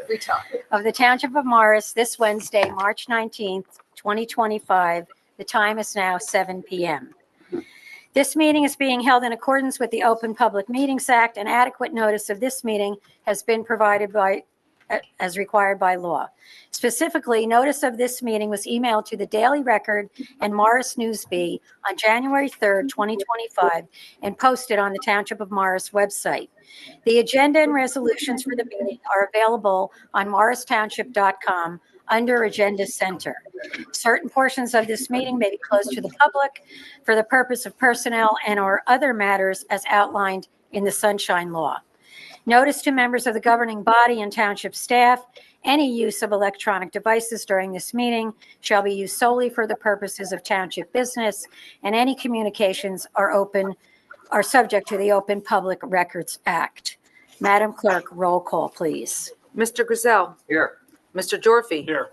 Every time. of the Township of Morris this Wednesday, March 19th, 2025. The time is now 7 p.m. This meeting is being held in accordance with the Open Public Meetings Act, and adequate notice of this meeting has been provided as required by law. Specifically, notice of this meeting was emailed to the Daily Record and Morris Newsbee on January 3rd, 2025, and posted on the Township of Morris website. The agenda and resolutions for the meeting are available on morristownship.com under Agenda Center. Certain portions of this meeting may be closed to the public for the purpose of personnel and/or other matters as outlined in the Sunshine Law. Notice to members of the governing body and township staff: any use of electronic devices during this meeting shall be used solely for the purposes of township business, and any communications are subject to the Open Public Records Act. Madam Clerk, roll call, please. Mr. Griselle. Here. Mr. Dorfy. Here.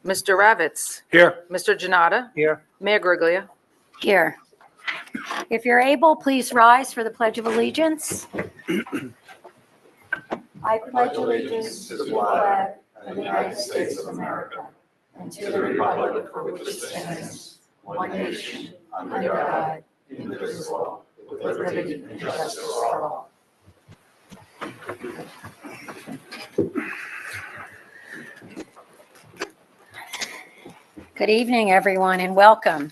Mr. Ravitz. Here. Mr. Janata. Here. Mayor Griglia. Here. If you're able, please rise for the Pledge of Allegiance. I pledge allegiance to the flag of the United States of America and to the republic for which it stands, one nation, under God, indivisible, with liberty and justice for all. Good evening, everyone, and welcome.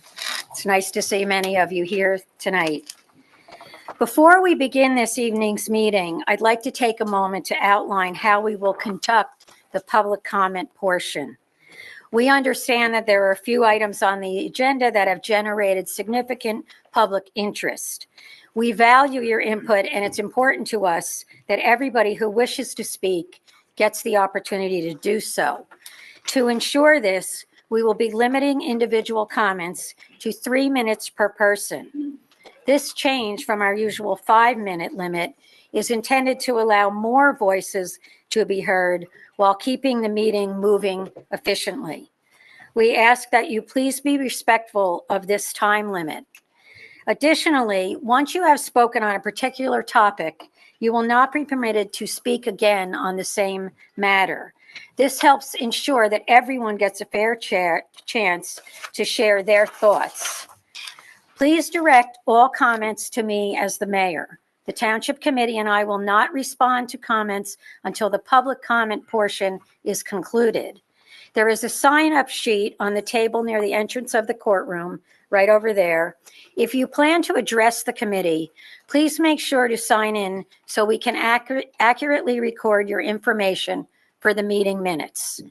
It's nice to see many of you here tonight. Before we begin this evening's meeting, I'd like to take a moment to outline how we will conduct the public comment portion. We understand that there are a few items on the agenda that have generated significant public interest. We value your input, and it's important to us that everybody who wishes to speak gets the opportunity to do so. To ensure this, we will be limiting individual comments to 3 minutes per person. This change from our usual 5-minute limit is intended to allow more voices to be heard while keeping the meeting moving efficiently. We ask that you please be respectful of this time limit. Additionally, once you have spoken on a particular topic, you will not be permitted to speak again on the same matter. This helps ensure that everyone gets a fair chance to share their thoughts. Please direct all comments to me as the mayor. The Township Committee and I will not respond to comments until the public comment portion is concluded. There is a sign-up sheet on the table near the entrance of the courtroom, right over there. If you plan to address the committee, please make sure to sign in so we can accurately record your information for the meeting minutes.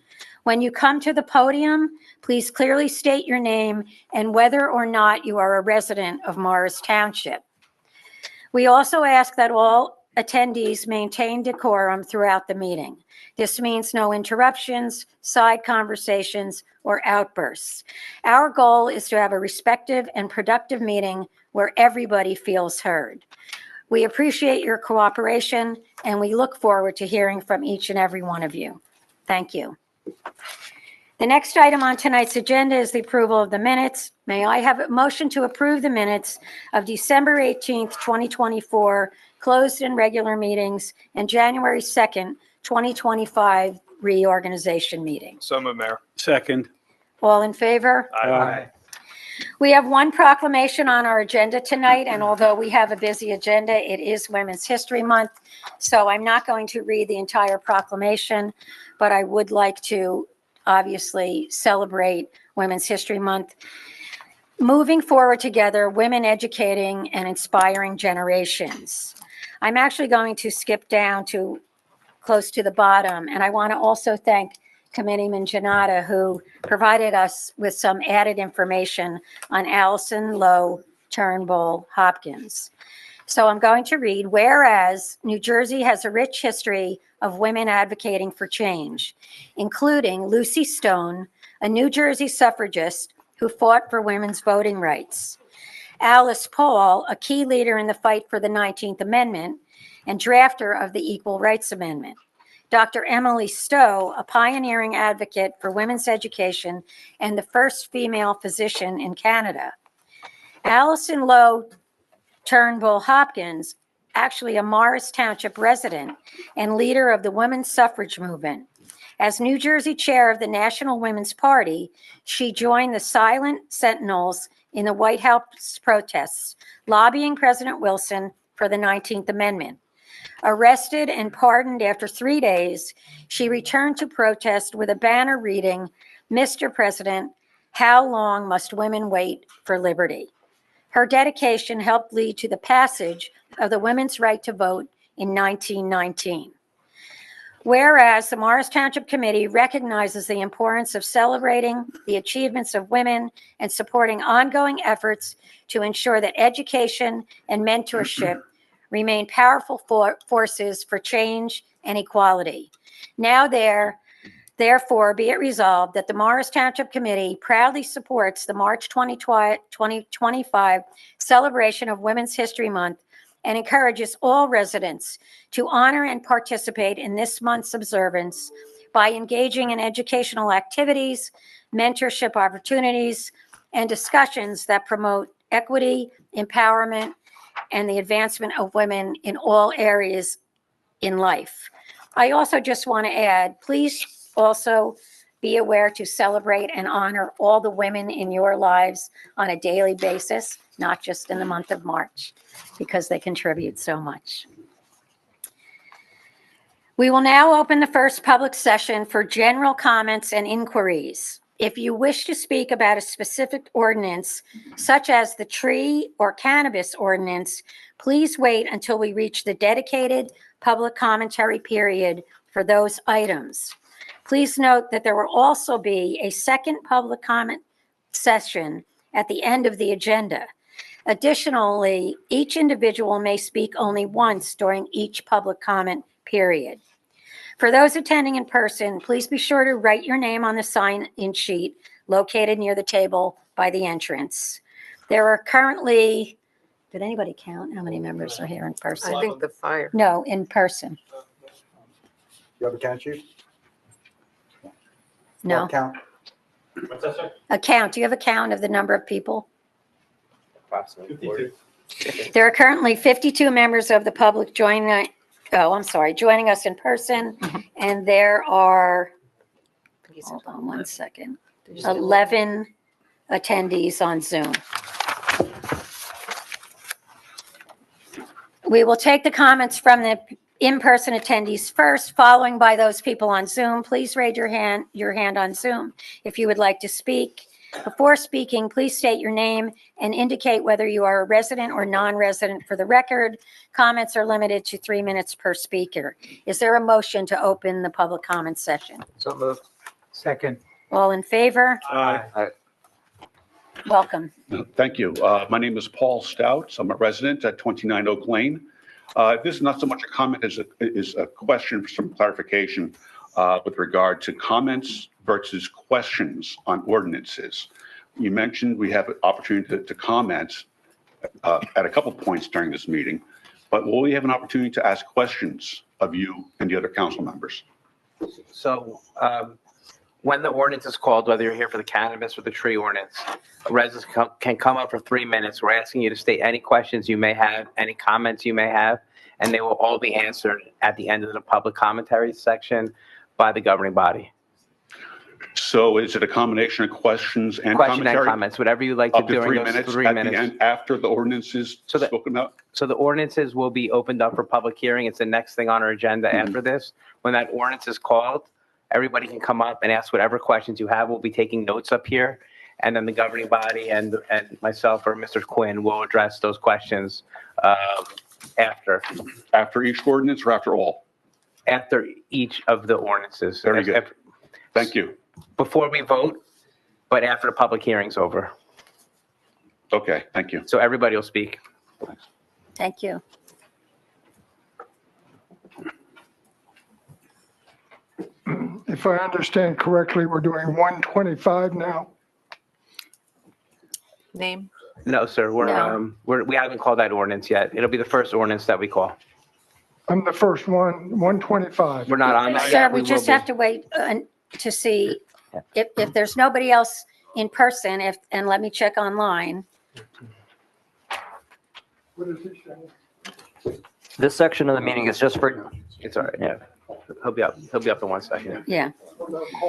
When you come to the podium, please clearly state your name and whether or not you are a resident of Morris Township. We also ask that all attendees maintain decorum throughout the meeting. This means no interruptions, side conversations, or outbursts. Our goal is to have a respectful and productive meeting where everybody feels heard. We appreciate your cooperation, and we look forward to hearing from each and every one of you. Thank you. The next item on tonight's agenda is the approval of the minutes. May I have a motion to approve the minutes of December 18th, 2024, closed and regular meetings, and January 2nd, 2025, reorganization meeting? So moved, Mayor. Second. All in favor? Aye. We have one proclamation on our agenda tonight, and although we have a busy agenda, it is Women's History Month, so I'm not going to read the entire proclamation, but I would like to obviously celebrate Women's History Month. Moving forward together, women educating and inspiring generations. I'm actually going to skip down to close to the bottom, and I want to also thank Committeeman Janata, who provided us with some added information on Allison Lowe Turnbull Hopkins. So I'm going to read, whereas New Jersey has a rich history of women advocating for change, including Lucy Stone, a New Jersey suffragist who fought for women's voting rights; Alice Paul, a key leader in the fight for the 19th Amendment and drafter of the Equal Rights Amendment; Dr. Emily Stowe, a pioneering advocate for women's education and the first female physician in Canada; Allison Lowe Turnbull Hopkins, actually a Morris Township resident and leader of the women's suffrage movement; As New Jersey chair of the National Women's Party, she joined the silent sentinels in the White House protests, lobbying President Wilson for the 19th Amendment. Arrested and pardoned after 3 days, she returned to protest with a banner reading, "Mr. President, how long must women wait for liberty?" Her dedication helped lead to the passage of the women's right to vote in 1919. Whereas the Morris Township Committee recognizes the importance of celebrating the achievements of women and supporting ongoing efforts to ensure that education and mentorship remain powerful forces for change and equality. Now therefore, be it resolved that the Morris Township Committee proudly supports the March 2025 celebration of Women's History Month and encourages all residents to honor and participate in this month's observance by engaging in educational activities, mentorship opportunities, and discussions that promote equity, empowerment, and the advancement of women in all areas in life. I also just want to add, please also be aware to celebrate and honor all the women in your lives on a daily basis, not just in the month of March, because they contribute so much. We will now open the first public session for general comments and inquiries. If you wish to speak about a specific ordinance, such as the tree or cannabis ordinance, please wait until we reach the dedicated public commentary period for those items. Please note that there will also be a second public comment session at the end of the agenda. Additionally, each individual may speak only once during each public comment period. For those attending in person, please be sure to write your name on the sign-in sheet located near the table by the entrance. There are currently, did anybody count how many members are here in person? I think the fire. No, in person. You have a count sheet? No. Count. What's that, sir? A count. Do you have a count of the number of people? Approximately 52. There are currently 52 members of the public joining us in person, and there are, hold on one second, 11 attendees on Zoom. We will take the comments from the in-person attendees first, following by those people on Zoom. Please raise your hand on Zoom if you would like to speak. Before speaking, please state your name and indicate whether you are a resident or non-resident for the record. Comments are limited to 3 minutes per speaker. Is there a motion to open the public comment session? So moved. Second. All in favor? Aye. Welcome. Thank you. My name is Paul Stouts. I'm a resident at 29 Oak Lane. This is not so much a comment as a question for some clarification with regard to comments versus questions on ordinances. You mentioned we have an opportunity to comment at a couple points during this meeting, but will we have an opportunity to ask questions of you and the other council members? So when the ordinance is called, whether you're here for the cannabis or the tree ordinance, residents can come up for 3 minutes. We're asking you to state any questions you may have, any comments you may have, and they will all be answered at the end of the public commentary section by the governing body. So is it a combination of questions and Question commentary? and comments, whatever you like to Up to do 3 during those minutes 3 at minutes. the end, after the ordinance is So that- spoken about? So the ordinances will be opened up for public hearing. It's the next thing on our agenda after this. When that ordinance is called, everybody can come up and ask whatever questions you have. We'll be taking notes up here. And then the governing body and myself or Mr. Quinn will address those questions after Each ordinance or after all? each of the ordinances. Very good. Thank you. Before we vote, but after the public hearing's over. Okay, thank you. So everybody will speak. Thank you. If I understand correctly, we're doing 125 now. Name? No, sir, No. we haven't called that ordinance yet. It'll be the first ordinance that we call. I'm the first one, 125. We're not on that Sir, yet. we will just be. have to wait to see if there's nobody else in person, and let me check online. What is he saying? This section of the meeting is just for, It's all right. yeah, He'll be up in 1 second. Yeah,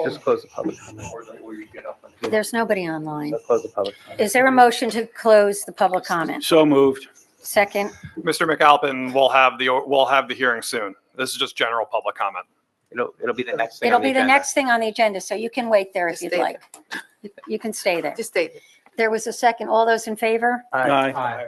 Just close the public comment. there's nobody online. So close the public comment. Is there a motion to close the public comment? So moved. Second, Mr. McAlpin will have the hearing soon. This is just general public comment. It'll be the next thing it'll on the be the agenda. next thing on the agenda, so you can wait there if Just you'd stay like. You can stay there. Just state it. There was a second. All those in favor? Aye.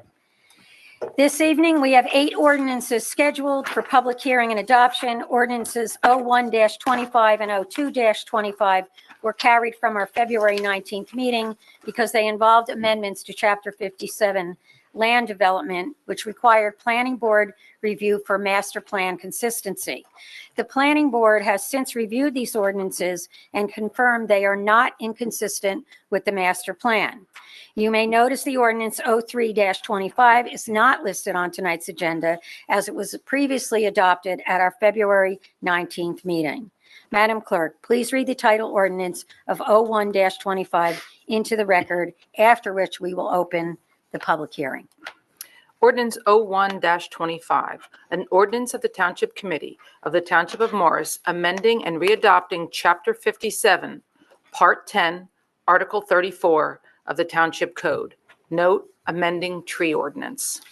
This evening, we have 8 ordinances scheduled for public hearing and adoption. Ordinances 01-25 and 02-25 were carried from our February 19th meeting because they involved amendments to Chapter 57 Land Development, which required planning board review for master plan consistency. The planning board has since reviewed these ordinances and confirmed they are not inconsistent with the master plan. You may notice the ordinance 03-25 is not listed on tonight's agenda as it was previously adopted at our February 19th meeting. Madam Clerk, please read the title ordinance of 01-25 into the record, after which we will open the public hearing. Ordinance 01-25, an ordinance of the Township Committee of the Township of Morris, amending and readopting Chapter 57, Part 10, Article 34 of the Township Code. Note, amending tree ordinance.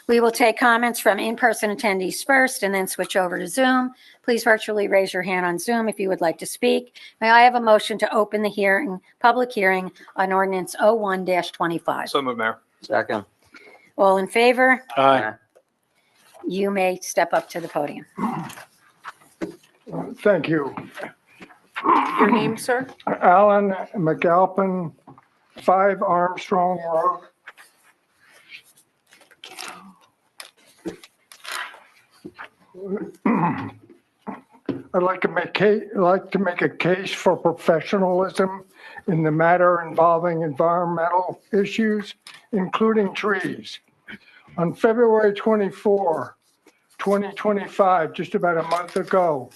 We will take comments from in-person attendees first and then switch over to Zoom. Please virtually raise your hand on Zoom if you would like to speak. May I have a motion to open the hearing, public hearing on ordinance 01-25? So move, Mayor. Second. All in favor? Aye. You may step up to the podium. Thank you. Your name, sir? Alan McAlpin, 5 Armstrong Road. I'd like to make a case for professionalism in the matter involving environmental issues, including trees. On February 24, 2025, just about a month ago,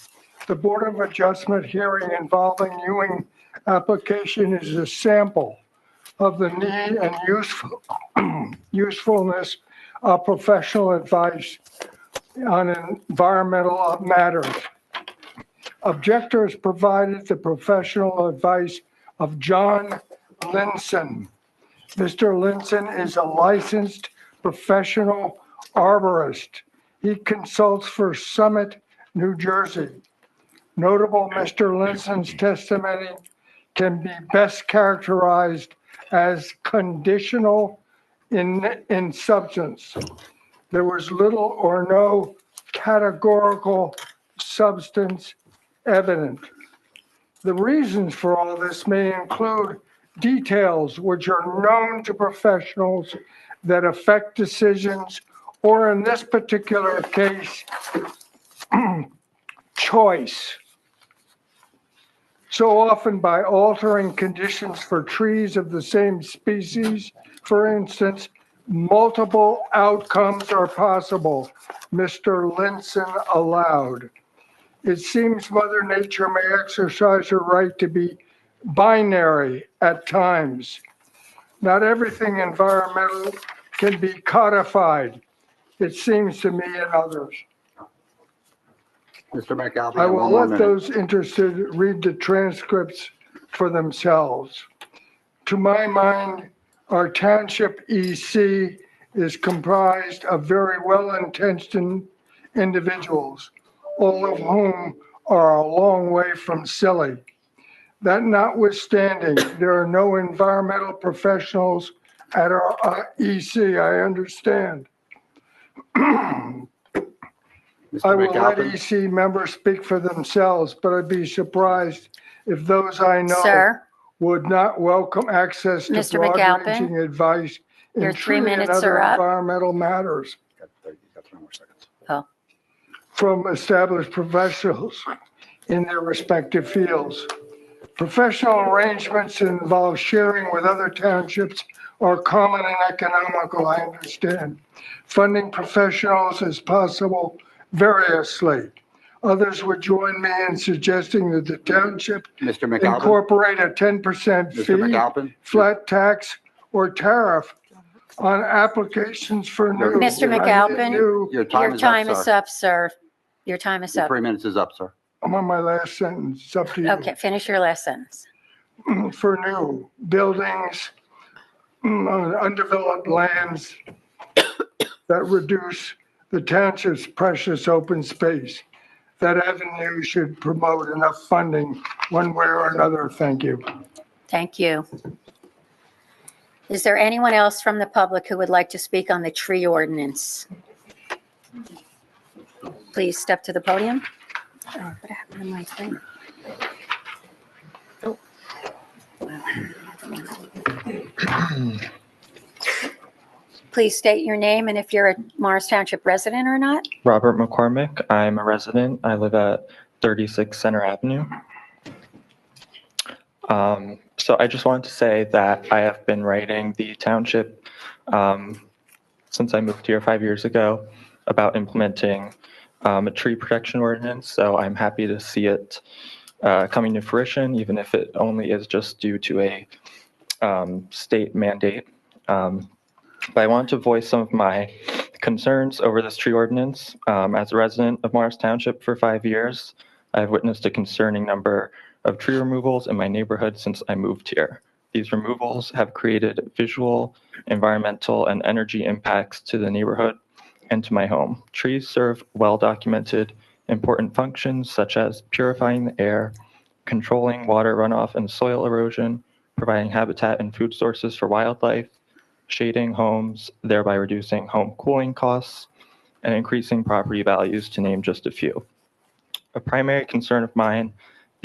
the Board of Adjustment hearing involving Ewing application is a sample of the need and usefulness of professional advice on environmental matters. Objectors provided the professional advice of John Linson. Mr. Linson is a licensed professional arborist. He consults for Summit, New Jersey. Notable Mr. Linson's testimony can be best characterized as conditional in substance. There was little or no categorical substance evident. The reasons for all this may include details which are known to professionals that affect decisions, or in this particular case, choice. So often by altering conditions for trees of the same species, for instance, multiple outcomes are possible, Mr. Linson allowed. It seems Mother Nature may exercise her right to be binary at times. Not everything environmental can be codified, it seems to me and others. Mr. McAlpin. I will one more let minute. those interested read the transcripts for themselves. To my mind, our township EC is comprised of very well-intentioned individuals, all of whom are a long way from silly. That notwithstanding, there are no environmental professionals at our EC, I understand. Mr. I will let McAlpin. EC members speak for themselves, but I'd be surprised if those I know Sir, would not welcome access to Mr. McAlpin, broad-ranging advice your in 3 tree and minutes other are up. environmental matters Got 3 more seconds. from established professionals in their respective fields. Professional arrangements that involve sharing with other townships are common and economical, I understand. Funding professionals is possible variously. Others would join me in suggesting that the township Mr. McAlpin. incorporate a 10% Mr. fee, McAlpin. flat tax, or tariff on applications for new. Mr. McAlpin, new- Your your time time is is up, up, sir. Your time is sir. Your up. 3 minutes is up, sir. I'm on my last sentence. It's up to you. Okay, finish your last sentence. For new buildings on undeveloped lands that reduce the township's precious open space. That avenue should promote enough funding one way or another. Thank you. Thank you. Is there anyone else from the public who would like to speak on the tree ordinance? Please step to the podium. Oh, what happened to my thing? Oh. Wow. Please state your name and if you're a Morris Township resident or not. Robert McCormick. I'm a resident. I live at 36 Center Avenue. So I just wanted to say that I have been writing the township since I moved here 5 years ago about implementing a tree protection ordinance. So I'm happy to see it coming to fruition, even if it only is just due to a state mandate. But I want to voice some of my concerns over this tree ordinance. As a resident of Morris Township for 5 years, I've witnessed a concerning number of tree removals in my neighborhood since I moved here. These removals have created visual, environmental, and energy impacts to the neighborhood and to my home. Trees serve well-documented important functions such as purifying the air, controlling water runoff and soil erosion, providing habitat and food sources for wildlife, shading homes, thereby reducing home cooling costs, and increasing property values, to name just a few. A primary concern of mine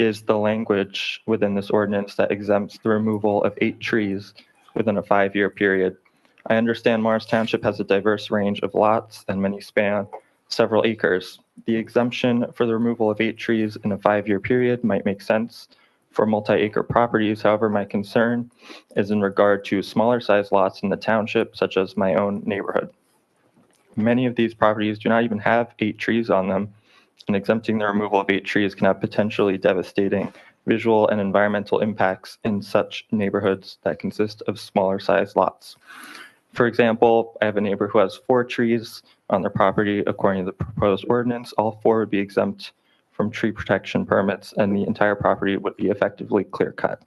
is the language within this ordinance that exempts the removal of 8 trees within a 5-year period. I understand Morris Township has a diverse range of lots and many span several acres. The exemption for the removal of 8 trees in a 5-year period might make sense for multi-acre properties. However, my concern is in regard to smaller size lots in the township, such as my own neighborhood. Many of these properties do not even have 8 trees on them, and exempting the removal of 8 trees can have potentially devastating visual and environmental impacts in such neighborhoods that consist of smaller size lots. For example, I have a neighbor who has 4 trees on their property. According to the proposed ordinance, all 4 would be exempt from tree protection permits, and the entire property would be effectively clear cut.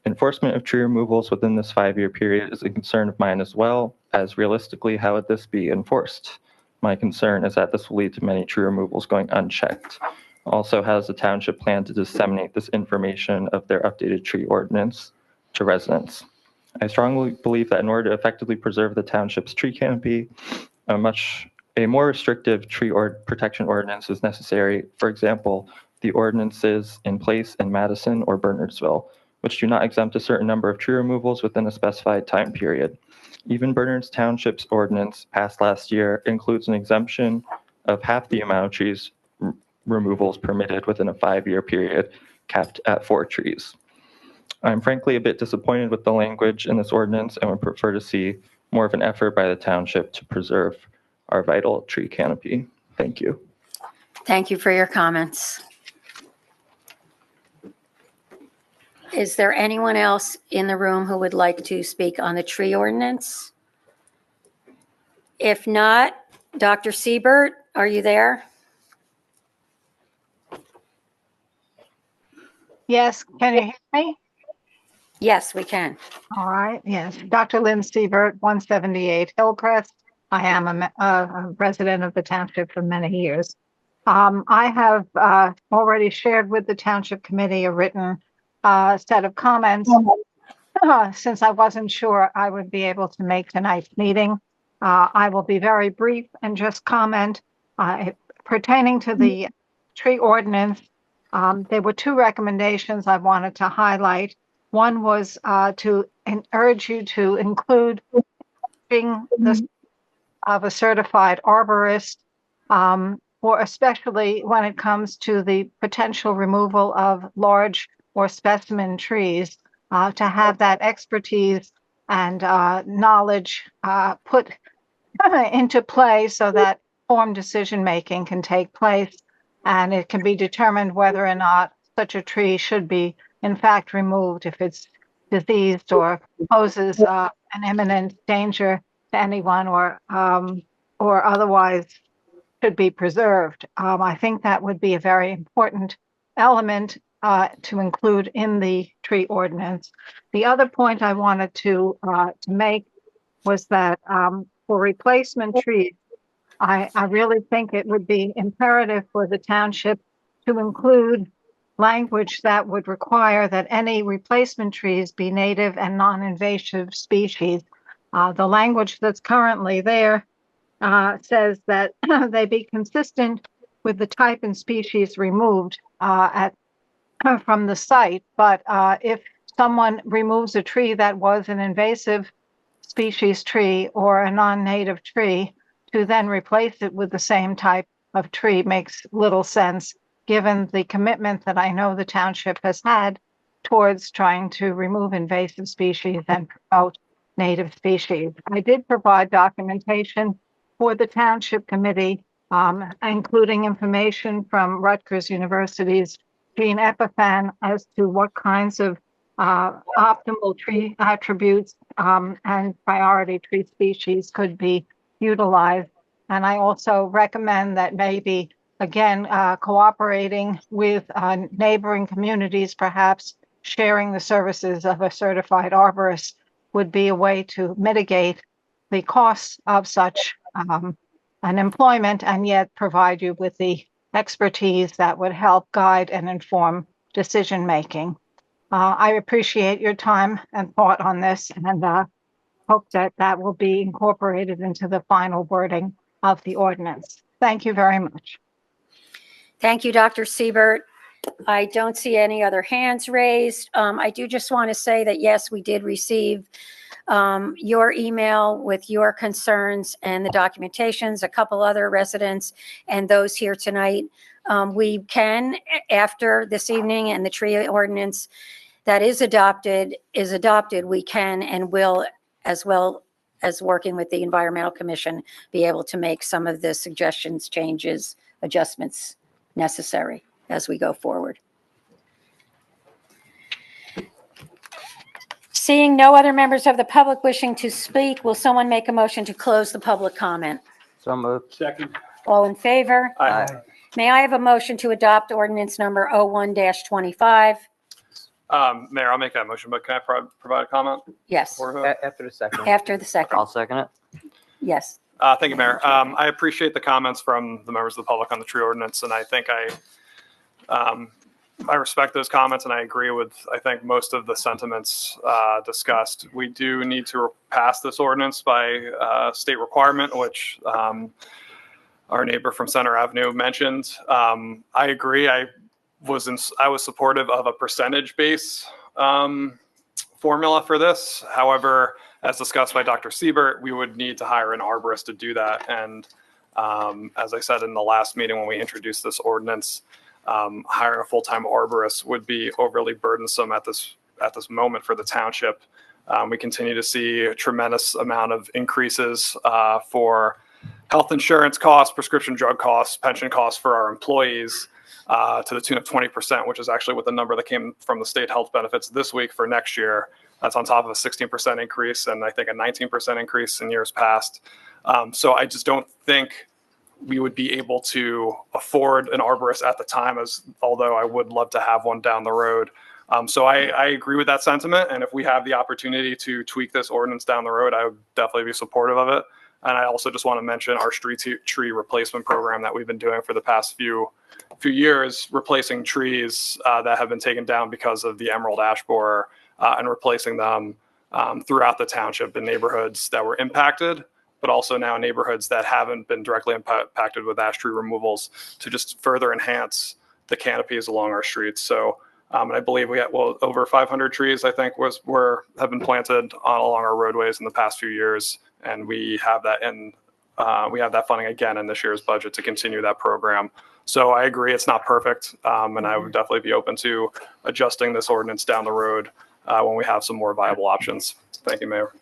Enforcement of tree removals within this 5-year period is a concern of mine as well, as realistically, how would this be enforced? My concern is that this will lead to many tree removals going unchecked. Also, how does the township plan to disseminate this information of their updated tree ordinance to residents? I strongly believe that in order to effectively preserve the township's tree canopy, a more restrictive tree protection ordinance is necessary. For example, the ordinances in place in Madison or Bernardsville, which do not exempt a certain number of tree removals within a specified time period. Even Bernards Township's ordinance passed last year includes an exemption of half the amount of trees removals permitted within a 5-year period, capped at 4 trees. I'm frankly a bit disappointed with the language in this ordinance and would prefer to see more of an effort by the township to preserve our vital tree canopy. Thank you. Thank you for your comments. Is there anyone else in the room who would like to speak on the tree ordinance? If not, Dr. Siebert, are you there? Yes, can you hear me? Yes, we can. All right, yes. Dr. Lynn Siebert, 178 Hillcrest. I am a resident of the township for many years. I have already shared with the township committee a written set of comments since I wasn't sure I would be able to make tonight's meeting. I will be very brief and just comment pertaining to the tree ordinance. There were 2 recommendations I wanted to highlight. One was to urge you to include the of a certified arborist, or especially when it comes to the potential removal of large or specimen trees, to have that expertise and knowledge put into play so that informed decision-making can take place and it can be determined whether or not such a tree should be in fact removed if it's diseased or poses an imminent danger to anyone or otherwise should be preserved. I think that would be a very important element to include in the tree ordinance. The other point I wanted to make was that for replacement trees, I really think it would be imperative for the township to include language that would require that any replacement trees be native and non-invasive species. The language that's currently there says that they be consistent with the type and species removed from the site. But if someone removes a tree that was an invasive species tree or a non-native tree, to then replace it with the same type of tree makes little sense, given the commitment that I know the township has had towards trying to remove invasive species and promote native species. I did provide documentation for the township committee, including information from Rutgers University's Gene Epiphan as to what kinds of optimal tree attributes and priority tree species could be utilized. And I also recommend that maybe, again, cooperating with neighboring communities, perhaps sharing the services of a certified arborist would be a way to mitigate the costs of such an employment and yet provide you with the expertise that would help guide and inform decision-making. I appreciate your time and thought on this, and hope that that will be incorporated into the final wording of the ordinance. Thank you very much. Thank you, Dr. Siebert. I don't see any other hands raised. I do just want to say that, yes, we did receive your email with your concerns and the documentations, a couple other residents and those here tonight. We can, after this evening and the tree ordinance that is adopted, we can and will, as well as working with the Environmental Commission, be able to make some of the suggestions, changes, adjustments necessary as we go forward. Seeing no other members of the public wishing to speak, will someone make a motion to close the public comment? So moved. Second. All in favor? Aye. May I have a motion to adopt ordinance number 01-25? Mayor, I'll make that motion, but can I provide a comment? Yes, before we vote? After the second. after the second. I'll second it. Yes. Thank you, Mayor. I appreciate the comments from the members of the public on the tree ordinance, and I think I respect those comments, and I agree with, I think, most of the sentiments discussed. We do need to pass this ordinance by state requirement, which our neighbor from Center Avenue mentioned. I agree. I was supportive of a percentage base formula for this. However, as discussed by Dr. Siebert, we would need to hire an arborist to do that. And as I said in the last meeting when we introduced this ordinance, hiring a full-time arborist would be overly burdensome at this moment for the township. We continue to see a tremendous amount of increases for health insurance costs, prescription drug costs, pension costs for our employees, to the tune of 20%, which is actually what the number that came from the state health benefits this week for next year. That's on top of a 16% increase and I think a 19% increase in years past. So I just don't think we would be able to afford an arborist at the time, although I would love to have one down the road. So I agree with that sentiment. And if we have the opportunity to tweak this ordinance down the road, I would definitely be supportive of it. And I also just want to mention our street tree replacement program that we've been doing for the past few years, replacing trees that have been taken down because of the emerald ash borer and replacing them throughout the township in neighborhoods that were impacted, but also now neighborhoods that haven't been directly impacted with ash tree removals to just further enhance the canopies along our streets. So, and I believe we have over 500 trees, I think, have been planted along our roadways in the past few years, and we have that funding again in this year's budget to continue that program. So I agree it's not perfect, and I would definitely be open to adjusting this ordinance down the road when we have some more viable options. Thank you, Mayor.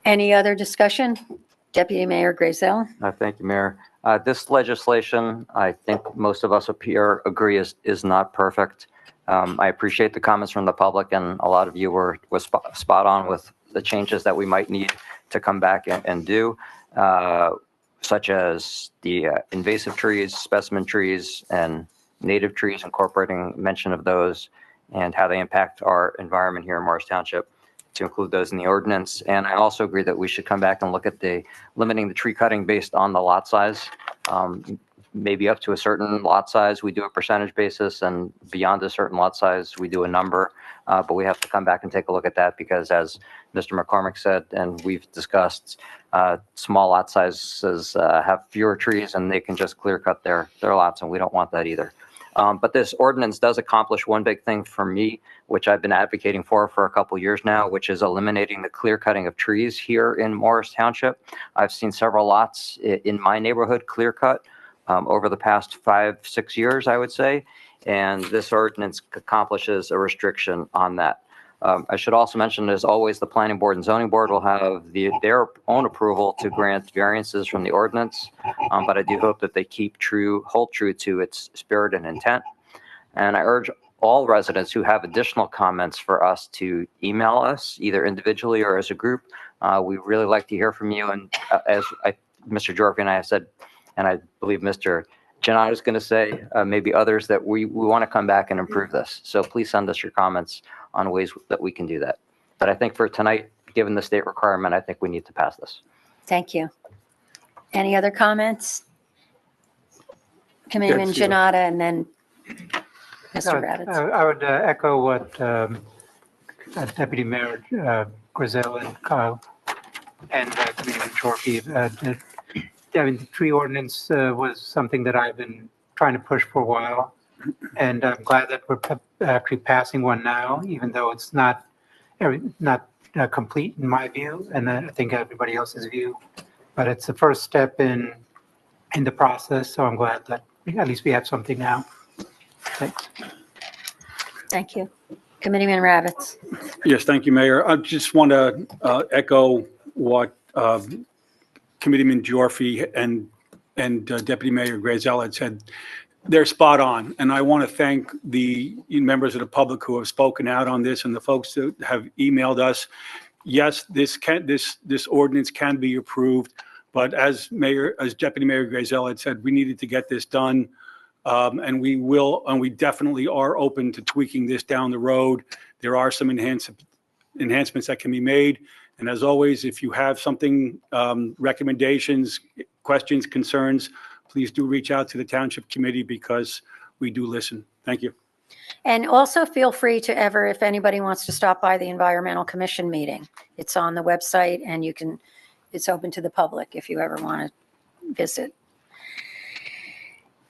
Any other discussion? Deputy Mayor Grayzel? Thank you, Mayor. This legislation, I think most of us up here agree is not perfect. I appreciate the comments from the public, and a lot of you were spot on with the changes that we might need to come back and do. such as the invasive trees, specimen trees, and native trees, incorporating mention of those and how they impact our environment here in Morris Township, to include those in the ordinance. And I also agree that we should come back and look at limiting the tree cutting based on the lot size. Maybe up to a certain lot size, we do a percentage basis, and beyond a certain lot size, we do a number. But we have to come back and take a look at that because, as Mr. McCormick said, and we've discussed, small lot sizes have fewer trees and they can just clear cut their lots, and we don't want that either. But this ordinance does accomplish one big thing for me, which I've been advocating for a couple years now, which is eliminating the clear cutting of trees here in Morris Township. I've seen several lots in my neighborhood clear cut over the past 5-6 years, I would say. And this ordinance accomplishes a restriction on that. I should also mention, as always, the planning board and zoning board will have their own approval to grant variances from the ordinance. But I do hope that they hold true to its spirit and intent. And I urge all residents who have additional comments for us to email us, either individually or as a group. We really like to hear from you. And as Mr. Jorke and I have said, and I believe Mr. Janata is going to say, maybe others, that we want to come back and improve this. So please send us your comments on ways that we can do that. But I think for tonight, given the state requirement, I think we need to pass this. Thank you. Any other comments? Committeeman Janata and then Mr. Ravitz. I would echo what Deputy Mayor Griselle and Kyle and Committeeman Jorke did. I mean, the tree ordinance was something that I've been trying to push for a while, and I'm glad that we're actually passing one now, even though it's not complete in my view, and I think everybody else's view. But it's the first step in the process, so I'm glad that at least we have something now. Thanks. Thank you. Committeeman Ravitz. Yes, thank you, Mayor. I just want to echo what Committeeman Jorfe and Deputy Mayor Griselle had said. They're spot on, and I want to thank the members of the public who have spoken out on this and the folks that have emailed us. Yes, this ordinance can be approved, but as Deputy Mayor Griselle had said, we needed to get this done, and we definitely are open to tweaking this down the road. There are some enhancements that can be made. And as always, if you have something, recommendations, questions, concerns, please do reach out to the Township Committee because we do listen. Thank you. And also feel free to if anybody wants to stop by the Environmental Commission meeting. It's on the website and it's open to the public if you ever want to visit.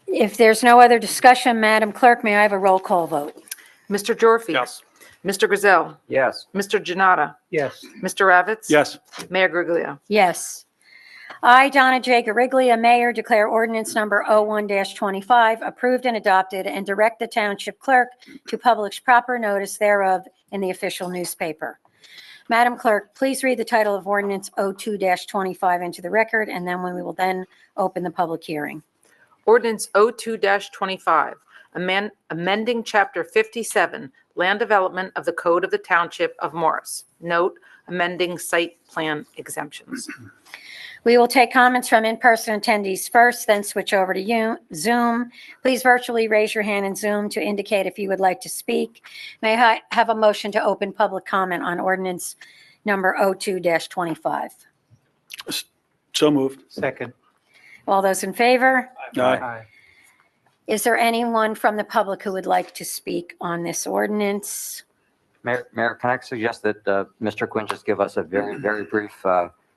If there's no other discussion, Madam Clerk, may I have a roll call vote? Mr. Jorfe? Yes. Mr. Griselle? Yes. Mr. Janata? Yes. Mr. Ravitz? Yes. Mayor Griglia? Yes. I, Donna J. Gariglia, Mayor, declare ordinance number 01-25 approved and adopted and direct the Township Clerk to publish proper notice thereof in the official newspaper. Madam Clerk, please read the title of ordinance 02-25 into the record, and then we will then open the public hearing. Ordinance 02-25, amending Chapter 57, Land Development of the Code of the Township of Morris. Note, amending site plan exemptions. We will take comments from in-person attendees first, then switch over to Zoom. Please virtually raise your hand in Zoom to indicate if you would like to speak. May I have a motion to open public comment on ordinance number 02-25? So moved. Second. All those in favor? Aye. Is there anyone from the public who would like to speak on this ordinance? Mayor, can I suggest that Mr. Quinn just give us a very, very brief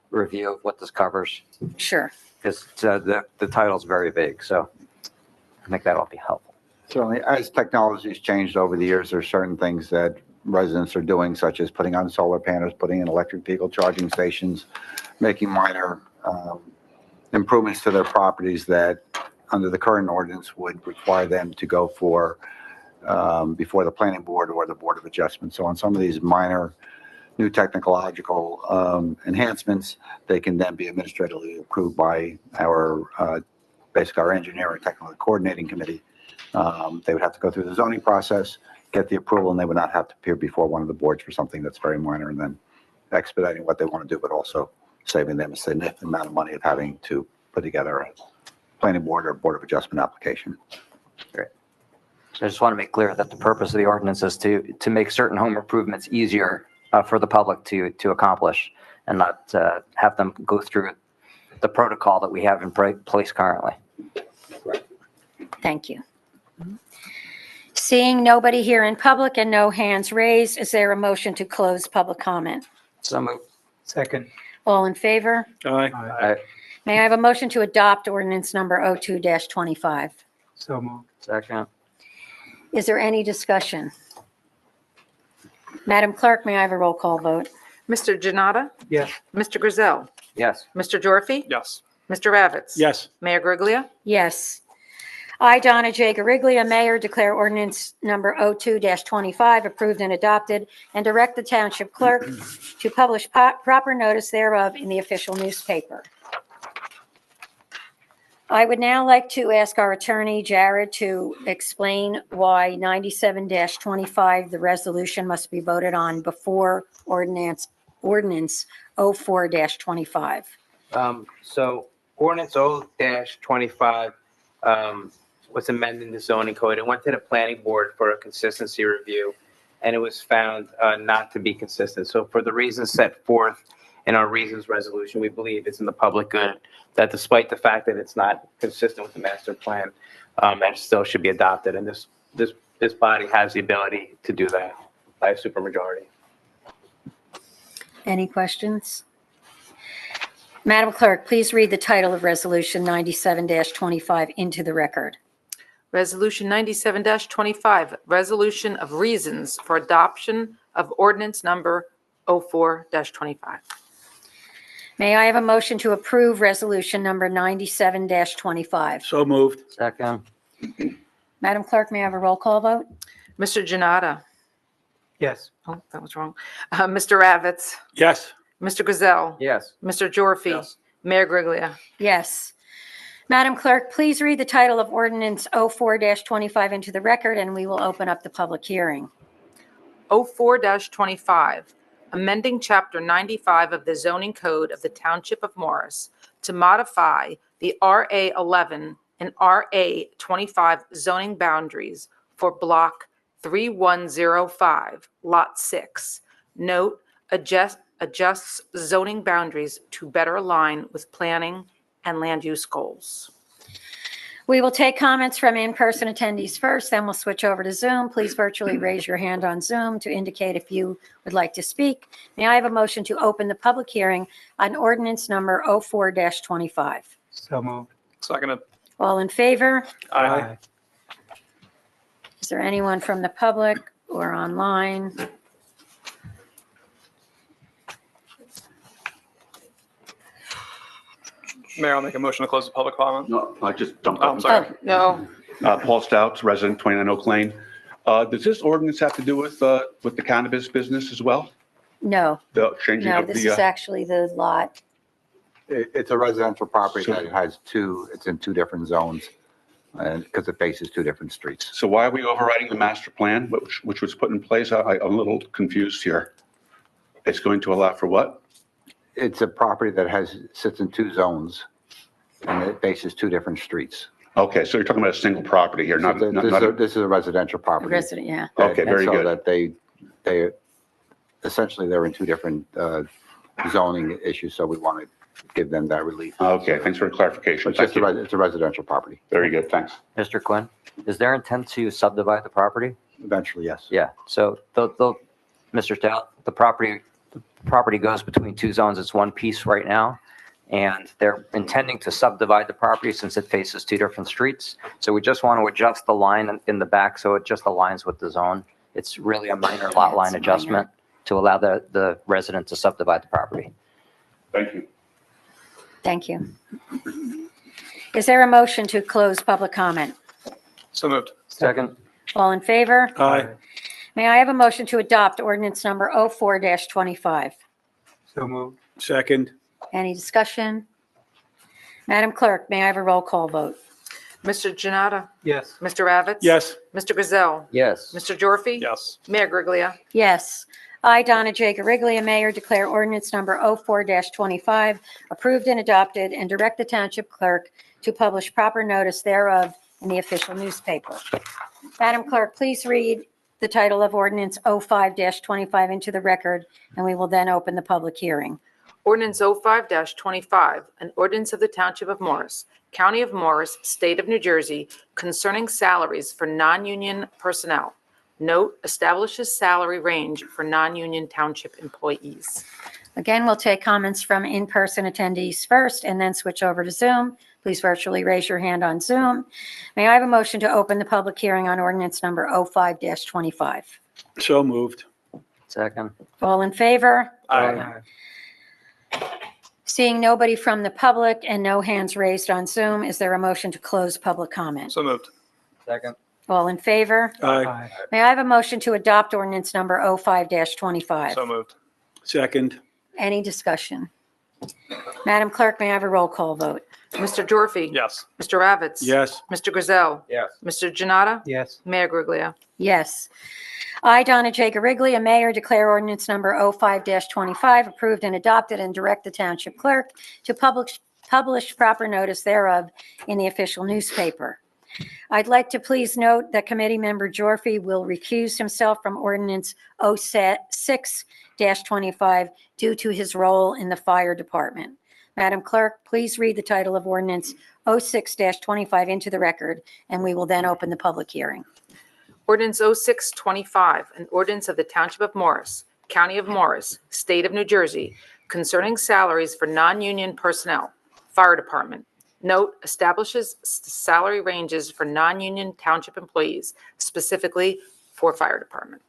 review of what this covers? Sure. Because the title's very vague, so I think that'll be helpful. Certainly, as technology has changed over the years, there are certain things that residents are doing, such as putting on solar panels, putting in electric vehicle charging stations, making minor improvements to their properties that, under the current ordinance, would require them to go before the planning board or the Board of Adjustment. So on some of these minor new technological enhancements, they can then be administratively approved by basically our engineering technical coordinating committee. They would have to go through the zoning process, get the approval, and they would not have to appear before one of the boards for something that's very minor, and then expediting what they want to do, but also saving them a significant amount of money of having to put together a planning board or board of adjustment application. So I just want to make clear that the purpose of the ordinance is to make certain home improvements easier for the public to accomplish and not have them go through the protocol that we have in place currently. Thank you. Seeing nobody here in public and no hands raised, is there a motion to close public comment? So moved. Second. All in favor? Aye. Aye. May I have a motion to adopt ordinance number 02-25? So moved. Second. Is there any discussion? Madam Clerk, may I have a roll call vote? Mr. Janata? Yes. Mr. Griselle? Yes. Mr. Jorfi? Yes. Mr. Ravitz? Yes. Mayor Griglia? Yes. I, Donna J. Gariglia, Mayor, declare ordinance number 02-25 approved and adopted, and direct the Township Clerk to publish proper notice thereof in the official newspaper. I would now like to ask our attorney, Jared, to explain why 97-25, the resolution, must be voted on before ordinance 04-25. So ordinance 0-25 was amending the zoning code. It went to the planning board for a consistency review, and it was found not to be consistent. So for the reasons set forth in our reasons resolution, we believe it's in the public good that despite the fact that it's not consistent with the master plan, that still should be adopted. And this body has the ability to do that by a supermajority. Any questions? Madam Clerk, please read the title of Resolution 97-25 into the record. Resolution 97-25, resolution of reasons for adoption of ordinance number 04-25. May I have a motion to approve Resolution number 97-25? So moved. Second. Madam Clerk, may I have a roll call vote? Mr. Janata? Yes. Oh, that was wrong. Mr. Ravitz? Yes. Mr. Griselle? Yes. Mr. Jorfi? Yes. Mayor Griglia? Yes. Madam Clerk, please read the title of Ordinance 04-25 into the record, and we will open up the public hearing. 04-25, amending Chapter 95 of the Zoning Code of the Township of Morris to modify the RA 11 and RA 25 zoning boundaries for Block 3105, Lot 6. Note, adjusts zoning boundaries to better align with planning and land use goals. We will take comments from in-person attendees first, then we'll switch over to Zoom. Please virtually raise your hand on Zoom to indicate if you would like to speak. May I have a motion to open the public hearing on ordinance number 04-25? So moved. Seconded. All in favor? Aye. Is there anyone from the public or online? Mayor, I'll make a motion to close the public comment. No, I just jumped Oh, up. I'm I'm sorry. sorry. No, Paul Stouts, resident 29 Oak Lane. Does this ordinance have to do with the cannabis business as well? No, The changing no, of this the, is actually the lot. It's a residential property So- that has it's in two different zones, and because it faces two different streets. so why are we overriding the master plan, which was put in place? I'm a little confused here. It's going to allow for what? It's a property that sits in two zones, and it faces two different streets. Okay, so you're talking about a single property here, not, So not, not a- This is a residential property. Resident, yeah. Okay, And very so good. that they essentially, they're in two different zoning issues, so we want to give them that relief. Okay, thanks for the clarification. But Thank just you. it's a residential property. Very good, thanks. Mr. Quinn, is there intent to subdivide the property? Eventually, yes. Yeah, so Mr. Stout, the property goes between two zones. It's one piece right now. And they're intending to subdivide the property since it faces two different streets. So we just want to adjust the line in the back so it just aligns with the zone. It's really a minor lot line It's minor. adjustment to allow the resident to subdivide the property. Thank you. Thank you. Is there a motion to close public comment? So moved. Second. All in favor? Aye. May I have a motion to adopt ordinance number 04-25? So moved. Second. Any discussion? Madam Clerk, may I have a roll call vote? Mr. Janata? Yes. Mr. Ravitz? Yes. Mr. Griselle? Yes. Mr. Jorfi? Yes. Mayor Griglia? Yes. I, Donna J. Gariglia, Mayor, declare ordinance number 04-25 approved and adopted, and direct the township clerk to publish proper notice thereof in the official newspaper. Madam Clerk, please read the title of ordinance 05-25 into the record, and we will then open the public hearing. Ordinance 05-25, an ordinance of the Township of Morris, County of Morris, State of New Jersey, concerning salaries for non-union personnel. Note, establishes salary range for non-union township employees. Again, we'll take comments from in-person attendees first and then switch over to Zoom. Please virtually raise your hand on Zoom. May I have a motion to open the public hearing on ordinance number 05-25? So moved. Second. All in favor? Aye. Seeing nobody from the public and no hands raised on Zoom, is there a motion to close public comment? So moved. Second. All in favor? Aye. May I have a motion to adopt ordinance number 05-25? So moved. Second. Any discussion? Madam Clerk, may I have a roll call vote? Mr. Dorfey? Yes. Mr. Ravitz? Yes. Mr. Griselle? Yes. Mr. Janata? yes, Mayor Griglia? Yes. I, Donna J. Gariglia, Mayor, declare ordinance number 05-25 approved and adopted, and direct the township clerk to publish proper notice thereof in the official newspaper. I'd like to please note that committee member Jorfi will recuse himself from ordinance 06-25 due to his role in the fire department. Madam Clerk, please read the title of ordinance 06-25 into the record, and we will then open the public hearing. Ordinance 06-25, an ordinance of the Township of Morris, County of Morris, State of New Jersey, concerning salaries for non-union personnel, Fire Department. Note, establishes salary ranges for non-union township employees, specifically for Fire Department.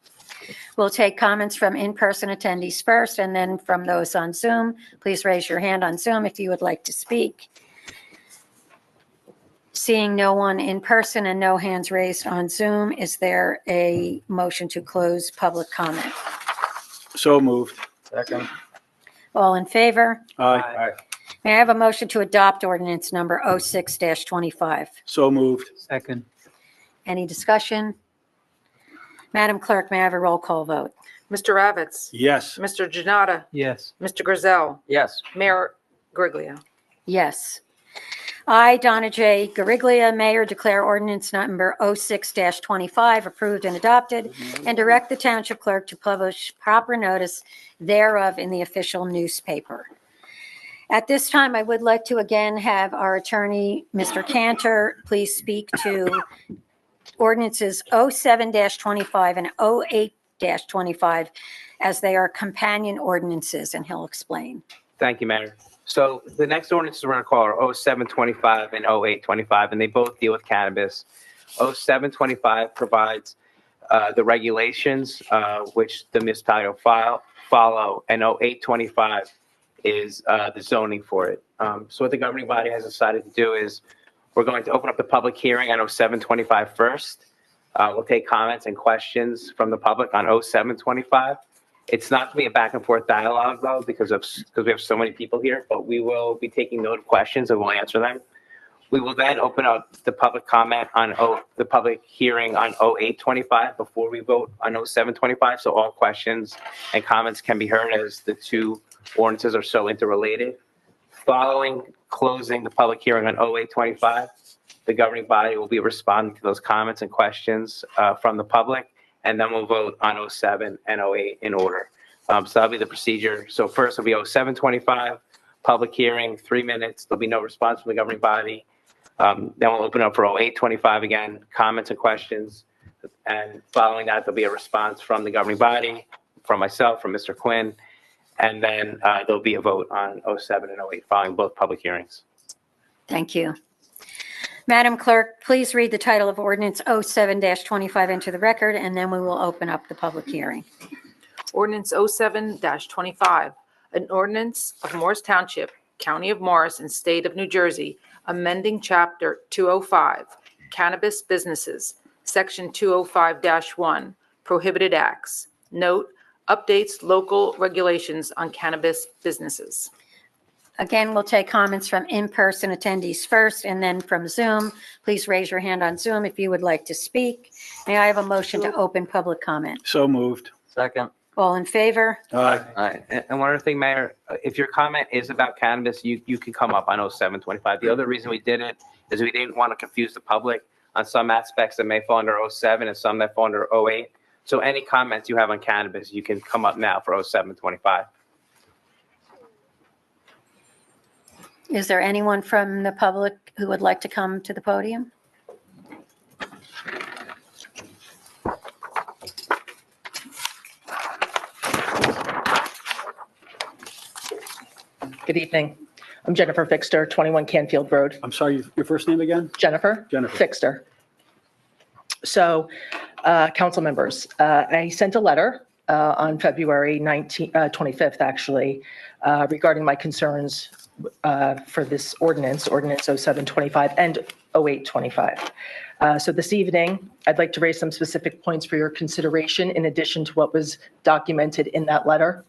We'll take comments from in-person attendees first, and then from those on Zoom. Please raise your hand on Zoom if you would like to speak. Seeing no one in person and no hands raised on Zoom, is there a motion to close public comment? So moved. Second. All in favor? Aye. May I have a motion to adopt ordinance number 06-25? So moved. second, Any discussion? Madam Clerk, may I have a roll call vote? Mr. Ravitz? Yes. Mr. Janata? yes, Mr. Griselle? Yes. Mayor Griglia? Yes. I, Donna J. Gariglia, Mayor, declare ordinance number 06-25 approved and adopted, and direct the township clerk to publish proper notice thereof in the official newspaper. At this time, I would like to again have our attorney, Mr. Cantor, please speak to ordinances 07-25 and 08-25 as they are companion ordinances, and he'll explain. Thank you, Mayor. So the next ordinances we're going to call are 07-25 and 08-25, and they both deal with cannabis. 07-25 provides the regulations which the municipality will follow, and 08-25 is the zoning for it. So what the governing body has decided to do is we're going to open up the public hearing on 07-25 first. We'll take comments and questions from the public on 07-25. It's not to be a back and forth dialogue though, because we have so many people here, but we will be taking note of questions and we'll answer them. We will then open up the public comment on the public hearing on 08-25 before we vote on 07-25. So all questions and comments can be heard as the two ordinances are so interrelated. Following closing the public hearing on 08-25, the governing body will be responding to those comments and questions from the public, and then we'll vote on 07 and 08 in order. So that'll be the procedure. So first will be 07-25, public hearing, 3 minutes. There'll be no response from the governing body. Then we'll open up for 08-25 again, comments and questions. And following that, there'll be a response from the governing body, from myself, from Mr. Quinn. And then there'll be a vote on 07 and 08 following both public hearings. Thank you. Madam Clerk, please read the title of ordinance 07-25 into the record, and then we will open up the public hearing. Ordinance 07-25, an ordinance of Morris Township, County of Morris, and State of New Jersey, amending Chapter 205, Cannabis Businesses, Section 205-1, Prohibited Acts. Note, updates local regulations on cannabis businesses. Again, we'll take comments from in-person attendees first, and then from Zoom. Please raise your hand on Zoom if you would like to speak. May I have a motion to open public comment? So moved. Second. All in favor? Aye. And one other thing, Mayor, if your comment is about cannabis, you can come up on 0725. The other reason we did it is we didn't want to confuse the public on some aspects that may fall under 07 and some that fall under 08. So any comments you have on cannabis, you can come up now for 0725. Is there anyone from the public who would like to come to the podium? Good evening. I'm Jennifer Fixter, 21 Canfield Road. I'm sorry, your first name again? Jennifer Fixter. So, council members, I sent a letter on February 25th, actually, regarding my concerns for this ordinance 0725 and 0825. So this evening, I'd like to raise some specific points for your consideration in addition to what was documented in that letter.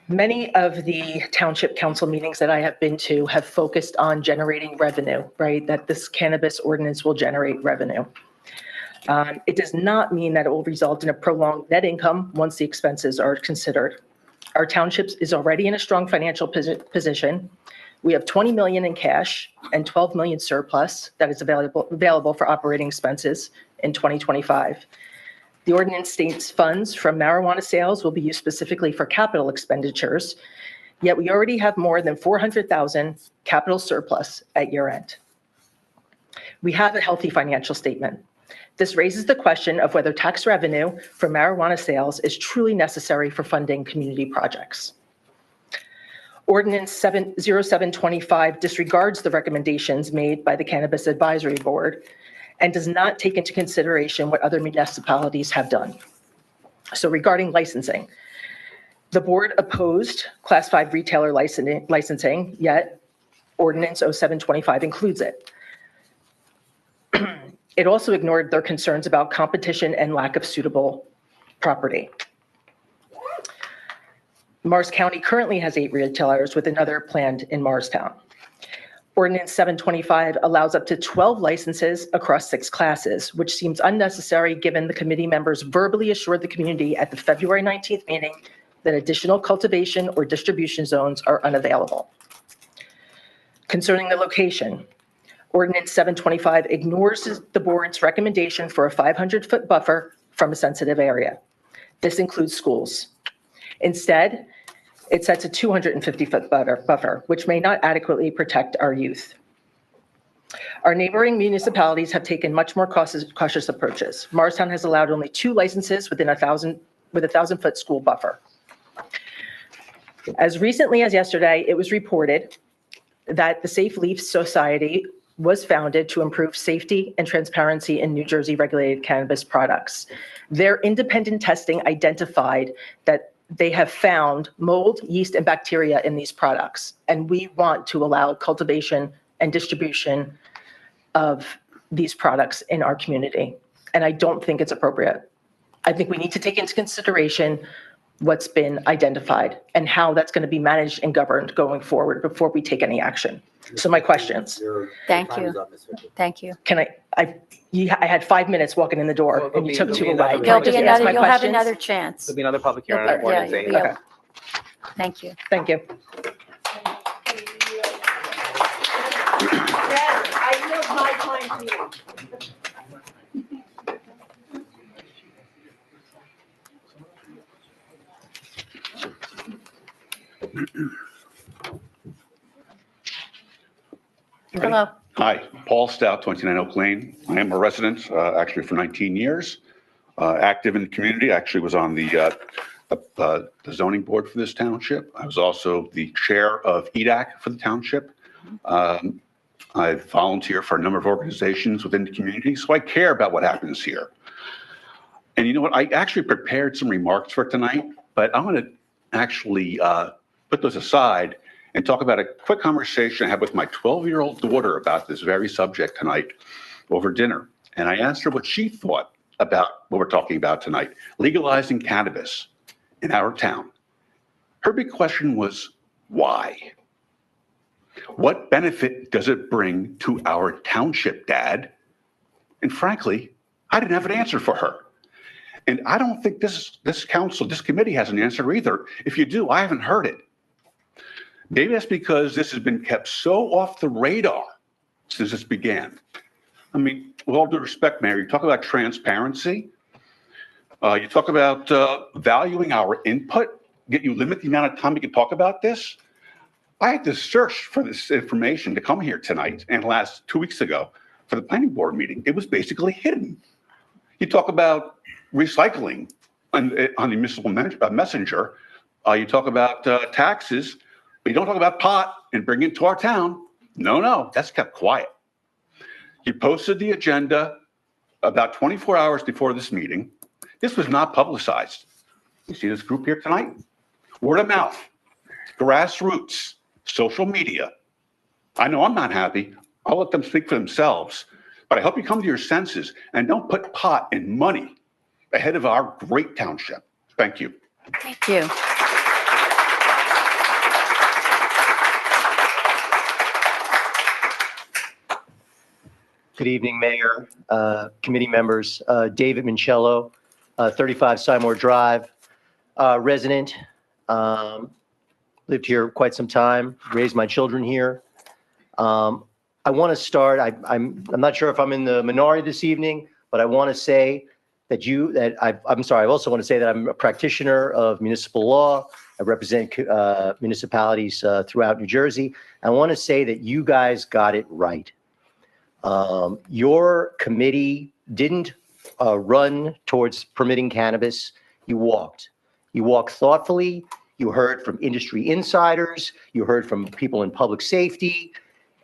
Many of the township council meetings that I have been to have focused on generating revenue, right? That this cannabis ordinance will generate revenue. It does not mean that it will result in a prolonged net income once the expenses are considered. Our township is already in a strong financial position. We have 20 million in cash and 12 million surplus that is available for operating expenses in 2025. The ordinance states funds from marijuana sales will be used specifically for capital expenditures, yet we already have more than 400,000 capital surplus at year end. We have a healthy financial statement. This raises the question of whether tax revenue from marijuana sales is truly necessary for funding community projects. Ordinance 0725 disregards the recommendations made by the Cannabis Advisory Board and does not take into consideration what other municipalities have done. So regarding licensing, the board opposed Class 5 retailer licensing, yet Ordinance 0725 includes it. It also ignored their concerns about competition and lack of suitable property. Morris County currently has 8 retailers with another planned in Morristown. Ordinance 725 allows up to 12 licenses across 6 classes, which seems unnecessary given the committee members verbally assured the community at the February 19th meeting that additional cultivation or distribution zones are unavailable. Concerning the location, Ordinance 725 ignores the board's recommendation for a 500-foot buffer from a sensitive area. This includes schools. Instead, it sets a 250-foot buffer, which may not adequately protect our youth. Our neighboring municipalities have taken much more cautious approaches. Morristown has allowed only 2 licenses within a 1,000-foot school buffer. As recently as yesterday, it was reported that the Safe Leaf Society was founded to improve safety and transparency in New Jersey regulated cannabis products. Their independent testing identified that they have found mold, yeast, and bacteria in these products. And we want to allow cultivation and distribution of these products in our community. And I don't think it's appropriate. I think we need to take into consideration what's been identified and how that's going to be managed and governed going forward before we take any action. So my questions. Thank you. Thank you. Can I had 5 minutes walking in the door and you took 2 away. There'll be another, you'll have another chance. There'll be another public hearing Yeah, on Ordinance you'll 8. be able- Thank you. Thank you. I yield my time to you. Hello. Hi, Paul Stout, 29 Oak Lane. I am a resident, actually for 19 years, active in the community. Actually was on the zoning board for this township. I was also the chair of EDAC for the township. I volunteer for a number of organizations within the community, so I care about what happens here. And you know what? I actually prepared some remarks for tonight, but I'm going to actually put those aside and talk about a quick conversation I had with my 12-year-old daughter about this very subject tonight over dinner. And I asked her what she thought about what we're talking about tonight, legalizing cannabis in our town. Her big question was, why? What benefit does it bring to our township, Dad? And frankly, I didn't have an answer for her. And I don't think this council, this committee has an answer either. If you do, I haven't heard it. Maybe that's because this has been kept so off the radar since this began. I mean, with all due respect, Mayor, you talk about transparency. You talk about valuing our input, yet you limit the amount of time we can talk about this. I had to search for this information to come here tonight and last 2 weeks ago for the planning board meeting. It was basically hidden. You talk about recycling on the municipal messenger. You talk about taxes, but you don't talk about pot and bring it to our town. No, that's kept quiet. You posted the agenda about 24 hours before this meeting. This was not publicized. You see this group here tonight? Word of mouth, grassroots, social media. I know I'm not happy. I'll let them speak for themselves. But I hope you come to your senses and don't put pot and money ahead of our great township. Thank you. Thank you. Good evening, Mayor, committee members. David Mincello, 35 Seymour Drive, resident. Lived here quite some time, raised my children here. I want to start, I'm not sure if I'm in the minority this evening, but I want to say that I also want to say that I'm a practitioner of municipal law. I represent municipalities throughout New Jersey. I want to say that you guys got it right. Your committee didn't run towards permitting cannabis. You walked. You walked thoughtfully. You heard from industry insiders. You heard from people in public safety.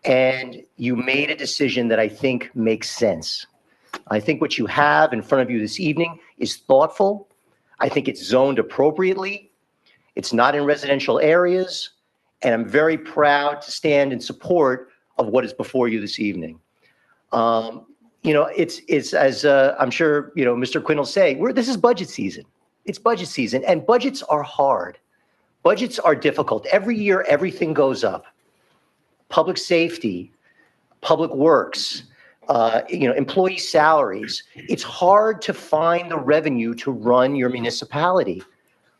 And you made a decision that I think makes sense. I think what you have in front of you this evening is thoughtful. I think it's zoned appropriately. It's not in residential areas. And I'm very proud to stand in support of what is before you this evening. It's as I'm sure, Mr. Quinn will say, this is budget season. It's budget season, and budgets are hard. Budgets are difficult. Every year, everything goes up. Public safety, public works, employee salaries. It's hard to find the revenue to run your municipality.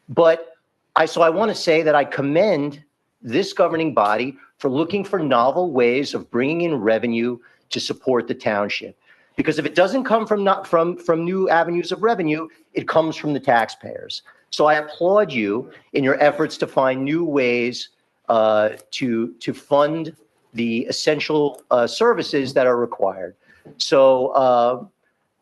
But I want to say that I commend this governing body for looking for novel ways of bringing in revenue to support the township. Because if it doesn't come from new avenues of revenue, it comes from the taxpayers. So I applaud you in your efforts to find new ways to fund the essential services that are required. So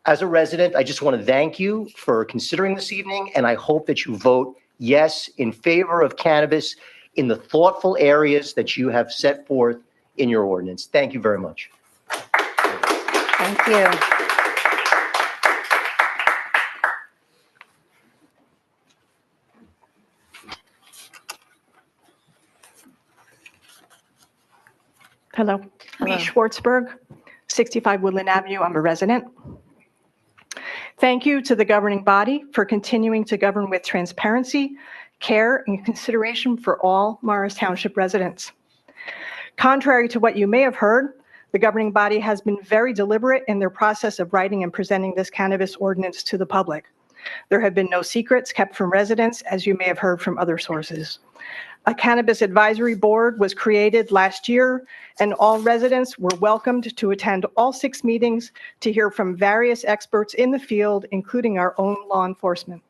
as a resident, I just want to thank you for considering this evening, and I hope that you vote yes in favor of cannabis in the thoughtful areas that you have set forth in your ordinance. Thank you very much. Thank you. Hello. Lee Schwartzberg, 65 Woodland Avenue. I'm a resident. Thank you to the governing body for continuing to govern with transparency, care, and consideration for all Morris Township residents. Contrary to what you may have heard, the governing body has been very deliberate in their process of writing and presenting this cannabis ordinance to the public. There have been no secrets kept from residents, as you may have heard from other sources. A cannabis advisory board was created last year, and all residents were welcomed to attend all 6 meetings to hear from various experts in the field, including our own law enforcement.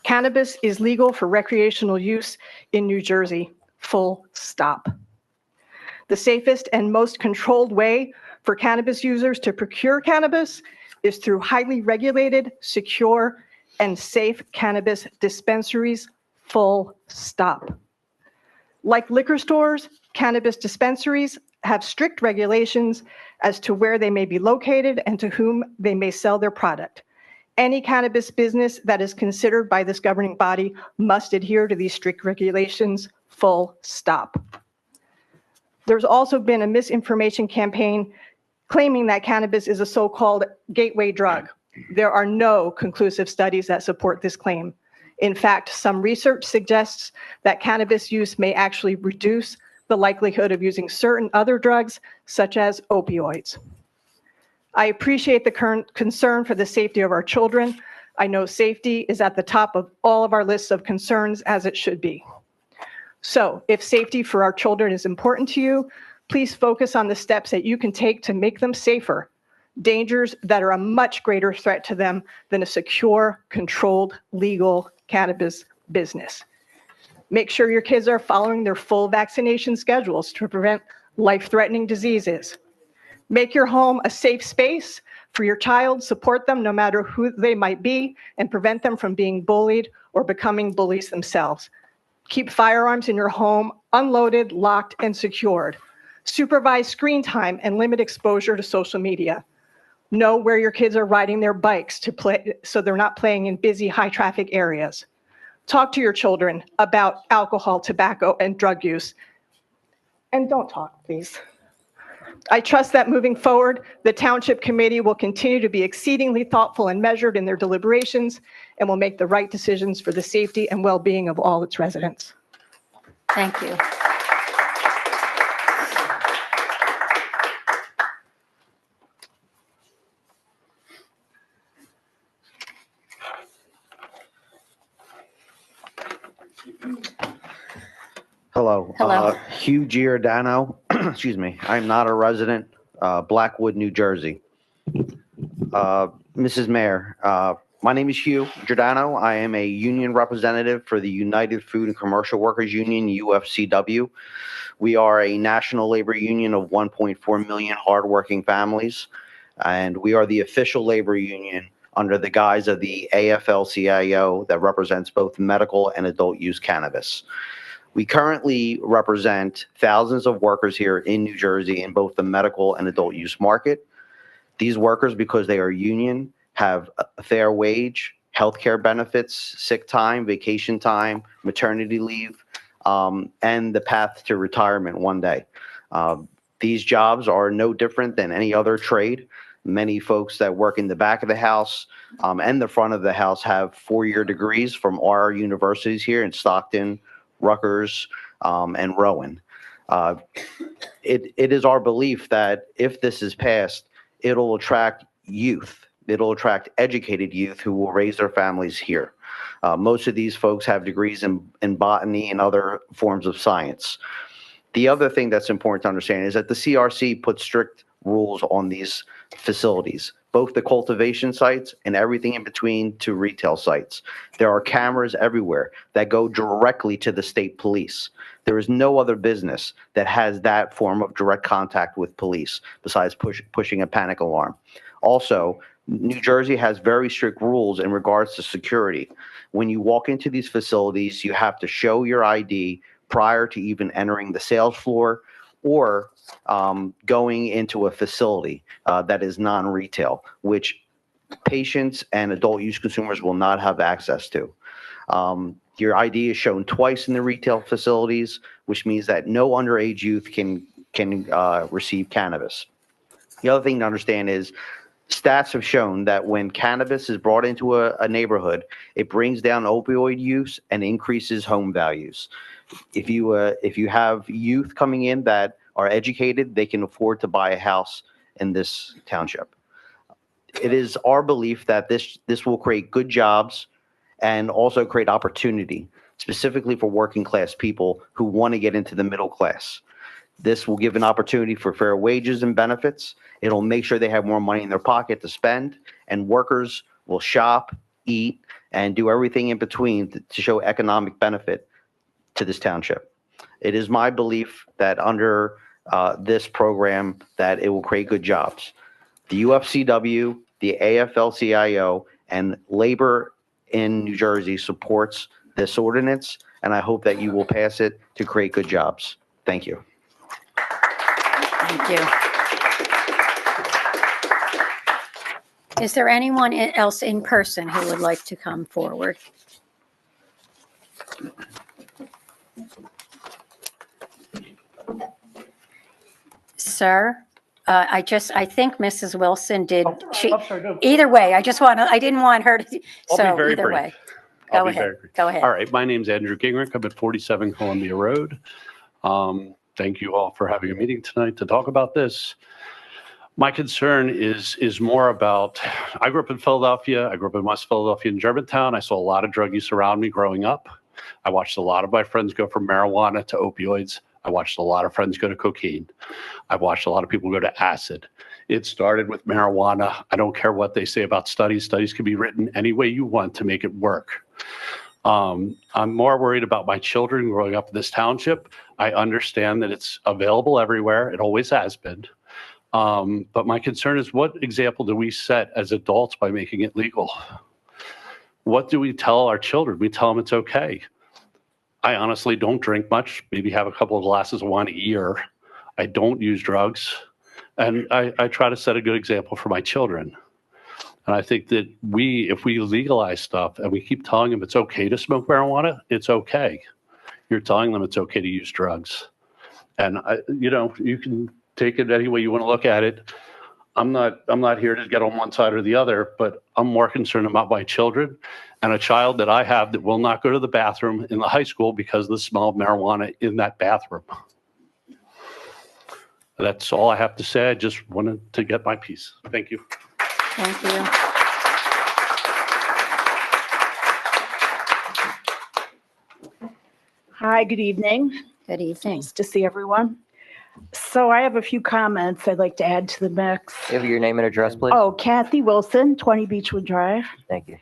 Cannabis is legal for recreational use in New Jersey, full stop. The safest and most controlled way for cannabis users to procure cannabis is through highly regulated, secure, and safe cannabis dispensaries, full stop. Like liquor stores, cannabis dispensaries have strict regulations as to where they may be located and to whom they may sell their product. Any cannabis business that is considered by this governing body must adhere to these strict regulations, full stop. There's also been a misinformation campaign claiming that cannabis is a so-called gateway drug. There are no conclusive studies that support this claim. In fact, some research suggests that cannabis use may actually reduce the likelihood of using certain other drugs, such as opioids. I appreciate the current concern for the safety of our children. I know safety is at the top of all of our lists of concerns, as it should be. So if safety for our children is important to you, please focus on the steps that you can take to make them safer, dangers that are a much greater threat to them than a secure, controlled, legal cannabis business. Make sure your kids are following their full vaccination schedules to prevent life-threatening diseases. Make your home a safe space for your child, support them no matter who they might be, and prevent them from being bullied or becoming bullies themselves. Keep firearms in your home unloaded, locked, and secured. Supervise screen time and limit exposure to social media. Know where your kids are riding their bikes to play, so they're not playing in busy, high-traffic areas. Talk to your children about alcohol, tobacco, and drug use. And don't talk, please. I trust that moving forward, the Township Committee will continue to be exceedingly thoughtful and measured in their deliberations and will make the right decisions for the safety and well-being of all its residents. Thank you. Hello. Hello. Hugh Giordano. Excuse me. I'm not a resident, Blackwood, New Jersey. Mrs. Mayor, my name is Hugh Giordano. I am a union representative for the United Food and Commercial Workers Union, UFCW. We are a national labor union of 1.4 million hardworking families, and we are the official labor union under the guise of the AFL-CIO that represents both medical and adult use cannabis. We currently represent thousands of workers here in New Jersey in both the medical and adult use market. These workers, because they are union, have a fair wage, healthcare benefits, sick time, vacation time, maternity leave, and the path to retirement one day. These jobs are no different than any other trade. Many folks that work in the back of the house and the front of the house have four-year degrees from our universities here in Stockton, Rutgers, and Rowan. It is our belief that if this is passed, it'll attract youth. It'll attract educated youth who will raise their families here. Most of these folks have degrees in botany and other forms of science. The other thing that's important to understand is that the CRC puts strict rules on these facilities, both the cultivation sites and everything in between to retail sites. There are cameras everywhere that go directly to the state police. There is no other business that has that form of direct contact with police besides pushing a panic alarm. Also, New Jersey has very strict rules in regards to security. When you walk into these facilities, you have to show your ID prior to even entering the sales floor or going into a facility that is non-retail, which patients and adult use consumers will not have access to. Your ID is shown twice in the retail facilities, which means that no underage youth can receive cannabis. The other thing to understand is stats have shown that when cannabis is brought into a neighborhood, it brings down opioid use and increases home values. If you have youth coming in that are educated, they can afford to buy a house in this township. It is our belief that this will create good jobs and also create opportunity, specifically for working class people who want to get into the middle class. This will give an opportunity for fair wages and benefits. It'll make sure they have more money in their pocket to spend, and workers will shop, eat, and do everything in between to show economic benefit to this township. It is my belief that under this program that it will create good jobs. The UFCW, the AFL-CIO, and labor in New Jersey supports this ordinance, and I hope that you will pass it to create good jobs. Thank you. Thank you. Is there anyone else in person who would like to come forward? Sir, I think Mrs. Wilson did. Either way, I didn't want her to. I'll be very either brief. way, go ahead. Go ahead. All right. My name's Andrew Gingrich. I'm at 47 Columbia Road. Thank you all for having a meeting tonight to talk about this. My concern is more about, I grew up in Philadelphia. I grew up in West Philadelphia in Germantown. I saw a lot of drug use around me growing up. I watched a lot of my friends go from marijuana to opioids. I watched a lot of friends go to cocaine. I've watched a lot of people go to acid. It started with marijuana. I don't care what they say about studies. Studies can be written any way you want to make it work. I'm more worried about my children growing up in this township. I understand that it's available everywhere. It always has been. But my concern is, what example do we set as adults by making it legal? What do we tell our children? We tell them it's okay. I honestly don't drink much, maybe have a couple of glasses of wine a year. I don't use drugs. And I try to set a good example for my children. And I think that if we legalize stuff and we keep telling them it's okay to smoke marijuana, it's okay. You're telling them it's okay to use drugs. And you can take it any way you want to look at it. I'm not here to get on one side or the other, but I'm more concerned about my children and a child that I have that will not go to the bathroom in the high school because of the smell of marijuana in that bathroom. That's all I have to say. I just wanted to get my piece. Thank you. Thank you. Hi, good evening. Good evening. Nice to see everyone. So I have a few comments I'd like to add to the mix. Give your name and address, please. Oh, Kathy Wilson, 20 Beechwood Drive. Thank you.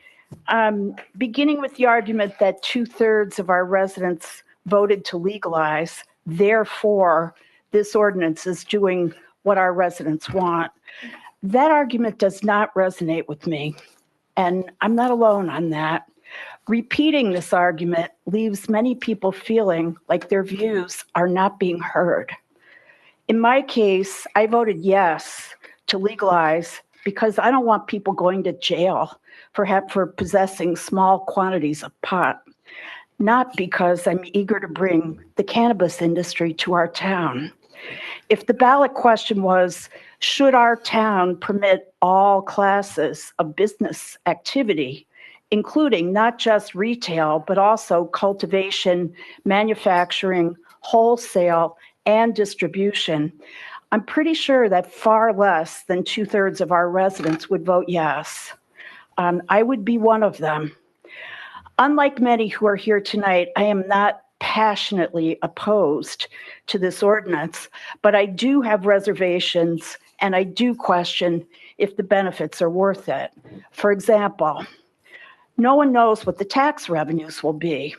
Beginning with the argument that 2/3 of our residents voted to legalize, therefore this ordinance is doing what our residents want. That argument does not resonate with me, and I'm not alone on that. Repeating this argument leaves many people feeling like their views are not being heard. In my case, I voted yes to legalize because I don't want people going to jail for possessing small quantities of pot, not because I'm eager to bring the cannabis industry to our town. If the ballot question was, should our town permit all classes of business activity, including not just retail, but also cultivation, manufacturing, wholesale, and distribution, I'm pretty sure that far less than 2/3 of our residents would vote yes. I would be one of them. Unlike many who are here tonight, I am not passionately opposed to this ordinance, but I do have reservations and I do question if the benefits are worth it. For example, no one knows what the tax revenues will be.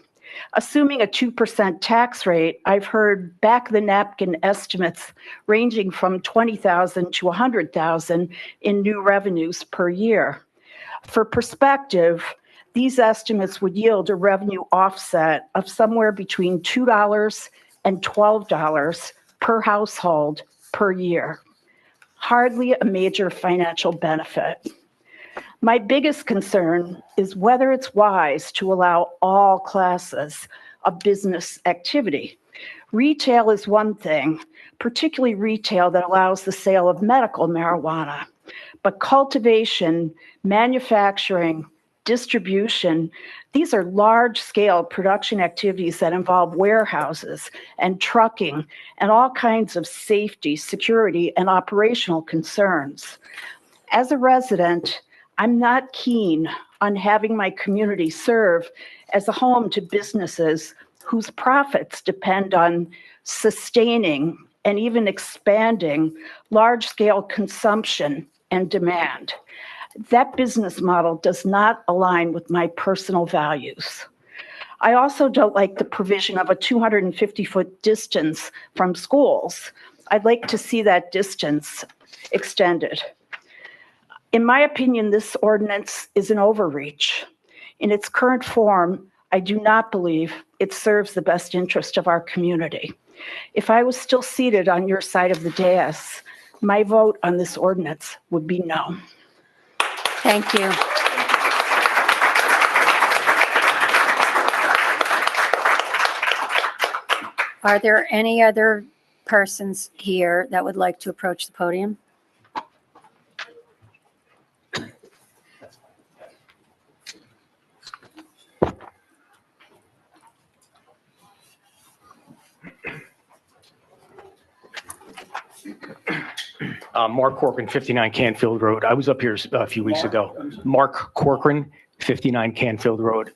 Assuming a 2% tax rate, I've heard back-of-the-napkin estimates ranging from $20,000 to $100,000 in new revenues per year. For perspective, these estimates would yield a revenue offset of somewhere between $2 and $12 per household per year. Hardly a major financial benefit. My biggest concern is whether it's wise to allow all classes of business activity. Retail is one thing, particularly retail that allows the sale of medical marijuana. But cultivation, manufacturing, distribution, these are large-scale production activities that involve warehouses and trucking and all kinds of safety, security, and operational concerns. As a resident, I'm not keen on having my community serve as a home to businesses whose profits depend on sustaining and even expanding large-scale consumption and demand. That business model does not align with my personal values. I also don't like the provision of a 250-foot distance from schools. I'd like to see that distance extended. In my opinion, this ordinance is an overreach. In its current form, I do not believe it serves the best interest of our community. If I was still seated on your side of the dais, my vote on this ordinance would be no. Thank you. Are there any other persons here that would like to approach the podium? Mark Corcoran, 59 Canfield Road. I was up here a few weeks ago. Mark Corcoran, 59 Canfield Road.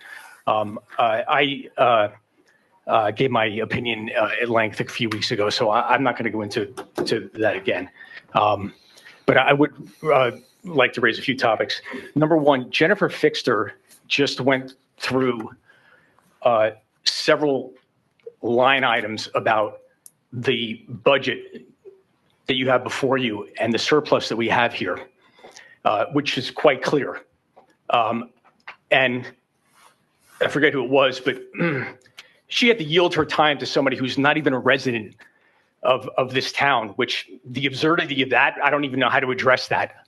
I gave my opinion at length a few weeks ago, so I'm not going to go into that again. But I would like to raise a few topics. Number one, Jennifer Fixter just went through several line items about the budget that you have before you and the surplus that we have here, which is quite clear. And I forget who it was, but she had to yield her time to somebody who's not even a resident of this town, which the absurdity of that, I don't even know how to address that.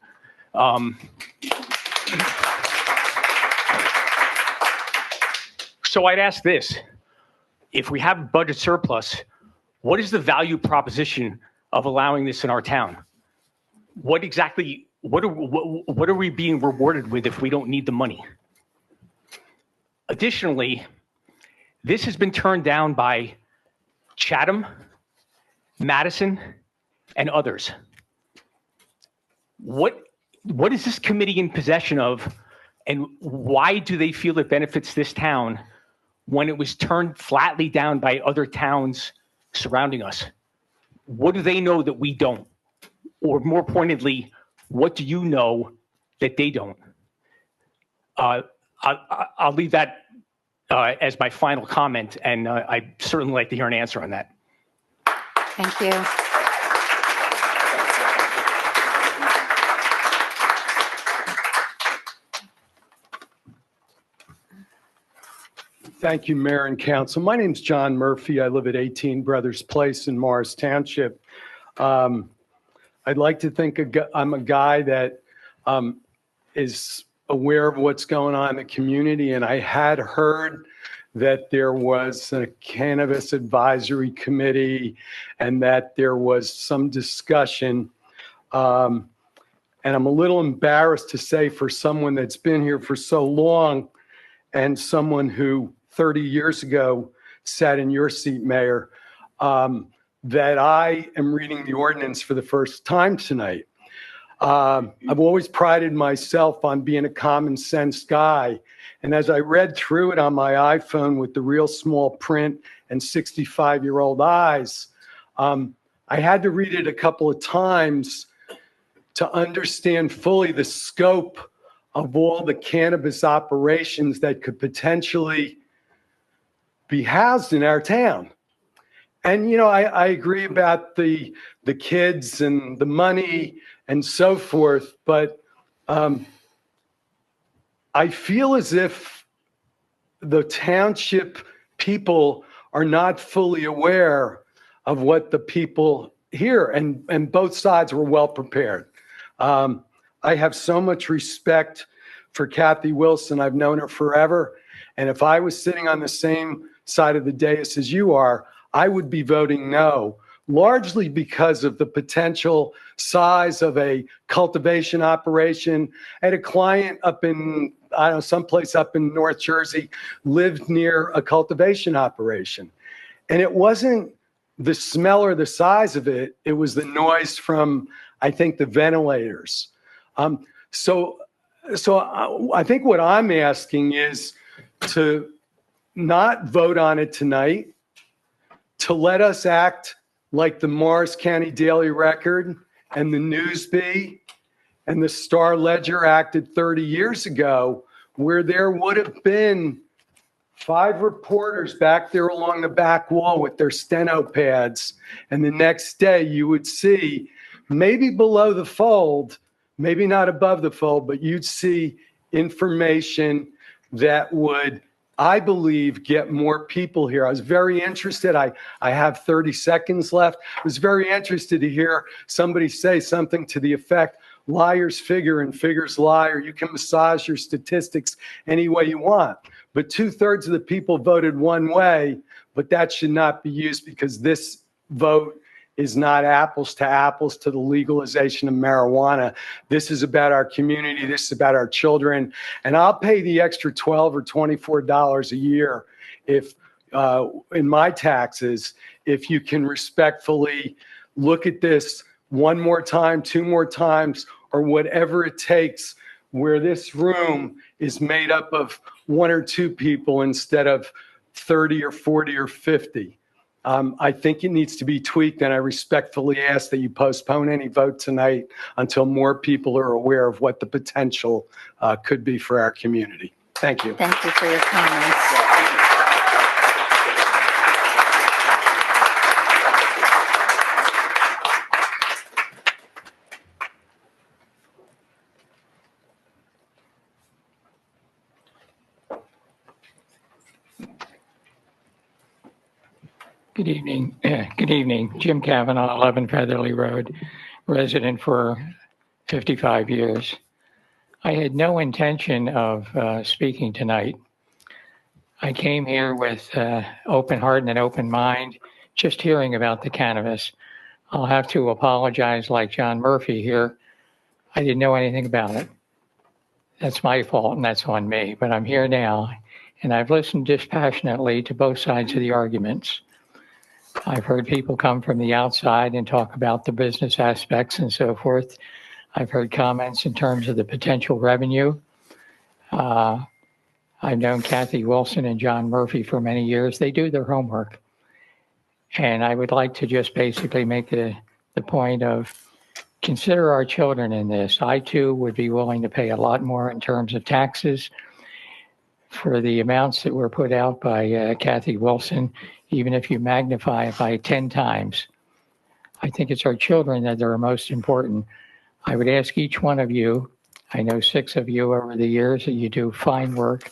So I'd ask this, if we have budget surplus, what is the value proposition of allowing this in our town? What are we being rewarded with if we don't need the money? Additionally, this has been turned down by Chatham, Madison, and others. What is this committee in possession of, and why do they feel it benefits this town when it was turned flatly down by other towns surrounding us? What do they know that we don't? Or more pointedly, what do you know that they don't? I'll leave that as my final comment, and I'd certainly like to hear an answer on that. Thank you. Thank you, Mayor and Council. My name's John Murphy. I live at 18 Brothers Place in Morris Township. I'd like to think I'm a guy that is aware of what's going on in the community, and I had heard that there was a cannabis advisory committee and that there was some discussion. And I'm a little embarrassed to say, for someone that's been here for so long and someone who 30 years ago sat in your seat, Mayor, that I am reading the ordinance for the first time tonight. I've always prided myself on being a common sense guy. And as I read through it on my iPhone with the real small print and 65-year-old eyes, I had to read it a couple of times to understand fully the scope of all the cannabis operations that could potentially be housed in our town. And, you know, I agree about the kids and the money and so forth, but I feel as if the township people are not fully aware of what the people here, and both sides were well prepared. I have so much respect for Kathy Wilson. I've known her forever. And if I was sitting on the same side of the dais as you are, I would be voting no, largely because of the potential size of a cultivation operation. I had a client up in, I don't know, someplace up in North Jersey, lived near a cultivation operation. And it wasn't the smell or the size of it, it was the noise from, I think, the ventilators. So I think what I'm asking is to not vote on it tonight, to let us act like the Morris County Daily Record and the Newsbee and the Star Ledger acted 30 years ago, where there would have been 5 reporters back there along the back wall with their steno pads. And the next day you would see, maybe below the fold, maybe not above the fold, but you'd see information that would, I believe, get more people here. I was very interested. I have 30 seconds left. I was very interested to hear somebody say something to the effect, liars figure and figures lie, or you can massage your statistics any way you want. But 2/3 of the people voted one way, but that should not be used because this vote is not apples to the legalization of marijuana. This is about our community. This is about our children. And I'll pay the extra $12 or $24 a year if, in my taxes, if you can respectfully look at this one more time, two more times, or whatever it takes, where this room is made up of one or two people instead of 30 or 40 or 50. I think it needs to be tweaked, and I respectfully ask that you postpone any vote tonight until more people are aware of what the potential could be for our community. Thank you. Thank you for your comments. Good evening. Good evening. Jim Kavanaugh, 11 Featherly Road, resident for 55 years. I had no intention of speaking tonight. I came here with open heart and an open mind, just hearing about the cannabis. I'll have to apologize like John Murphy here. I didn't know anything about it. That's my fault and that's on me, but I'm here now and I've listened dispassionately to both sides of the arguments. I've heard people come from the outside and talk about the business aspects and so forth. I've heard comments in terms of the potential revenue. I've known Kathy Wilson and John Murphy for many years. They do their homework. And I would like to just basically make the point of consider our children in this. I too would be willing to pay a lot more in terms of taxes for the amounts that were put out by Kathy Wilson, even if you magnify it by 10 times. I think it's our children that are most important. I would ask each one of you, I know 6 of you over the years that you do fine work,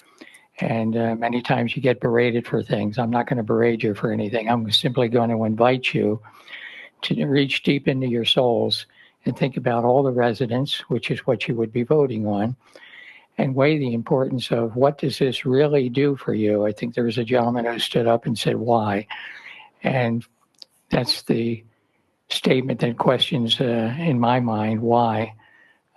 and many times you get berated for things. I'm not going to berate you for anything. I'm simply going to invite you to reach deep into your souls and think about all the residents, which is what you would be voting on, and weigh the importance of what does this really do for you. I think there was a gentleman who stood up and said, why? And that's the statement that questions, in my mind, why.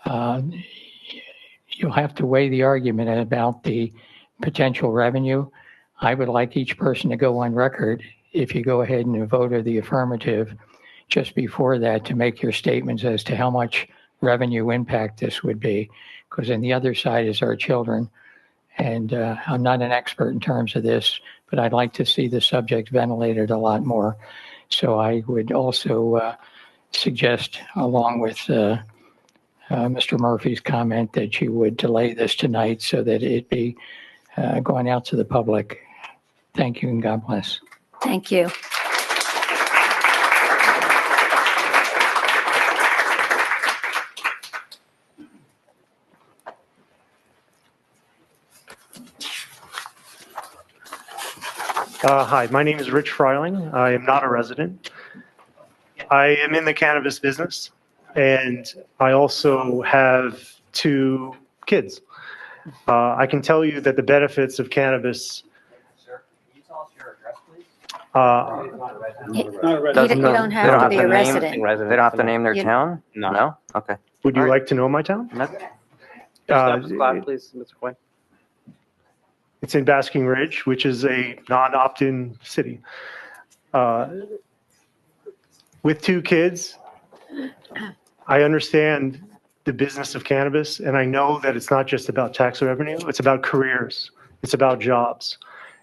You'll have to weigh the argument about the potential revenue. I would like each person to go on record, if you go ahead and vote of the affirmative, just before that, to make your statements as to how much revenue impact this would be, because on the other side is our children. And I'm not an expert in terms of this, but I'd like to see the subject ventilated a lot more. So I would also suggest, along with Mr. Murphy's comment, that you would delay this tonight so that it be going out to the public. Thank you and God bless. Thank you. Hi, my name is Rich Freiling. I am not a resident. I am in the cannabis business, and I also have 2 kids. I can tell you that the benefits of cannabis. Sir, can you tell us your address, please? You don't have to be a resident. They don't have to name their You- town? No. No? Okay. Would you like to know my town? No. Please, Mr. Quinn. It's in Basking Ridge, which is a non-opt-in city. With 2 kids, I understand the business of cannabis, and I know that it's not just about tax revenue. It's about careers. It's about jobs.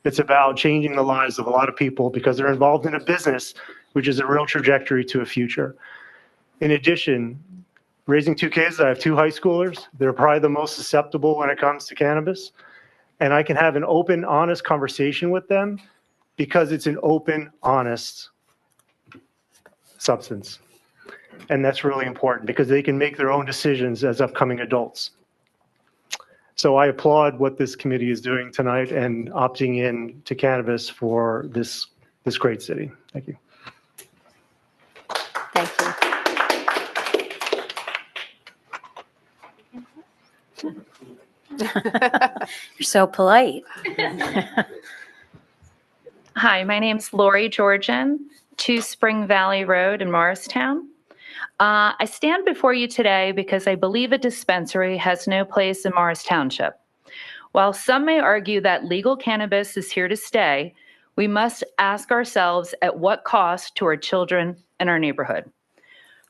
It's about changing the lives of a lot of people because they're involved in a business, which is a real trajectory to a future. In addition, raising 2 kids, I have 2 high schoolers. They're probably the most susceptible when it comes to cannabis. And I can have an open, honest conversation with them because it's an open, honest substance. And that's really important because they can make their own decisions as upcoming adults. So I applaud what this committee is doing tonight and opting in to cannabis for this great city. Thank you. Thank you. You're so polite. Hi, my name's Lori Georgian, 2 Spring Valley Road in Morristown. I stand before you today because I believe a dispensary has no place in Morris Township. While some may argue that legal cannabis is here to stay, we must ask ourselves at what cost to our children and our neighborhood.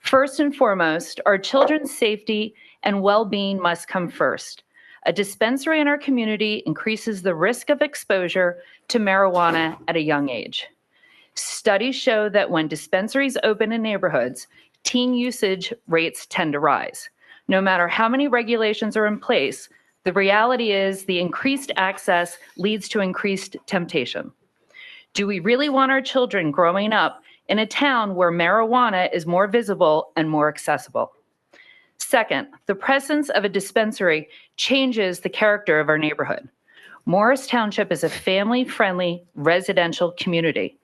First and foremost, our children's safety and well-being must come first. A dispensary in our community increases the risk of exposure to marijuana at a young age. Studies show that when dispensaries open in neighborhoods, teen usage rates tend to rise. No matter how many regulations are in place, the reality is the increased access leads to increased temptation. Do we really want our children growing up in a town where marijuana is more visible and more accessible? Second, the presence of a dispensary changes the character of our neighborhood. Morris Township is a family-friendly residential community.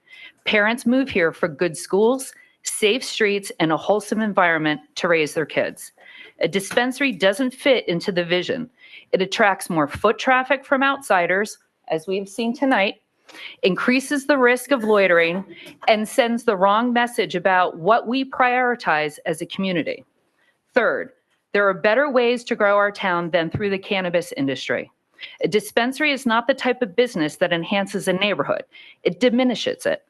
Parents move here for good schools, safe streets, and a wholesome environment to raise their kids. A dispensary doesn't fit into the vision. It attracts more foot traffic from outsiders, as we've seen tonight, increases the risk of loitering, and sends the wrong message about what we prioritize as a community. Third, there are better ways to grow our town than through the cannabis industry. A dispensary is not the type of business that enhances a neighborhood. It diminishes it.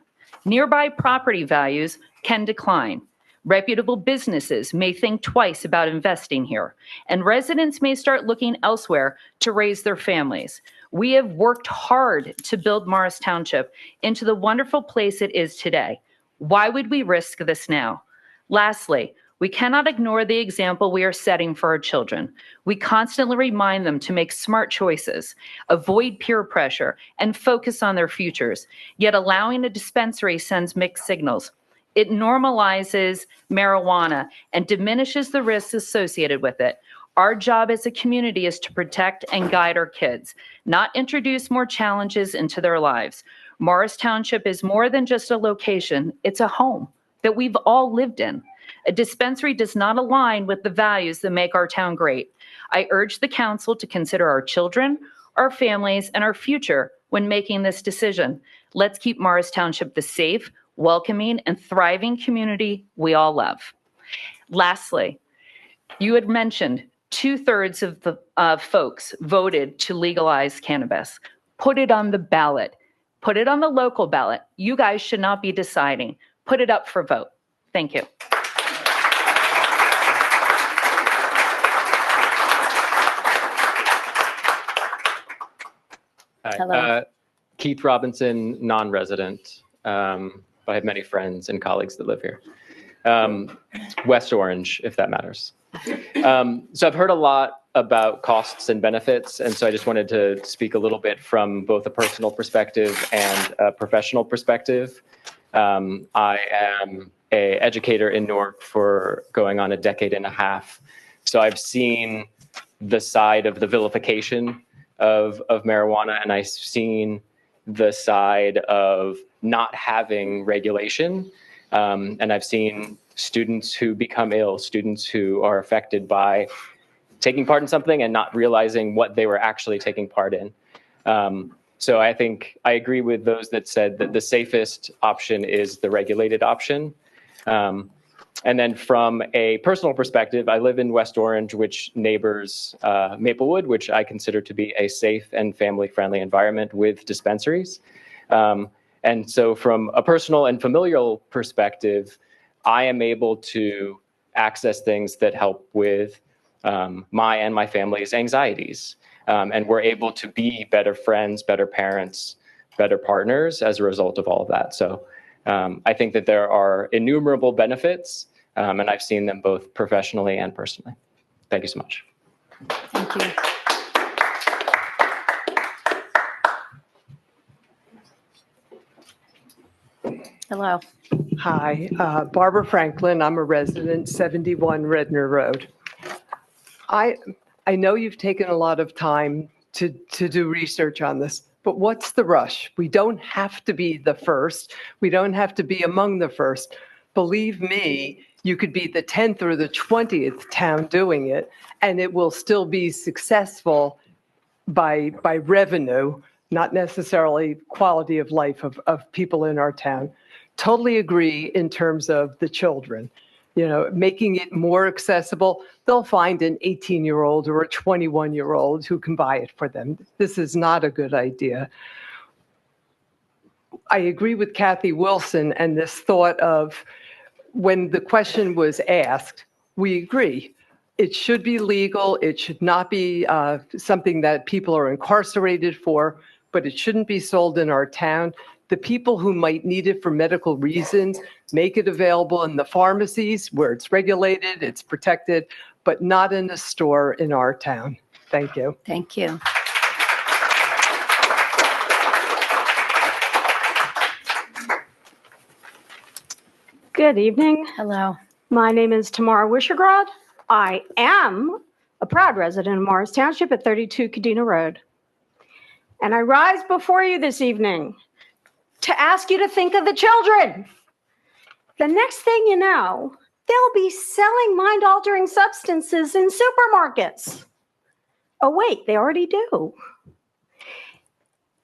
Nearby property values can decline. Reputable businesses may think twice about investing here, and residents may start looking elsewhere to raise their families. We have worked hard to build Morris Township into the wonderful place it is today. Why would we risk this now? Lastly, we cannot ignore the example we are setting for our children. We constantly remind them to make smart choices, avoid peer pressure, and focus on their futures. Yet allowing a dispensary sends mixed signals. It normalizes marijuana and diminishes the risks associated with it. Our job as a community is to protect and guide our kids, not introduce more challenges into their lives. Morris Township is more than just a location. It's a home that we've all lived in. A dispensary does not align with the values that make our town great. I urge the council to consider our children, our families, and our future when making this decision. Let's keep Morris Township the safe, welcoming, and thriving community we all love. Lastly, you had mentioned 2/3 of the folks voted to legalize cannabis. Put it on the ballot. Put it on the local ballot. You guys should not be deciding. Put it up for vote. Thank you. Hello. Keith Robinson, non-resident, but I have many friends and colleagues that live here. West Orange, if that matters. So I've heard a lot about costs and benefits, and so I just wanted to speak a little bit from both a personal perspective and a professional perspective. I am an educator in Newark for going on a decade and a half, so I've seen the side of the vilification of marijuana, and I've seen the side of not having regulation, and I've seen students who become ill, students who are affected by taking part in something and not realizing what they were actually taking part in. So I think I agree with those that said that the safest option is the regulated option. And then from a personal perspective, I live in West Orange, which neighbors Maplewood, which I consider to be a safe and family-friendly environment with dispensaries. And so from a personal and familial perspective, I am able to access things that help with my and my family's anxieties. And we're able to be better friends, better parents, better partners as a result of all of that. So I think that there are innumerable benefits, and I've seen them both professionally and personally. Thank you so much. Thank you. Hello. Hi, Barbara Franklin. I'm a resident, 71 Redner Road. I know you've taken a lot of time to do research on this, but what's the rush? We don't have to be the first. We don't have to be among the first. Believe me, you could be the 10th or the 20th town doing it, and it will still be successful by revenue, not necessarily quality of life of people in our town. Totally agree in terms of the children, making it more accessible. They'll find an 18-year-old or a 21-year-old who can buy it for them. This is not a good idea. I agree with Kathy Wilson and this thought of when the question was asked, we agree. It should be legal. It should not be something that people are incarcerated for, but it shouldn't be sold in our town. The people who might need it for medical reasons, make it available in the pharmacies where it's regulated, it's protected, but not in a store in our town. Thank you. Thank you. Good evening. Hello. My name is Tamara Wischergrad. I am a proud resident of Morris Township at 32 Cadena Road. And I rise before you this evening to ask you to think of the children. The next thing you know, they'll be selling mind-altering substances in supermarkets. Oh, wait, they already do.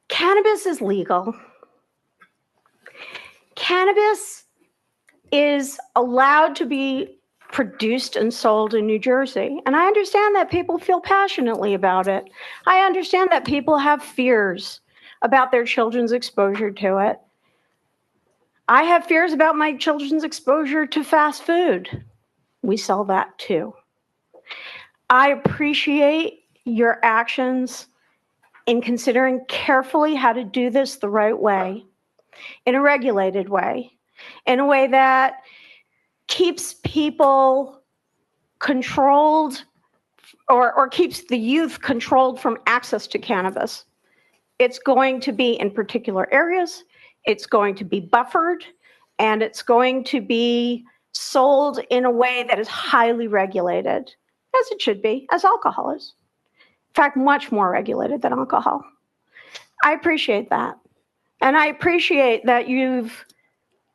Cannabis is legal. Cannabis is allowed to be produced and sold in New Jersey. And I understand that people feel passionately about it. I understand that people have fears about their children's exposure to it. I have fears about my children's exposure to fast food. We sell that too. I appreciate your actions in considering carefully how to do this the right way, in a regulated way, in a way that keeps people controlled or keeps the youth controlled from access to cannabis. It's going to be in particular areas, it's going to be buffered, and it's going to be sold in a way that is highly regulated, as it should be, as alcohol is. In fact, much more regulated than alcohol. I appreciate that. And I appreciate that you've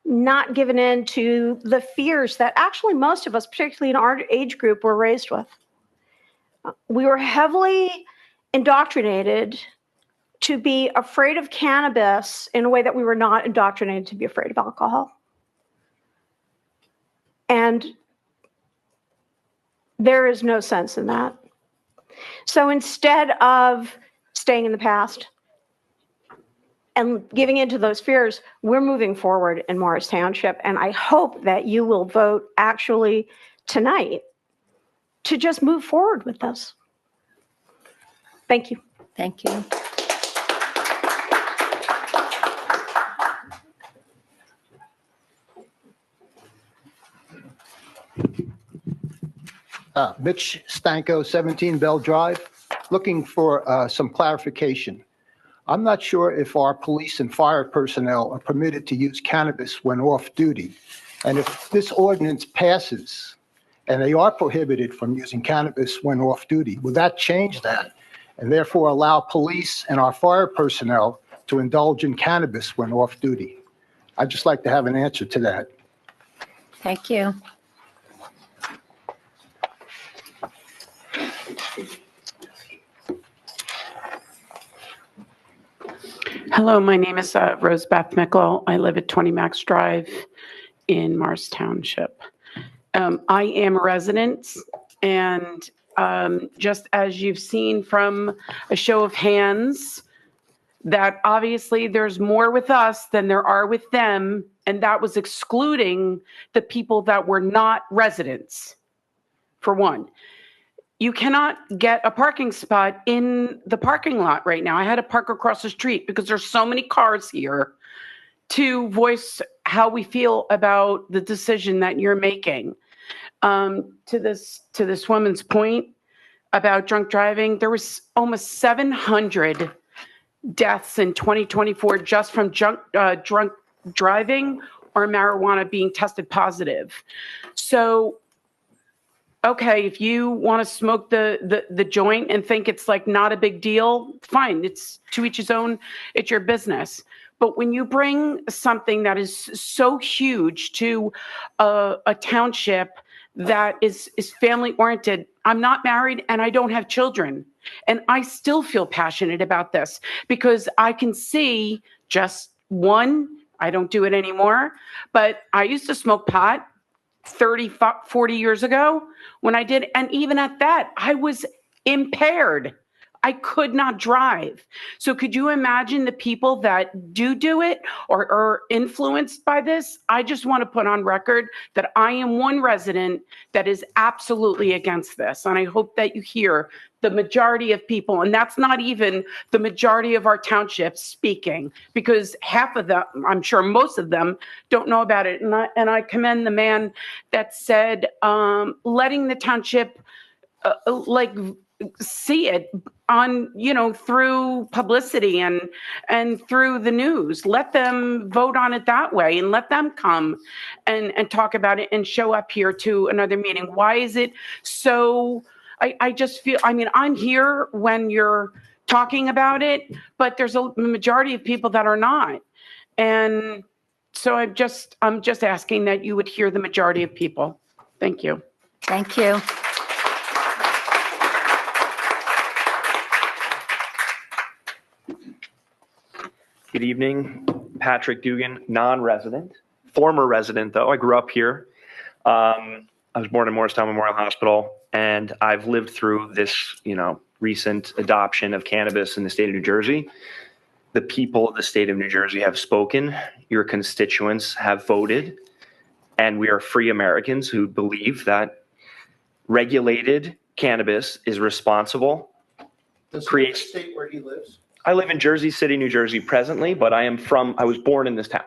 not given in to the fears that actually most of us, particularly in our age group, were raised with. We were heavily indoctrinated to be afraid of cannabis in a way that we were not indoctrinated to be afraid of alcohol. And there is no sense in that. So instead of staying in the past and giving into those fears, we're moving forward in Morris Township. And I hope that you will vote actually tonight to just move forward with this. Thank you. Thank you. Mitch Stanko, 17 Bell Drive, looking for some clarification. I'm not sure if our police and fire personnel are permitted to use cannabis when off duty. And if this ordinance passes and they are prohibited from using cannabis when off duty, will that change that and therefore allow police and our fire personnel to indulge in cannabis when off duty? I'd just like to have an answer to that. Thank you. Hello, my name is Rose Beth Mickle. I live at 20 Max Drive in Morris Township. I am a resident, and just as you've seen from a show of hands, that obviously there's more with us than there are with them, and that was excluding the people that were not residents, for one. You cannot get a parking spot in the parking lot right now. I had to park across the street because there's so many cars here to voice how we feel about the decision that you're making. To this woman's point about drunk driving, there was almost 700 deaths in 2024 just from drunk driving or marijuana being tested positive. So, okay, if you want to smoke the joint and think it's like not a big deal, fine. It's to each his own. It's your business. But when you bring something that is so huge to a township that is family oriented, I'm not married and I don't have children. And I still feel passionate about this because I can see just one, I don't do it anymore, but I used to smoke pot 30, 40 years ago when I did. And even at that, I was impaired. I could not drive. So could you imagine the people that do it or are influenced by this? I just want to put on record that I am one resident that is absolutely against this. And I hope that you hear the majority of people, and that's not even the majority of our townships speaking, because half of them, I'm sure most of them, don't know about it. And I commend the man that said, letting the township see it on, through publicity and through the news. Let them vote on it that way and let them come and talk about it and show up here to another meeting. Why is it so? I just feel, I'm here when you're talking about it, but there's a majority of people that are not. And so I'm just asking that you would hear the majority of people. Thank you. Thank you. Good evening, Patrick Dugan, non-resident, former resident though. I grew up here. I was born in Morristown Memorial Hospital, and I've lived through this, recent adoption of cannabis in the state of New Jersey. The people of the state of New Jersey have spoken. Your constituents have voted, and we are free Americans who believe that regulated cannabis is responsible. Does he state where he lives? I live in Jersey City, New Jersey presently, but I was born in this town.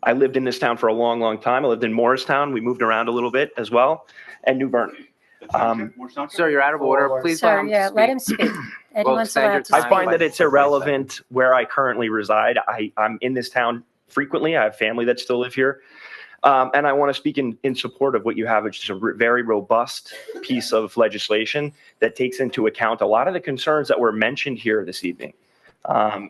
I lived in this town for a long, long time. I lived in Morristown. We moved around a little bit as well, and New Bern. Sir, you're out of order. Please Sir, let him speak. Anyone's allowed to I speak. find that it's irrelevant where I currently reside. I'm in this town frequently. I have family that still live here. And I want to speak in support of what you have, which is a very robust piece of legislation that takes into account a lot of the concerns that were mentioned here this evening.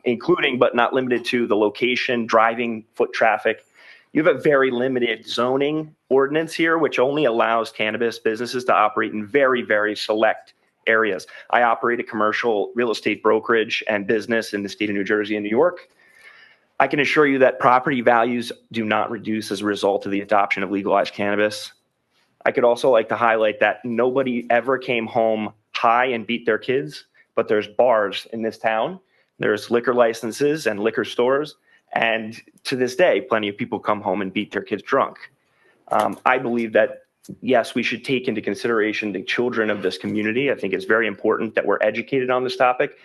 Including but not limited to the location, driving, foot traffic. You have a very limited zoning ordinance here, which only allows cannabis businesses to operate in very, very select areas. I operate a commercial real estate brokerage and business in the state of New Jersey and New York. I can assure you that property values do not reduce as a result of the adoption of legalized cannabis. I could also like to highlight that nobody ever came home high and beat their kids, but there's bars in this town. There's liquor licenses and liquor stores. And to this day, plenty of people come home and beat their kids drunk. I believe that, yes, we should take into consideration the children of this community. I think it's very important that we're educated on this topic.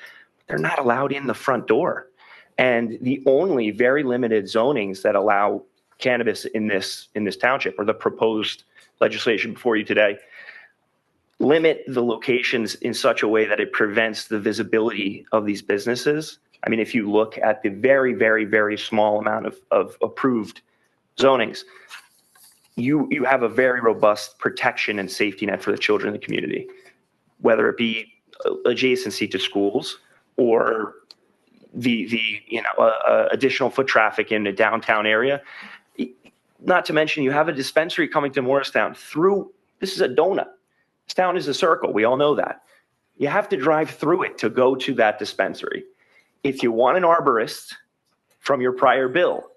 They're not allowed in the front door. And the only very limited zonings that allow cannabis in this township, or the proposed legislation before you today, limit the locations in such a way that it prevents the visibility of these businesses. I mean, if you look at the very, very, very small amount of approved zonings, you have a very robust protection and safety net for the children in the community, whether it be adjacency to schools or the additional foot traffic in a downtown area. Not to mention, you have a dispensary coming to Morristown through, this is a donut. This town is a circle. We all know that. You have to drive through it to go to that dispensary. If you want an arborist from your prior bill,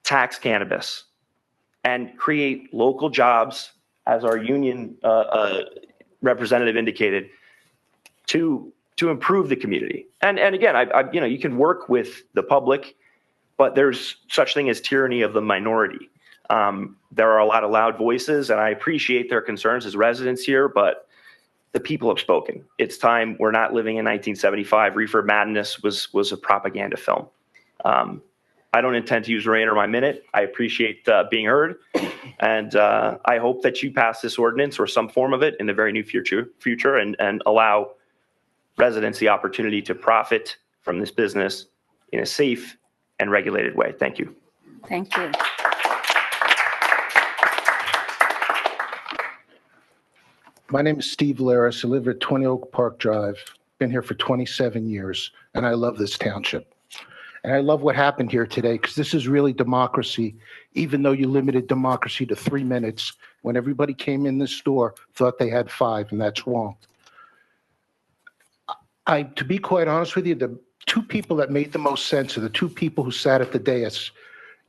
tax cannabis and create local jobs, as our union representative indicated, to improve the community. And again, you can work with the public, but there's such thing as tyranny of the minority. There are a lot of loud voices, and I appreciate their concerns as residents here, but the people have spoken. It's time. We're not living in 1975. Reefer Madness was a propaganda film. I don't intend to use Rain or my minute. I appreciate being heard, and I hope that you pass this ordinance or some form of it in the very near future and allow residents the opportunity to profit from this business in a safe and regulated way. Thank you. Thank you. My name is Steve Laris. I live at 20 Oak Park Drive. Been here for 27 years, and I love this township. And I love what happened here today, because this is really democracy, even though you limited democracy to 3 minutes when everybody came in this store, thought they had 5, and that's wrong. To be quite honest with you, the two people that made the most sense are the two people who sat at the dais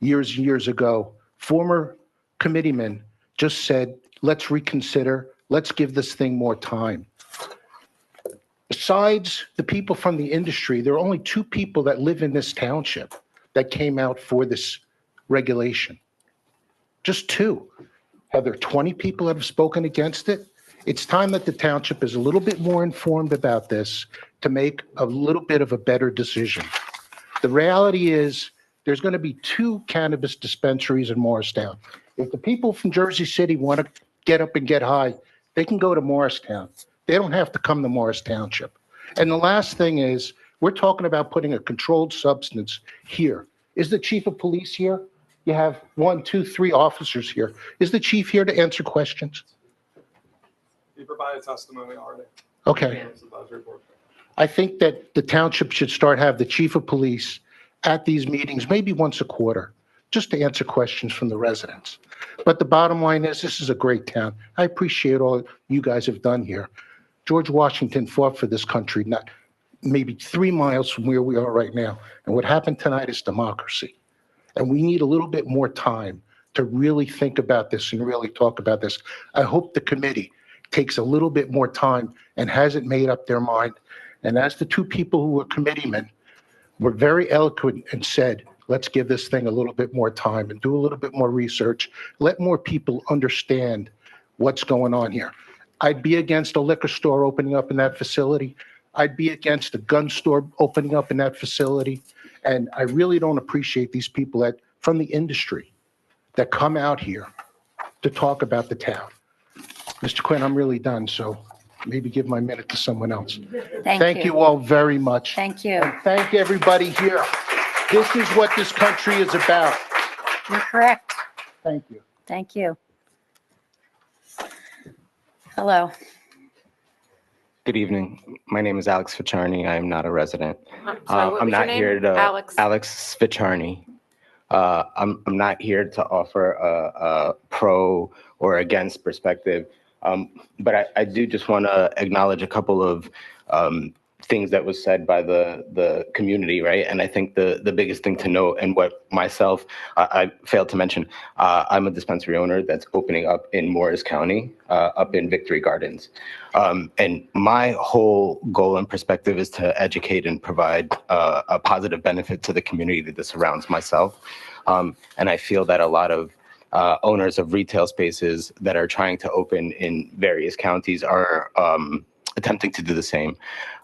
years and years ago. Former committeemen just said, let's reconsider. Let's give this thing more time. besides the people from the industry, there are only 2 people that live in this township that came out for this regulation. Just 2. Are there 20 people that have spoken against it? It's time that the township is a little bit more informed about this to make a little bit of a better decision. The reality is there's going to be 2 cannabis dispensaries in Morristown. If the people from Jersey City want to get up and get high, they can go to Morristown. They don't have to come to Morris Township. And the last thing is, we're talking about putting a controlled substance here. Is the chief of police here? You have 1, 2, 3 officers here. Is the chief here to answer questions? He provided testimony already. Okay. I think that the township should have the chief of police at these meetings, maybe once a quarter, just to answer questions from the residents. But the bottom line is, this is a great town. I appreciate all you guys have done here. George Washington fought for this country, not maybe 3 miles from where we are right now. And what happened tonight is democracy. And we need a little bit more time to really think about this and really talk about this. I hope the committee takes a little bit more time and hasn't made up their mind. And as the 2 people who were committeemen were very eloquent and said, let's give this thing a little bit more time and do a little bit more research. Let more people understand what's going on here. I'd be against a liquor store opening up in that facility. I'd be against a gun store opening up in that facility. And I really don't appreciate these people that from the industry that come out here to talk about the town. Mr. Quinn, I'm really done, so maybe give my minute to someone else. Thank you all very much. Thank you. And thank everybody here. This is what this country is about. You're correct. Thank you. Thank you. Hello. Good evening. My name is Alex Ficharni. I am not a resident. Sorry, what I'm was your not name? here to Alex Ficharni. I'm not here to offer a pro or against perspective, but I do just want to acknowledge a couple of things that was said by the community, right? And I think the biggest thing to note, and what myself, I failed to mention, I'm a dispensary owner that's opening up in Morris County, up in Victory Gardens. And my whole goal and perspective is to educate and provide a positive benefit to the community that surrounds myself. And I feel that a lot of owners of retail spaces that are trying to open in various counties are attempting to do the same.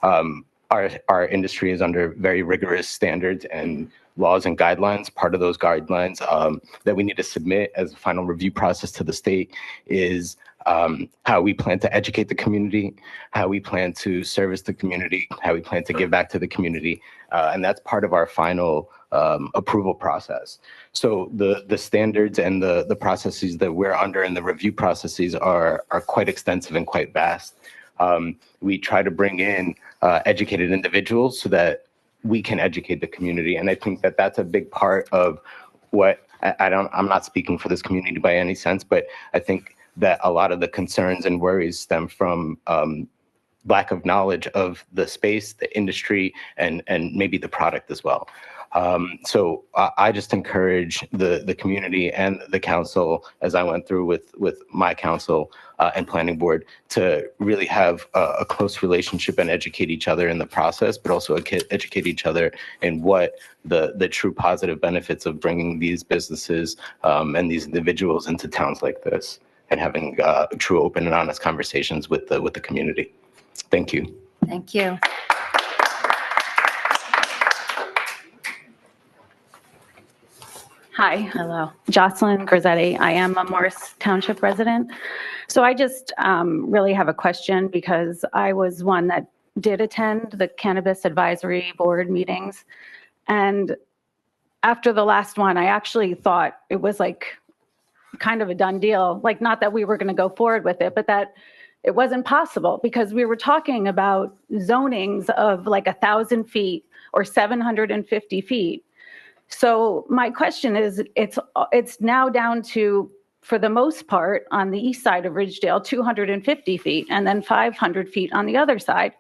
Our industry is under very rigorous standards and laws and guidelines. Part of those guidelines that we need to submit as a final review process to the state is how we plan to educate the community, how we plan to service the community, how we plan to give back to the community. And that's part of our final approval process. So the standards and the processes that we're under and the review processes are quite extensive and quite vast. We try to bring in educated individuals so that we can educate the community. And I think that that's a big part of what I'm not speaking for this community by any sense, but I think that a lot of the concerns and worries stem from lack of knowledge of the space, the industry, and maybe the product as well. So I just encourage the community and the council, as I went through with my council and planning board, to really have a close relationship and educate each other in the process, but also educate each other in what the true positive benefits of bringing these businesses and these individuals into towns like this, and having true, open, and honest conversations with the community. Thank you. Thank you. Hi. Hello. Jocelyn Grizzetti. I am a Morris Township resident. So I just really have a question, because I was one that did attend the Cannabis Advisory Board meetings. And after the last one, I actually thought it was like kind of a done deal. Like, not that we were going to go forward with it, but that it wasn't possible, because we were talking about zonings of like 1,000 feet or 750 feet. So my question is, it's now down to, for the most part, on the east side of Ridgedale, 250 feet, and then 500 feet on the other side.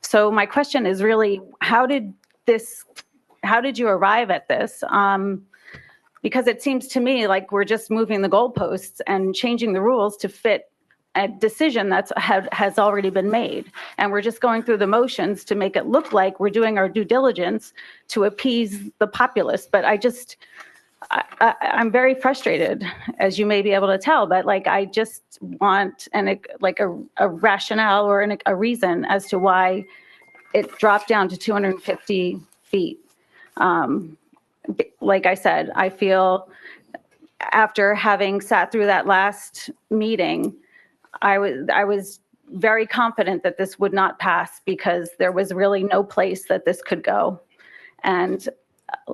So my question is really, how did you arrive at this? Because it seems to me like we're just moving the goalposts and changing the rules to fit a decision has already been made. And we're just going through the motions to make it look like we're doing our due diligence to appease the populace. But I'm very frustrated, as you may be able to tell, but like, I just want a rationale or a reason as to why it dropped down to 250 feet. Like I said, I feel after having sat through that last meeting, I was very confident that this would not pass because there was really no place that this could go. And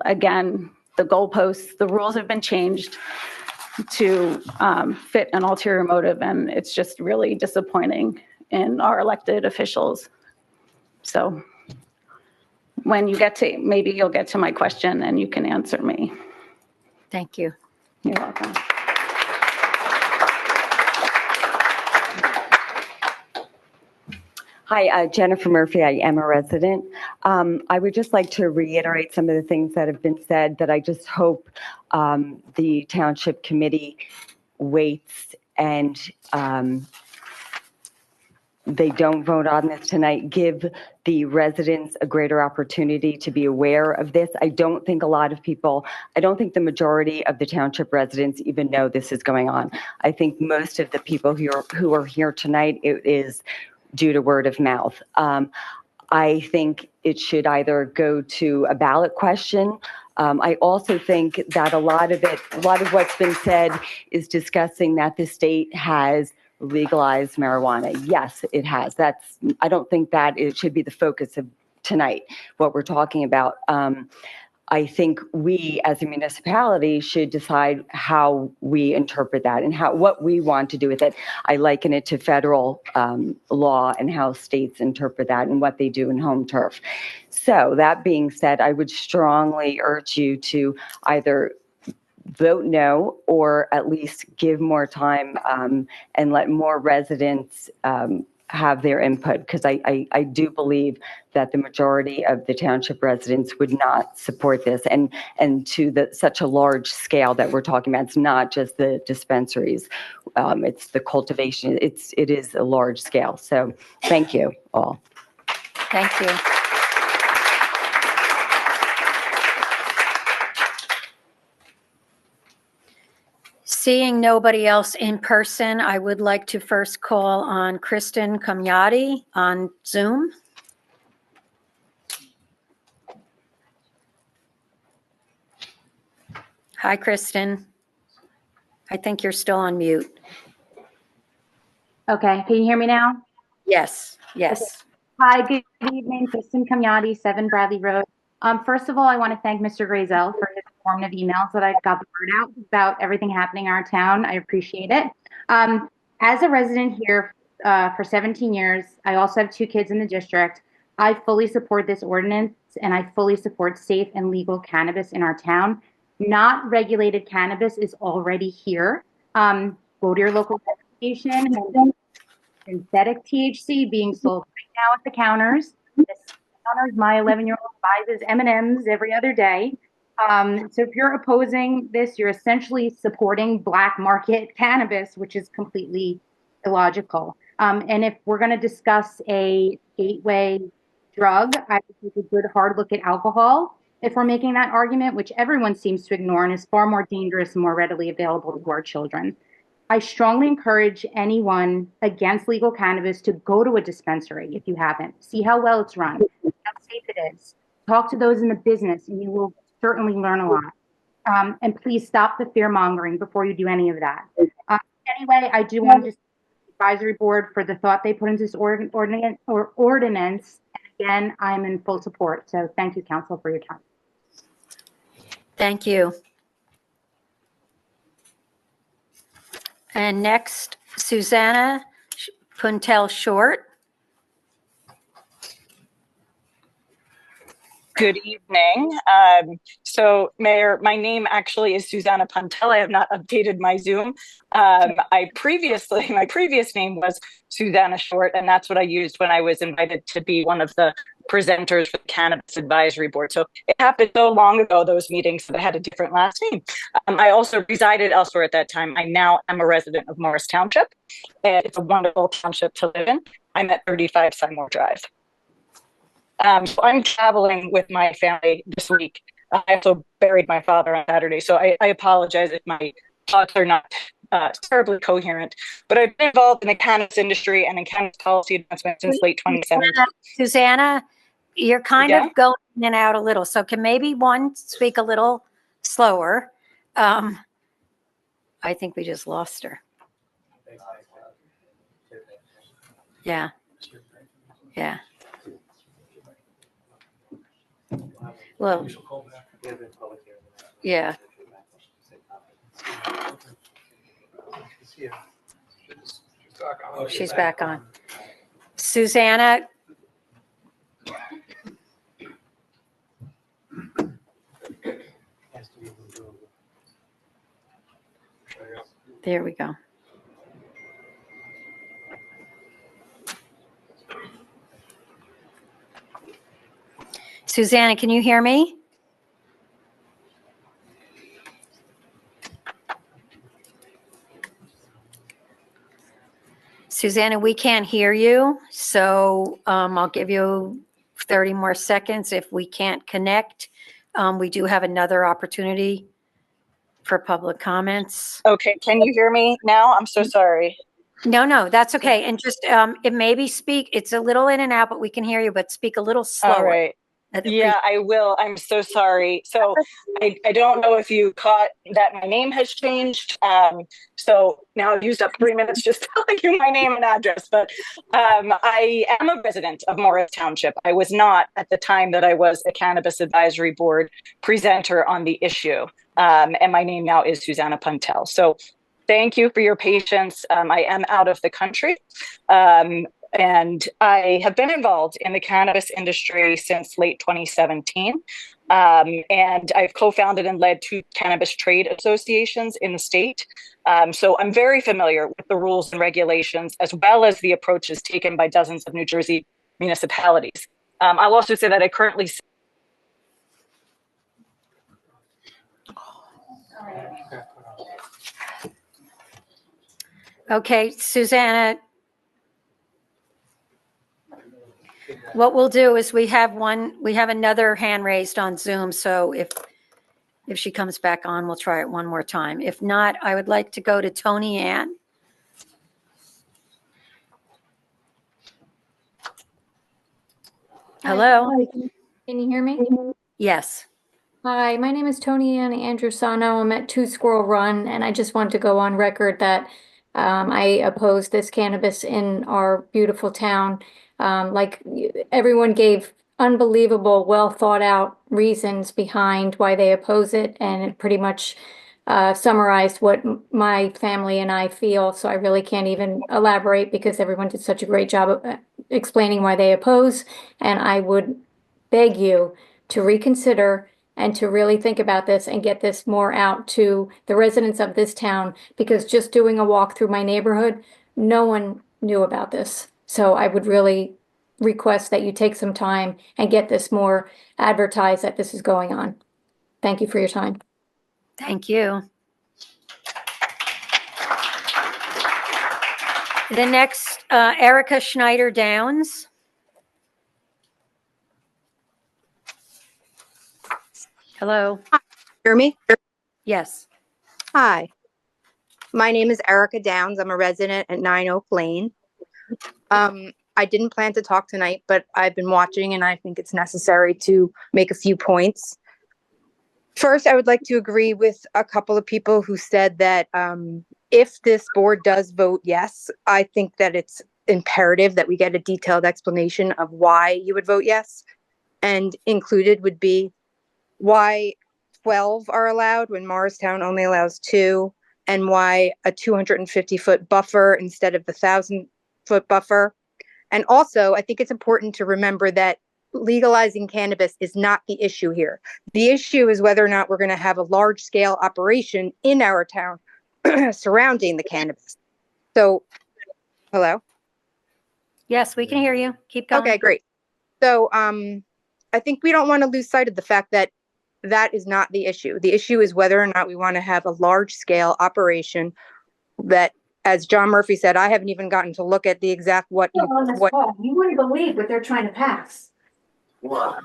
again, the goalposts, the rules have been changed to fit an ulterior motive, and it's just really disappointing in our elected officials. So when you get to, maybe you'll get to my question and you can answer me. Thank you. You're welcome. Hi, Jennifer Murphy. I am a resident. I would just like to reiterate some of the things that have been said, that I just hope the Township Committee waits and they don't vote on this tonight. Give the residents a greater opportunity to be aware of this. I don't think the majority of the Township residents even know this is going on. I think most of the people who are here tonight, it is due to word of mouth. I think it should either go to a ballot question. I also think that a lot of what's been said is discussing that the state has legalized marijuana. Yes, it has. I don't think that it should be the focus of tonight, what we're talking about. I think we as a municipality should decide how we interpret that and what we want to do with it. I liken it to federal law and how states interpret that and what they do in home turf. So that being said, I would strongly urge you to either vote no, or at least give more time and let more residents have their input, because I do believe that the majority of the Township residents would not support this, and to such a large scale that we're talking about. It's not just the dispensaries, it's the cultivation. It is a large scale. So thank you all. Thank you. Seeing nobody else in person, I would like to first call on Kristen Kamyati on Zoom. Hi, Kristen. I think you're still on mute. Okay, can you hear me now? Yes, yes. Okay. Hi, good evening, Kristen Kamyati, 7 Bradley Road. First of all, I want to thank Mr. Grazel for his informative emails that I got the word out about everything happening in our town. I appreciate it. As a resident here for 17 years, I also have 2 kids in the district. I fully support this ordinance, and I fully support safe and legal cannabis in our town. Not regulated cannabis is already here. Go to your local gas station. Synthetic THC being sold right now at the counters. My 11-year-old buys his M&Ms every other day. So if you're opposing this, you're essentially supporting black market cannabis, which is completely illogical. And if we're going to discuss a gateway drug, I would take a good hard look at alcohol. If we're making that argument, which everyone seems to ignore and is far more dangerous and more readily available to our children. I strongly encourage anyone against legal cannabis to go to a dispensary if you haven't. See how well it's run, how safe it is. Talk to those in the business, and you will certainly learn a lot. And please stop the fear mongering before you do any of that. Anyway, I do want to just thank the advisory board for the thought they put into this ordinance. And again, I'm in full support. So thank you, council, for your time. Thank you. And next, Susanna Puntel-Short. Good evening. So Mayor, my name actually is Susanna Puntel. I have not updated my Zoom. My previous name was Susanna Short, and that's what I used when I was invited to be one of the presenters for the Cannabis Advisory Board. So it happened so long ago, those meetings, that I had a different last name. I also resided elsewhere at that time. I now am a resident of Morris Township, and it's a wonderful township to live in. I'm at 35 Seymour Drive. So I'm traveling with my family this week. I also buried my father on Saturday, so I apologize if my thoughts are not terribly coherent. But I've been involved in the cannabis industry and in cannabis policy advancement since late 2017. Susanna, you're kind of going in and out a little, so can maybe one speak a little slower? I think we just lost her. Yeah. Yeah. Well, yeah. She's back on. Susanna. There we go. Susanna, can you hear me? Susanna, we can't hear you, so I'll give you 30 more seconds. If we can't connect, we do have another opportunity for public comments. Okay, can you hear me now? I'm so sorry. No, that's okay. And just, it maybe speak, it's a little in and out, but we can hear you, but speak a little slower. All right. Yeah, I will. I'm so sorry. So I don't know if you caught that my name has changed. So now I've used up 3 minutes just telling you my name and address, but I am a resident of Morris Township. I was not at the time that I was a Cannabis Advisory Board presenter on the issue. And my name now is Susanna Puntel. So thank you for your patience. I am out of the country. And I have been involved in the cannabis industry since late 2017. And I've co-founded and led 2 cannabis trade associations in the state. So I'm very familiar with the rules and regulations, as well as the approaches taken by dozens of New Jersey municipalities. I'll also say that I currently Okay, Susanna. What we'll do is we have another hand raised on Zoom. So if she comes back on, we'll try it one more time. If not, I would like to go to Tony Ann. Hello. Hi, can you hear me? Yes. Hi, my name is Tony Ann Andrusano. I'm at 2 Squirrel Run, and I just want to go on record that I oppose this cannabis in our beautiful town. Like everyone gave unbelievable, well thought out reasons behind why they oppose it, and it pretty much summarized what my family and I feel. So I really can't even elaborate because everyone did such a great job of explaining why they oppose. And I would beg you to reconsider and to really think about this and get this more out to the residents of this town, because just doing a walk through my neighborhood, no one knew about this. So I would really request that you take some time and get this more advertised that this is going on. Thank you for your time. Thank you. The next, Erica Schneider Downs. Hello. Hear me? Yes. Hi. My name is Erica Downs. I'm a resident at 9 Oak Lane. I didn't plan to talk tonight, but I've been watching and I think it's necessary to make a few points. First, I would like to agree with a couple of people who said that if this board does vote yes, I think that it's imperative that we get a detailed explanation of why you would vote yes. And included would be why 12 are allowed when Morristown only allows 2, and why a 250-foot buffer instead of the 1,000-foot buffer. And also, I think it's important to remember that legalizing cannabis is not the issue here. The issue is whether or not we're going to have a large-scale operation in our town surrounding the cannabis. So, hello? Yes, we can hear you. Keep going. Okay, great. So I think we don't want to lose sight of the fact that that is not the issue. The issue is whether or not we want to have a large scale operation that, as John Murphy said, I haven't even gotten to look at the exact what. You wouldn't believe what they're trying to pass. They're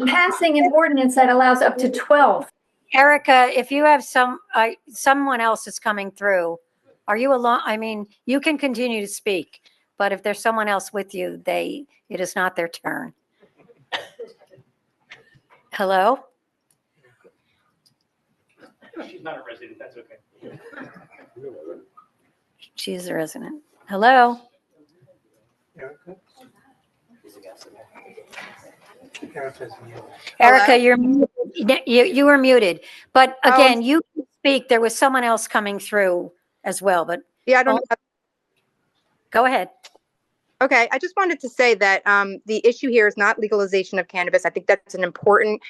passing an ordinance that allows up to 12. Erica, if you have someone else is coming through, are you alone? I mean, you can continue to speak, but if there's someone else with you, it is not their turn. Hello? She's not a resident, that's okay. She's a resident. Hello? Erica, you're muted. You were muted. But again, you can speak. There was someone else coming through as well, but yeah, I don't know. Go ahead. Okay, I just wanted to say that the issue here is not legalization of cannabis. I think that's an important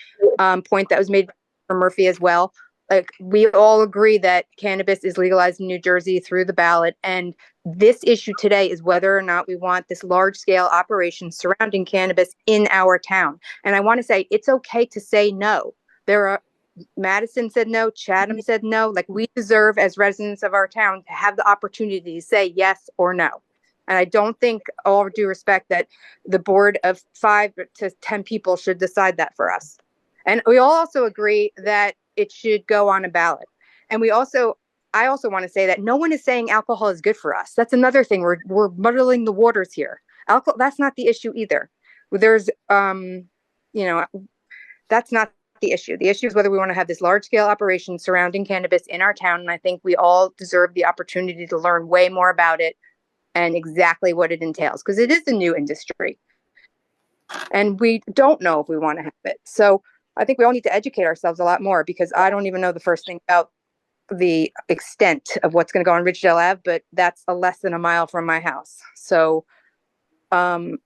point that was made by Murphy as well. Like, we all agree that cannabis is legalized in New Jersey through the ballot. And this issue today is whether or not we want this large scale operation surrounding cannabis in our town. And I want to say it's okay to say no. Madison said no, Chatham said no. Like, we deserve as residents of our town to have the opportunity to say yes or no. And I don't think, all due respect, that the board of 5 to 10 people should decide that for us. And we all also agree that it should go on a ballot. And I also want to say that no one is saying alcohol is good for us. That's another thing. We're muddling the waters here. Alcohol, that's not the issue either. There's, that's not the issue. The issue is whether we want to have this large scale operation surrounding cannabis in our town. And I think we all deserve the opportunity to learn way more about it and exactly what it entails, because it is a new industry. And we don't know if we want to have it. So I think we all need to educate ourselves a lot more, because I don't even know the first thing about the extent of what's going to go on Ridgedale Ave, but that's less than a mile from my house. So I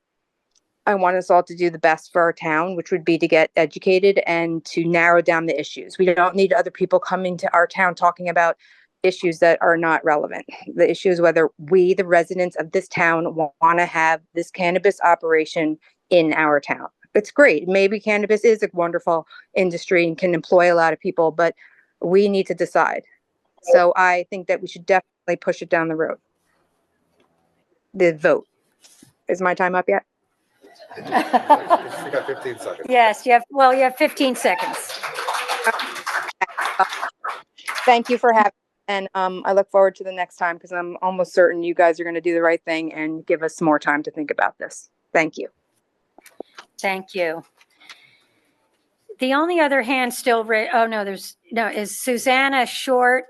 want us all to do the best for our town, which would be to get educated and to narrow down the issues. We don't need other people coming to our town talking about issues that are not relevant. The issue is whether we, the residents of this town, want to have this cannabis operation in our town. It's great. Maybe cannabis is a wonderful industry and can employ a lot of people, but we need to decide. So I think that we should definitely push it down the road. The vote. Is my time up yet? You got 15 seconds. Yes, you have 15 seconds. Thank you for having me. And I look forward to the next time, because I'm almost certain you guys are going to do the right thing and give us some more time to think about this. Thank you. Thank you. The only other hand still, is Susanna Short.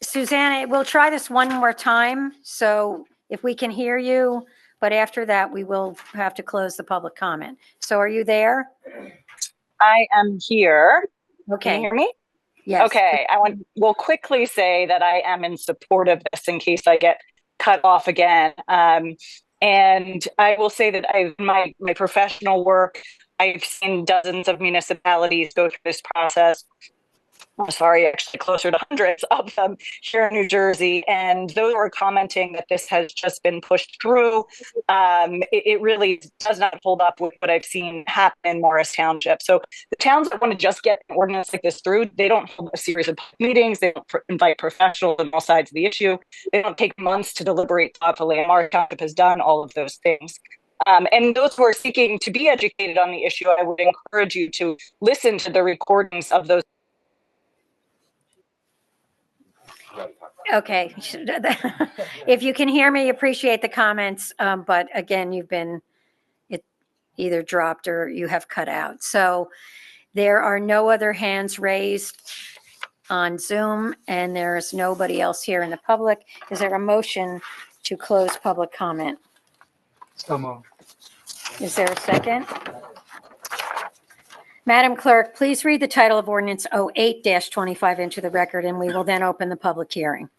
Susanna, we'll try this one more time. So if we can hear you, but after that, we will have to close the public comment. So are you there? I am here. Okay. Can you hear me? Yes. Okay. Will quickly say that I am in support of this in case I get cut off again. And I will say that my professional work, I've seen dozens of municipalities go through this process. I'm sorry, actually closer to hundreds of them here in New Jersey. And those were commenting that this has just been pushed through. It really does not hold up with what I've seen happen in Morris Township. So the towns that want to just get an ordinance like this through, they don't hold a series of meetings. They don't invite professionals on all sides of the issue. They don't take months to deliberate thoughtfully. And Morris Township has done all of those things. And those who are seeking to be educated on the issue, I would encourage you to listen to the recordings of those. Okay. If you can hear me, appreciate the comments. But again, it either dropped or you have cut out. So there are no other hands raised on Zoom, and there is nobody else here in the public. Is there a motion to close public comment? So moved. Is there a second? Madam Clerk, please read the title of ordinance 08-25 into the record, and we will then open the public hearing.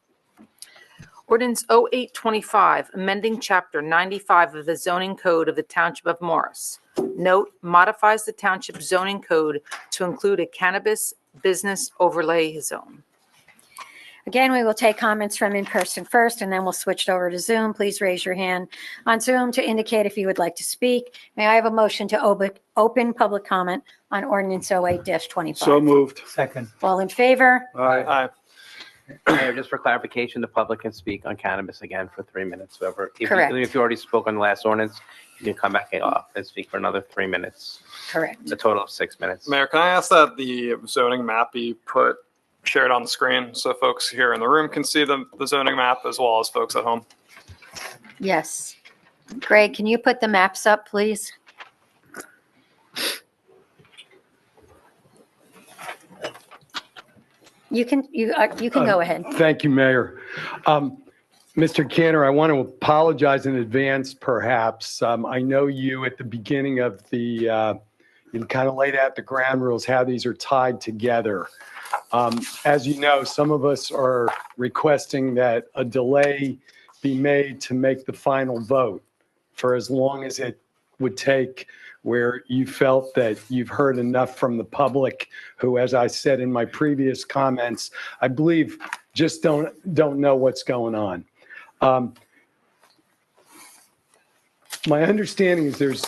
Ordinance 0825, amending Chapter 95 of the zoning code of the Township of Morris. Note, modifies the Township zoning code to include a cannabis business overlay zone. Again, we will take comments from in-person first, and then we'll switch over to Zoom. Please raise your hand on Zoom to indicate if you would like to speak. May I have a motion to open public comment on ordinance 08-25? So moved. Second. All in favor? Aye. Mayor, just for clarification, the public can speak on cannabis again for 3 minutes. Whoever, Correct. If you already spoke on the last ordinance, you can come back off and speak for another 3 minutes. Correct. A total of 6 minutes. Mayor, can I ask that the zoning map be shared on the screen so folks here in the room can see the zoning map as well as folks at home? Yes. Greg, can you put the maps up, please? You can go ahead. Thank you, Mayor. Mr. Cantor, I want to apologize in advance, perhaps. I know you at the beginning of you kind of laid out the ground rules, how these are tied together. As you know, some of us are requesting that a delay be made to make the final vote for as long as it would take, where you felt that you've heard enough from the public who, as I said in my previous comments, I believe just don't know what's going on. My understanding is there's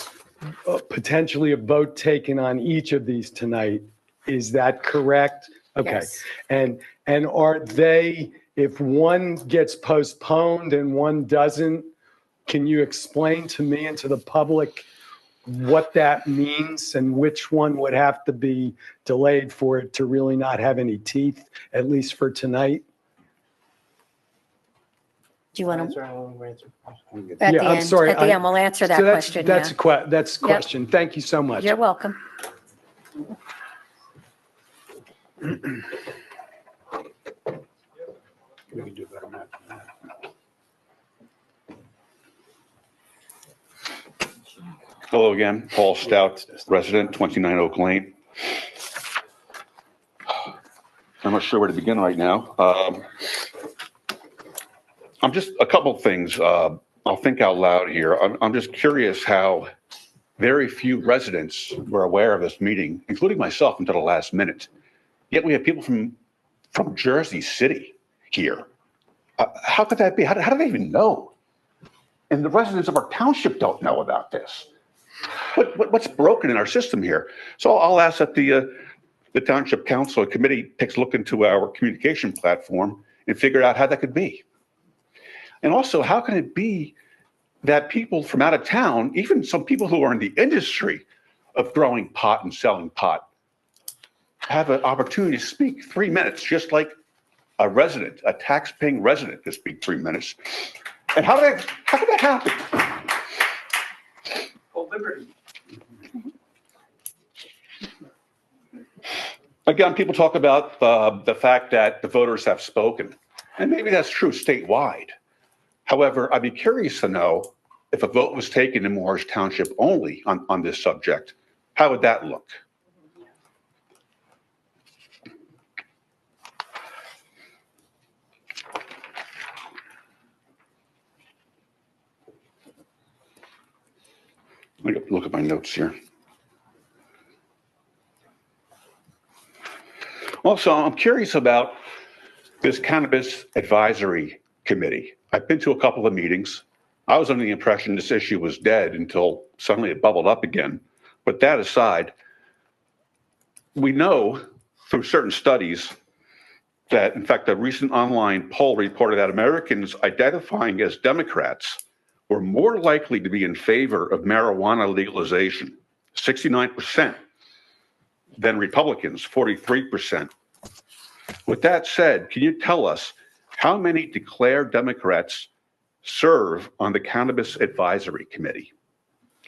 potentially a vote taken on each of these tonight. Is that correct? Okay. Yes. And are they, if one gets postponed and one doesn't, can you explain to me and to the public what that means and which one would have to be delayed for it to really not have any teeth, at least for tonight? Do you want to? Yeah, I'm sorry. At the end, we'll answer that question. That's yeah. That's a question. Yep. Thank you so much. You're welcome. We can do better than that. Hello again, Paul Stout, resident, 29 Oak Lane. I'm not sure where to begin right now. I'm just, a couple of things. I'll think out loud here. I'm just curious how very few residents were aware of this meeting, including myself, until the last minute. Yet we have people from Jersey City here. How could that be? How do they even know? And the residents of our township don't know about this. What's broken in our system here? So I'll ask that the Township Council Committee takes a look into our communication platform and figure out how that could be. And also, how can it be that people from out of town, even some people who are in the industry of growing pot and selling pot, have an opportunity to speak 3 minutes, just like a resident, a tax-paying resident, to speak 3 minutes? And how could that happen? Liberty. Again, people talk about the fact that the voters have spoken, and maybe that's true statewide. However, I'd be curious to know if a vote was taken in Morris Township only on this subject, how would that look? Let me look at my notes here. Also, I'm curious about this Cannabis Advisory Committee. I've been to a couple of meetings. I was under the impression this issue was dead until suddenly it bubbled up again. But that aside, we know through certain studies that, in fact, a recent online poll reported that Americans identifying as Democrats were more likely to be in favor of marijuana legalization, 69%, than Republicans, 43%. With that said, can you tell us how many declared Democrats serve on the Cannabis Advisory Committee?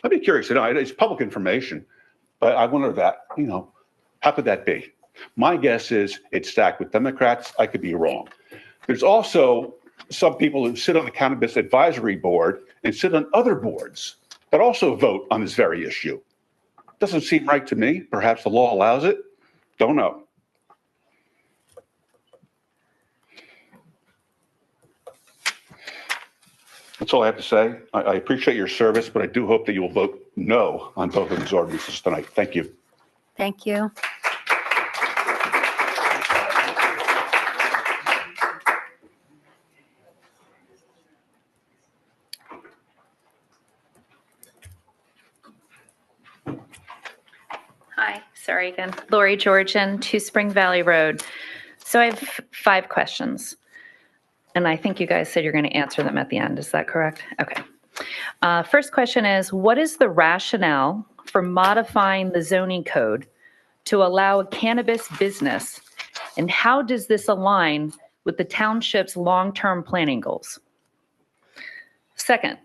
I'd be curious. It's public information, but I wonder that, how could that be? My guess is it's stacked with Democrats. I could be wrong. There's also some people who sit on the Cannabis Advisory Board and sit on other boards that also vote on this very issue. Doesn't seem right to me. Perhaps the law allows it. Don't know. That's all I have to say. I appreciate your service, but I do hope that you will vote no on both of these ordinances tonight. Thank you. Thank you. Hi, sorry again. Lori Georgian, 2 Spring Valley Road. So I have 5 questions, and I think you guys said you're going to answer them at the end. Is that correct? Okay. First question is, what is the rationale for modifying the zoning code to allow a cannabis business, and how does this align with the township's long-term planning goals? Second,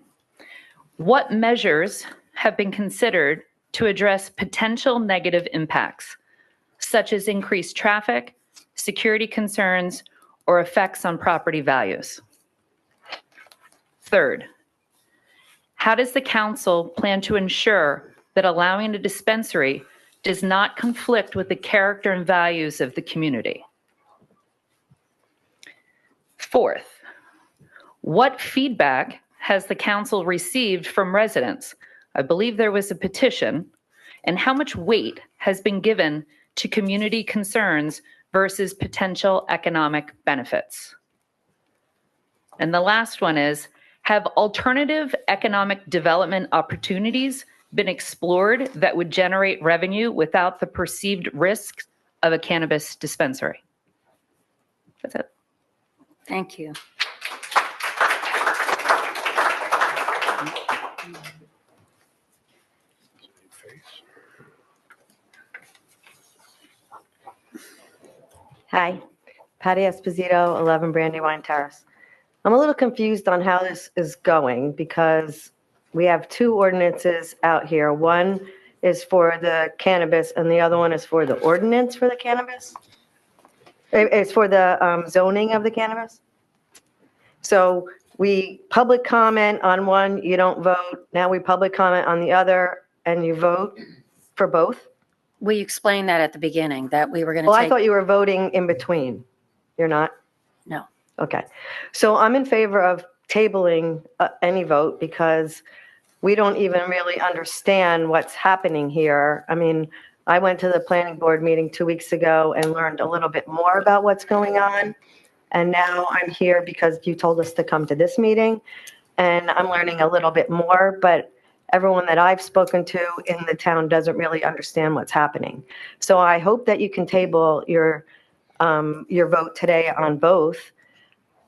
what measures have been considered to address potential negative impacts, such as increased traffic, security concerns, or effects on property values? Third, how does the council plan to ensure that allowing a dispensary does not conflict with the character and values of the community? Fourth, what feedback has the council received from residents? I believe there was a petition. And how much weight has been given to community concerns versus potential economic benefits? And the last one is, have alternative economic development opportunities been explored that would generate revenue without the perceived risks of a cannabis dispensary? That's it. Thank you. Hi, Patty Esposito, 11 Brandywine Terrace. I'm a little confused on how this is going because we have 2 ordinances out here. One is for the cannabis and the other one is for the ordinance for the cannabis. It's for the zoning of the cannabis. So we public comment on one, you don't vote. Now we public comment on the other and you vote for both. We explained that at the beginning, that we were going to Well, take. I thought you were voting in between. You're not? No. Okay. So I'm in favor of tabling any vote because we don't even really understand what's happening here. I mean, I went to the planning board meeting 2 weeks ago and learned a little bit more about what's going on. And now I'm here because you told us to come to this meeting and I'm learning a little bit more, but everyone that I've spoken to in the town doesn't really understand what's happening. So I hope that you can table your vote today on both.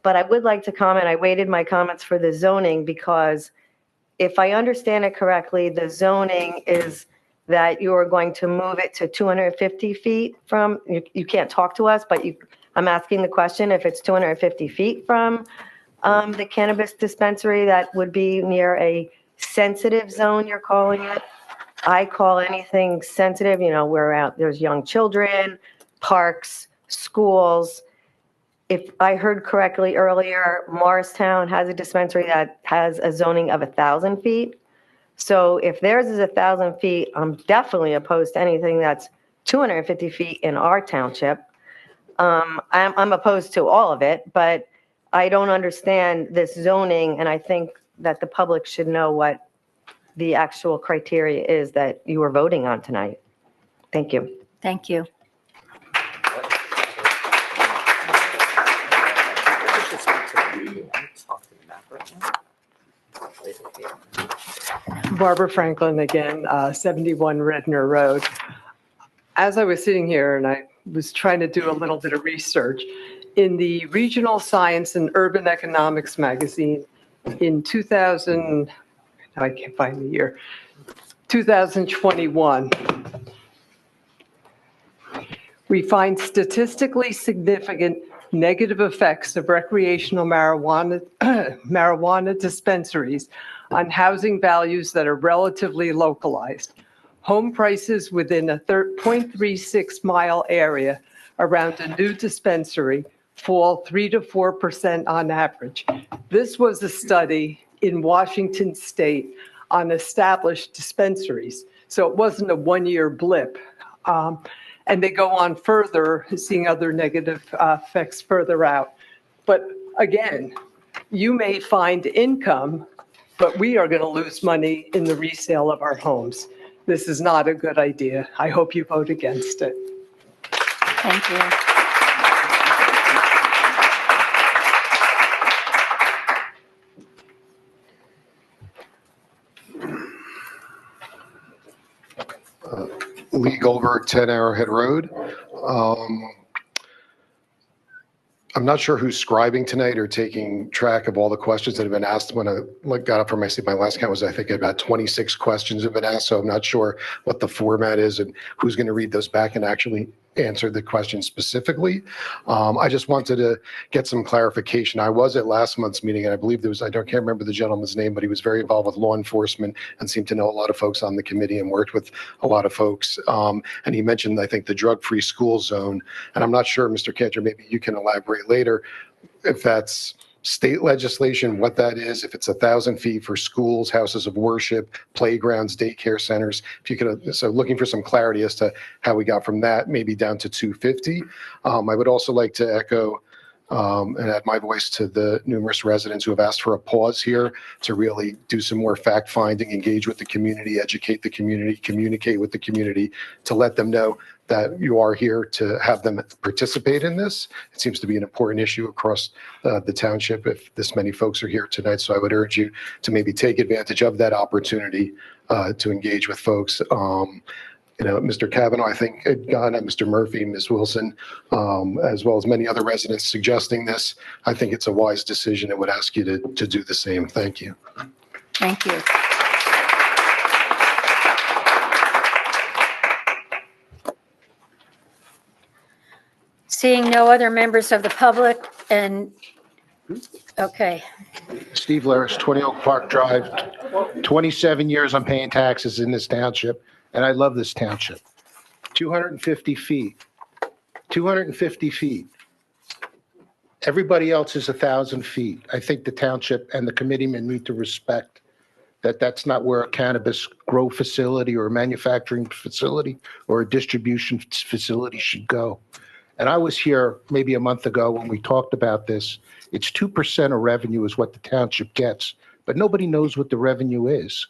But I would like to comment, I waited my comments for the zoning because if I understand it correctly, the zoning is that you are going to move it to 250 feet from, you can't talk to us, but I'm asking the question if it's 250 feet from the cannabis dispensary that would be near a sensitive zone, you're calling it. I call anything sensitive, we're out, there's young children, parks, schools. If I heard correctly earlier, Morristown has a dispensary that has a zoning of 1,000 feet. So if theirs is 1,000 feet, I'm definitely opposed to anything that's 250 feet in our township. I'm opposed to all of it, but I don't understand this zoning, and I think that the public should know what the actual criteria is that you are voting on tonight. Thank you. Thank you. Barbara Franklin again, 71 Redner Road. As I was sitting here and I was trying to do a little bit of research, in the Regional Science and Urban Economics magazine in 2000, I can't find the year, 2021, we find statistically significant negative effects of recreational marijuana dispensaries on housing values that are relatively localized. Home prices within a 0.36 mile area around a new dispensary fall 3 to 4% on average. This was a study in Washington State on established dispensaries. So it wasn't a one-year blip. And they go on further, seeing other negative effects further out. But again, you may find income, but we are going to lose money in the resale of our homes. This is not a good idea. I hope you vote against it. Thank you. Lee Goldberg, 10 Arrowhead Road. I'm not sure who's scribing tonight or taking track of all the questions that have been asked. When I got up from my seat, my last count was, I think, about 26 questions have been asked. So I'm not sure what the format is and who's going to read those back and actually answer the question specifically. I just wanted to get some clarification. I was at last month's meeting, and I believe there was, can't remember the gentleman's name, but he was very involved with law enforcement and seemed to know a lot of folks on the committee and worked with a lot of folks. And he mentioned, I think, the drug-free school zone. And I'm not sure, Mr. Cantor, maybe you can elaborate later if that's state legislation, what that is, if it's 1,000 feet for schools, houses of worship, playgrounds, daycare centers. If you could, so looking for some clarity as to how we got from that maybe down to 250. I would also like to echo and add my voice to the numerous residents who have asked for a pause here to really do some more fact finding, engage with the community, educate the community, communicate with the community to let them know that you are here to have them participate in this. It seems to be an important issue across the township if this many folks are here tonight. So I would urge you to maybe take advantage of that opportunity to engage with folks. Mr. Kavanaugh, I think, had gone at Mr. Murphy, Ms. Wilson, as well as many other residents suggesting this. I think it's a wise decision and would ask you to do the same. Thank you. Thank you. Seeing no other members of the public and, okay. Steve Laris, 20 Oak Park Drive. 27 years I'm paying taxes in this township, and I love this township. 250 feet. 250 feet. Everybody else is 1,000 feet. I think the township and the committeemen need to respect that that's not where a cannabis grow facility or a manufacturing facility or a distribution facility should go. And I was here maybe a month ago when we talked about this. It's 2% of revenue is what the township gets, but nobody knows what the revenue is.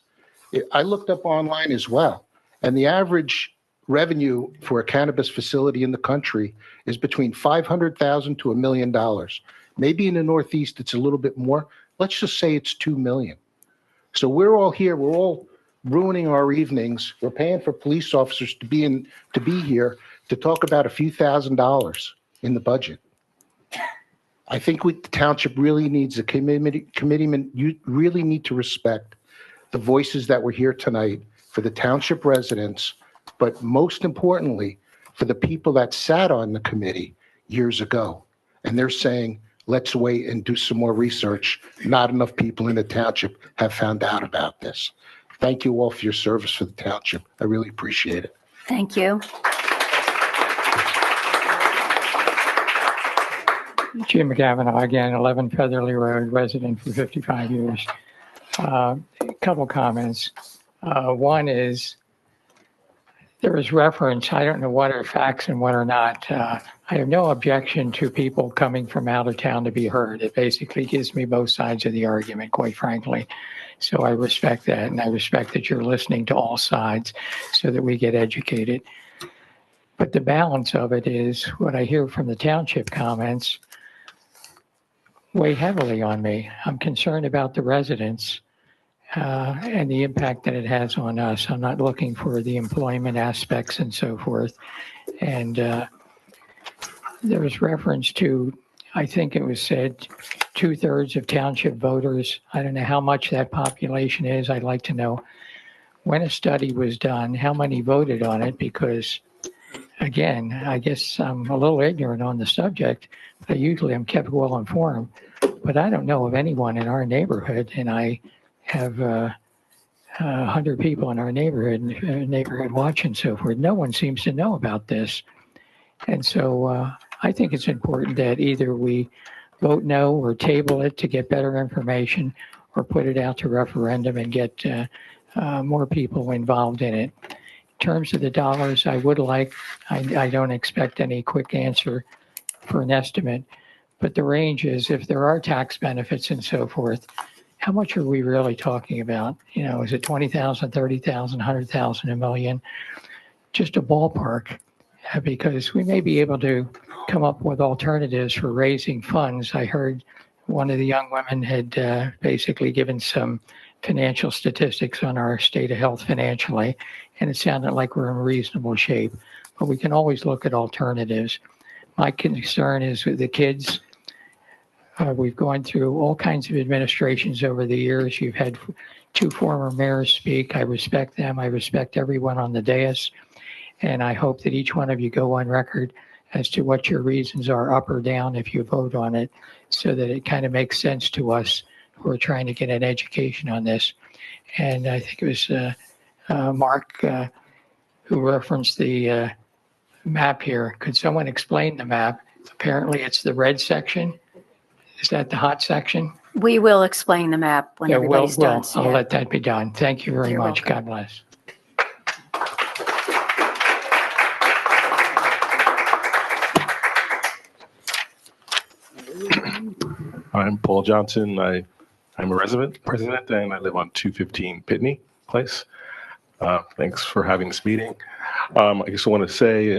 I looked up online as well, and the average revenue for a cannabis facility in the country is between $500,000 to $1 million. Maybe in the Northeast, it's a little bit more. Let's just say it's $2 million. So we're all here. We're all ruining our evenings. We're paying for police officers to be here to talk about a few $1,000s in the budget. I think the township really needs a committeeman. You really need to respect the voices that were here tonight for the township residents, but most importantly, for the people that sat on the committee years ago. And they're saying, let's wait and do some more research. Not enough people in the township have found out about this. Thank you all for your service for the township. I really appreciate it. Thank you. Jim Kavanaugh, again, 11 Featherly Road, resident for 55 years. A couple comments. One is there is reference, I don't know what are facts and what are not. I have no objection to people coming from out of town to be heard. It basically gives me both sides of the argument, quite frankly. So I respect that, and I respect that you're listening to all sides so that we get educated. But the balance of it is what I hear from the township comments weigh heavily on me. I'm concerned about the residents and the impact that it has on us. I'm not looking for the employment aspects and so forth. And there was reference to, I think it was said, 2/3 of township voters. I don't know how much that population is. I'd like to know when a study was done, how many voted on it, because again, I guess I'm a little ignorant on the subject, but usually I'm kept well informed. But I don't know of anyone in our neighborhood, and I have 100 people in our neighborhood watch and so forth. No one seems to know about this. And so I think it's important that either we vote no or table it to get better information, or put it out to referendum and get more people involved in it. In terms of the dollars, I would like, I don't expect any quick answer for an estimate, but the range is, if there are tax benefits and so forth, how much are we really talking about? You know, is it 20,000, 30,000, 100,000, $1 million? Just a ballpark, because we may be able to come up with alternatives for raising funds. I heard one of the young women had basically given some financial statistics on our state of health financially, and it sounded like we're in reasonable shape. But we can always look at alternatives. My concern is with the kids. We've gone through all kinds of administrations over the years. You've had 2 former mayors speak. I respect them. I respect everyone on the dais. And I hope that each one of you go on record as to what your reasons are, up or down, if you vote on it, so that it kind of makes sense to us who are trying to get an education on this. And I think it was Mark who referenced the map here. Could someone explain the map? Apparently it's the red section. Is that the hot section? We will explain the map when everybody's done. I'll let that be done. Thank you very You're much. welcome. God bless. I'm Paul Johnson. I'm a resident, and I live on 215 Pitney Place. Thanks for having this meeting. I just want to say,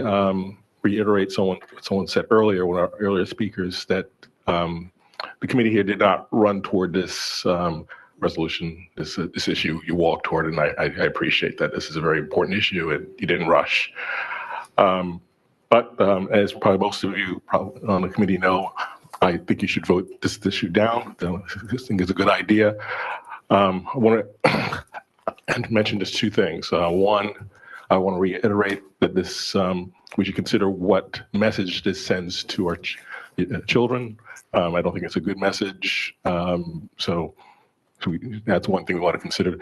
reiterate what someone said earlier, one of our earlier speakers, that the committee here did not run toward this resolution, this issue. You walked toward it, and I appreciate that. This is a very important issue, and you didn't rush. But as probably most of you on the committee know, I think you should vote this issue down. I think it's a good idea. I want to mention just 2 things. One, I want to reiterate that this we should consider what message this sends to our children. I don't think it's a good message. So that's one thing we want to consider.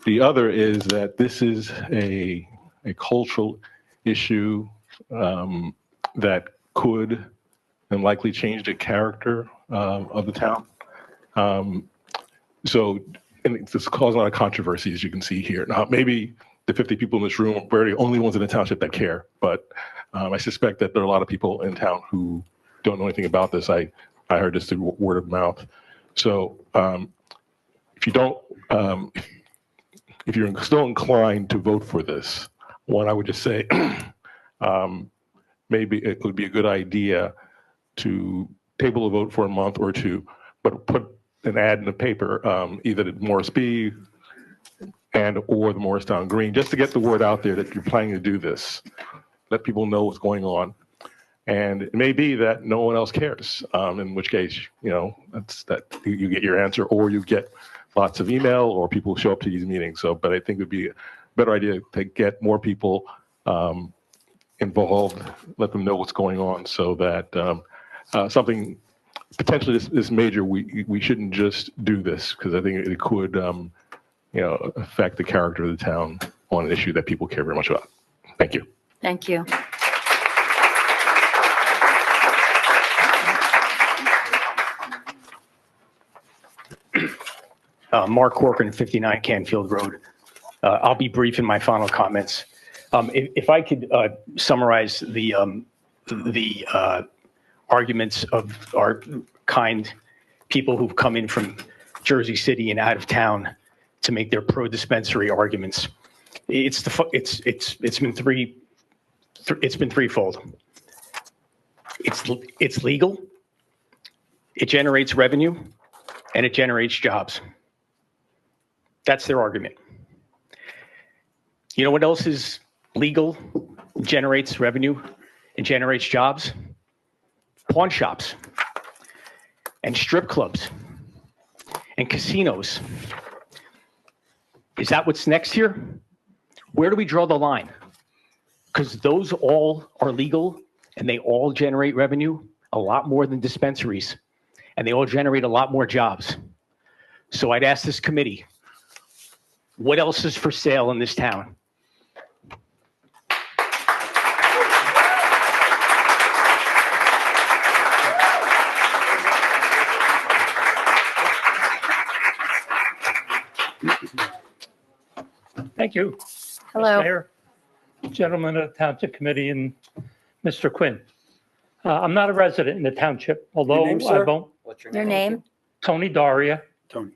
The other is that this is a cultural issue that could and likely change the character of the town. And it's causing a lot of controversy, as you can see here. Now, maybe the 50 people in this room are the only ones in the township that care, but I suspect that there are a lot of people in town who don't know anything about this. I heard this through word of mouth. So if you don't, if you're still inclined to vote for this, one, I would just say maybe it would be a good idea to table a vote for a month or 2, but put an ad in the paper, either the Morris B or the Morristown Green, just to get the word out there that you're planning to do this. Let people know what's going on. And it may be that no one else cares, in which case, that's that you get your answer, or you get lots of email, or people show up to these meetings. But I think it would be a better idea to get more people involved, let them know what's going on, so that something potentially this major, we shouldn't just do this, because I think it could affect the character of the town on an issue that people care very much about. Thank you. Thank you. Mark Corcoran, 59 Canfield Road. I'll be brief in my final comments. If I could summarize the arguments of our kind people who've come in from Jersey City and out of town to make their pro-dispensary arguments, it's been threefold. It's legal, it generates revenue, and it generates jobs. That's their argument. You know what else is legal, generates revenue, and generates jobs? Pawn shops and strip clubs and casinos. Is that what's next here? Where do we draw the line? Because those all are legal and they all generate revenue, a lot more than dispensaries, and they all generate a lot more jobs. So I'd ask this committee, what else is for sale in this town? Thank you. Hello. Mr. Mayor, gentlemen of the Township Committee, and Mr. Quinn. I'm not a resident in the township, although name, sir? I've owned What's Your name? Tony Daria. Tony.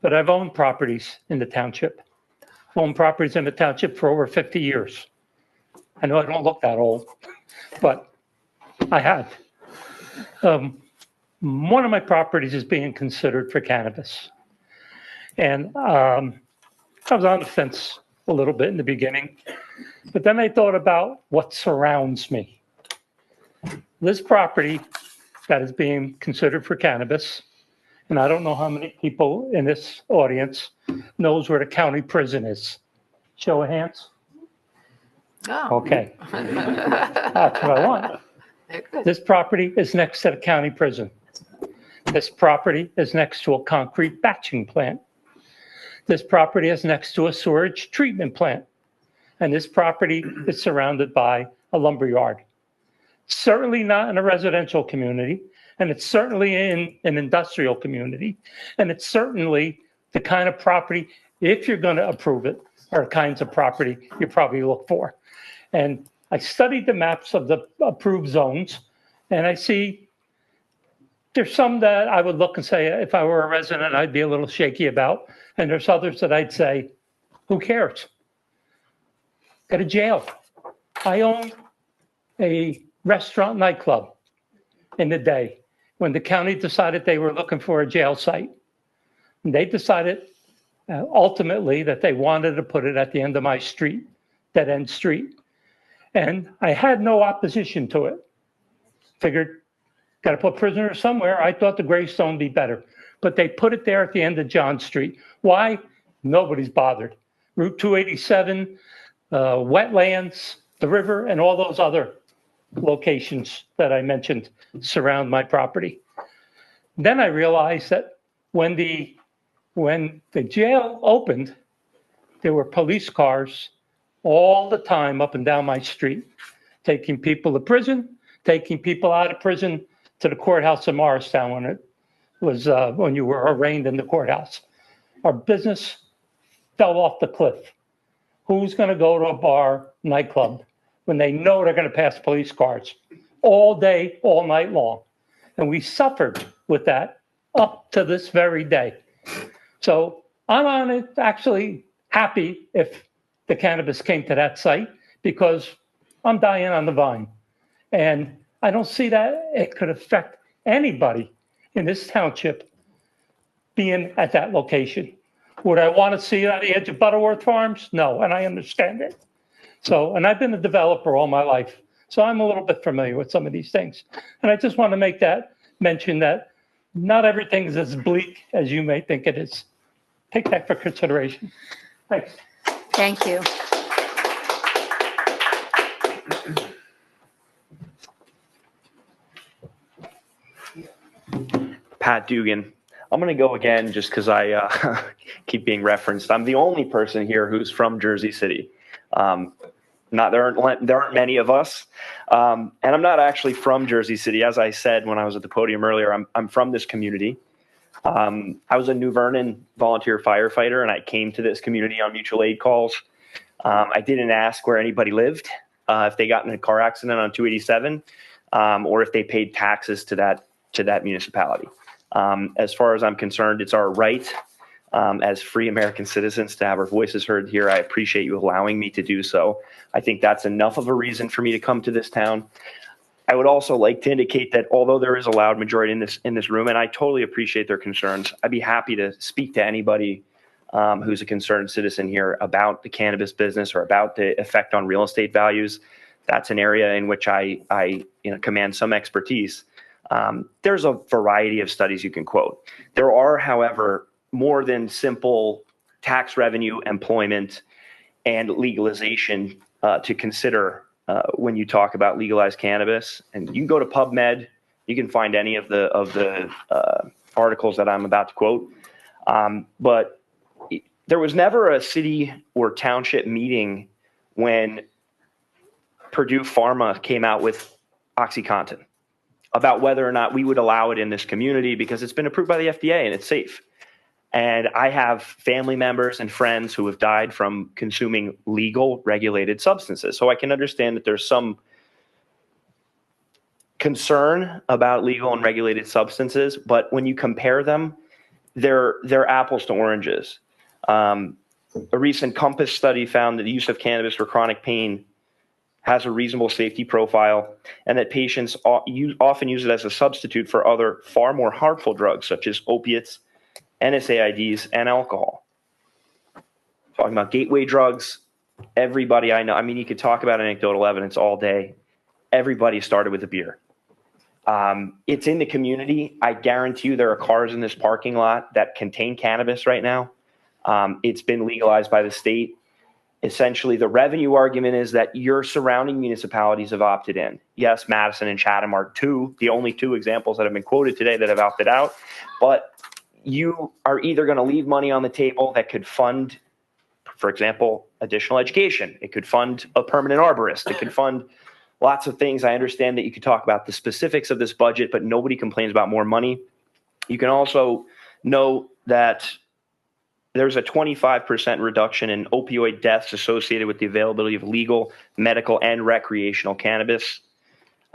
But I've owned properties in the township. I've owned properties in the township for over 50 years. I know I don't look that old, but I have. One of my properties is being considered for cannabis. And I was on the fence a little bit in the beginning, but then I thought about what surrounds me. This property that is being considered for cannabis, and I don't know how many people in this audience knows where the county prison is. Show of hands. Oh. Okay. That's what I want. This property is next to the county prison. This property is next to a concrete batching plant. This property is next to a sewage treatment plant. And this property is surrounded by a lumber yard. Certainly not in a residential community, and it's certainly in an industrial community. And it's certainly the kind of property, if you're going to approve it, are the kinds of property you probably look for. And I studied the maps of the approved zones, and I see there's some that I would look and say, if I were a resident, I'd be a little shaky about. And there's others that I'd say, who cares? Go to jail. I own a restaurant nightclub in the day when the county decided they were looking for a jail site. And they decided ultimately that they wanted to put it at the end of my street, dead end street. And I had no opposition to it. Figured, got to put prisoners somewhere. I thought the gravestone would be better. But they put it there at the end of John Street. Why? Nobody's bothered. Route 287, wetlands, the river, and all those other locations that I mentioned surround my property. Then I realized that when the jail opened, there were police cars all the time up and down my street, taking people to prison, taking people out of prison to the courthouse in Morristown when it was when you were arraigned in the courthouse. Our business fell off the cliff. Who's going to go to a bar, nightclub, when they know they're going to pass police cars all day, all night long? And we suffered with that up to this very day. So I'm on it, actually happy if the cannabis came to that site, because I'm dying on the vine. And I don't see that it could affect anybody in this township being at that location. Would I want to see it on the edge of Butterworth Farms? No, and I understand it. So, and I've been a developer all my life, so I'm a little bit familiar with some of these things. And I just want to make that mention that not everything is as bleak as you may think it is. Take that for consideration. Thanks. Thank you. Pat Dugan. I'm going to go again just because I keep being referenced. I'm the only person here who's from Jersey City. There aren't many of us. And I'm not actually from Jersey City. As I said when I was at the podium earlier, I'm from this community. I was a New Vernon volunteer firefighter, and I came to this community on mutual aid calls. I didn't ask where anybody lived, if they got in a car accident on 287, or if they paid taxes to that municipality. As far as I'm concerned, it's our right as free American citizens to have our voices heard here. I appreciate you allowing me to do so. I think that's enough of a reason for me to come to this town. I would also like to indicate that although there is a loud majority in this room, and I totally appreciate their concerns, I'd be happy to speak to anybody who's a concerned citizen here about the cannabis business or about the effect on real estate values. That's an area in which I command some expertise. There's a variety of studies you can quote. There are, however, more than simple tax revenue, employment, and legalization to consider when you talk about legalized cannabis. And you can go to PubMed. You can find any of the articles that I'm about to quote. But there was never a city or township meeting when Purdue Pharma came out with OxyContin about whether or not we would allow it in this community because it's been approved by the FDA and it's safe. And I have family members and friends who have died from consuming legal regulated substances. So I can understand that there's some concern about legal and regulated substances, but when you compare them, they're apples to oranges. A recent Compass study found that the use of cannabis for chronic pain has a reasonable safety profile, and that patients often use it as a substitute for other far more harmful drugs such as opiates NSAIDs, and alcohol. Talking about gateway drugs, everybody I know, I mean, you could talk about anecdotal evidence all day. Everybody started with a beer. It's in the community. I guarantee you there are cars in this parking lot that contain cannabis right now. It's been legalized by the state. Essentially, the revenue argument is that your surrounding municipalities have opted in. Yes, Madison and Chatham are the only two examples that have been quoted today that have opted out. But you are either going to leave money on the table that could fund, for example, additional education. It could fund a permanent arborist. It could fund lots of things. I understand that you could talk about the specifics of this budget, but nobody complains about more money. You can also know that there's a 25% reduction in opioid deaths associated with the availability of legal, medical, and recreational cannabis.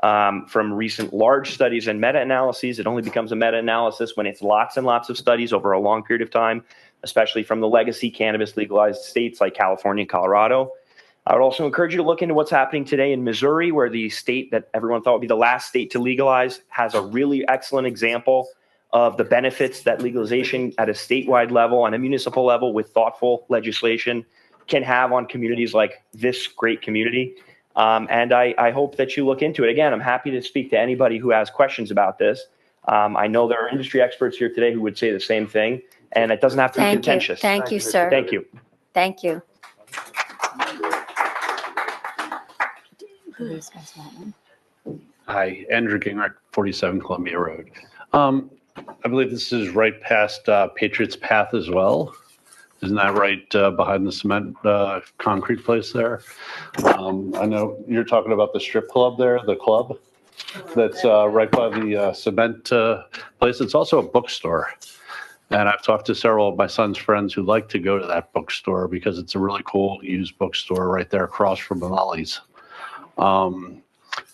From recent large studies and meta-analyses, it only becomes a meta-analysis when it's lots and lots of studies over a long period of time, especially from the legacy cannabis legalized states like California and Colorado. I would also encourage you to look into what's happening today in Missouri, where the state that everyone thought would be the last state to legalize has a really excellent example of the benefits that legalization at a statewide level and a municipal level with thoughtful legislation can have on communities like this great community. And I hope that you look into it. Again, I'm happy to speak to anybody who has questions about this. I know there are industry experts here today who would say the same thing, and it doesn't have to be contentious. Thank you, sir. Thank you. Thank you. Hi, Andrew Gingrich, 47 Columbia Road. I believe this is right past Patriots Path as well. Isn't that right behind the cement concrete place there? I know you're talking about the strip club there, the club that's right by the cement place. It's also a bookstore. And I've talked to several of my son's friends who like to go to that bookstore because it's a really cool used bookstore right there across from Manali's.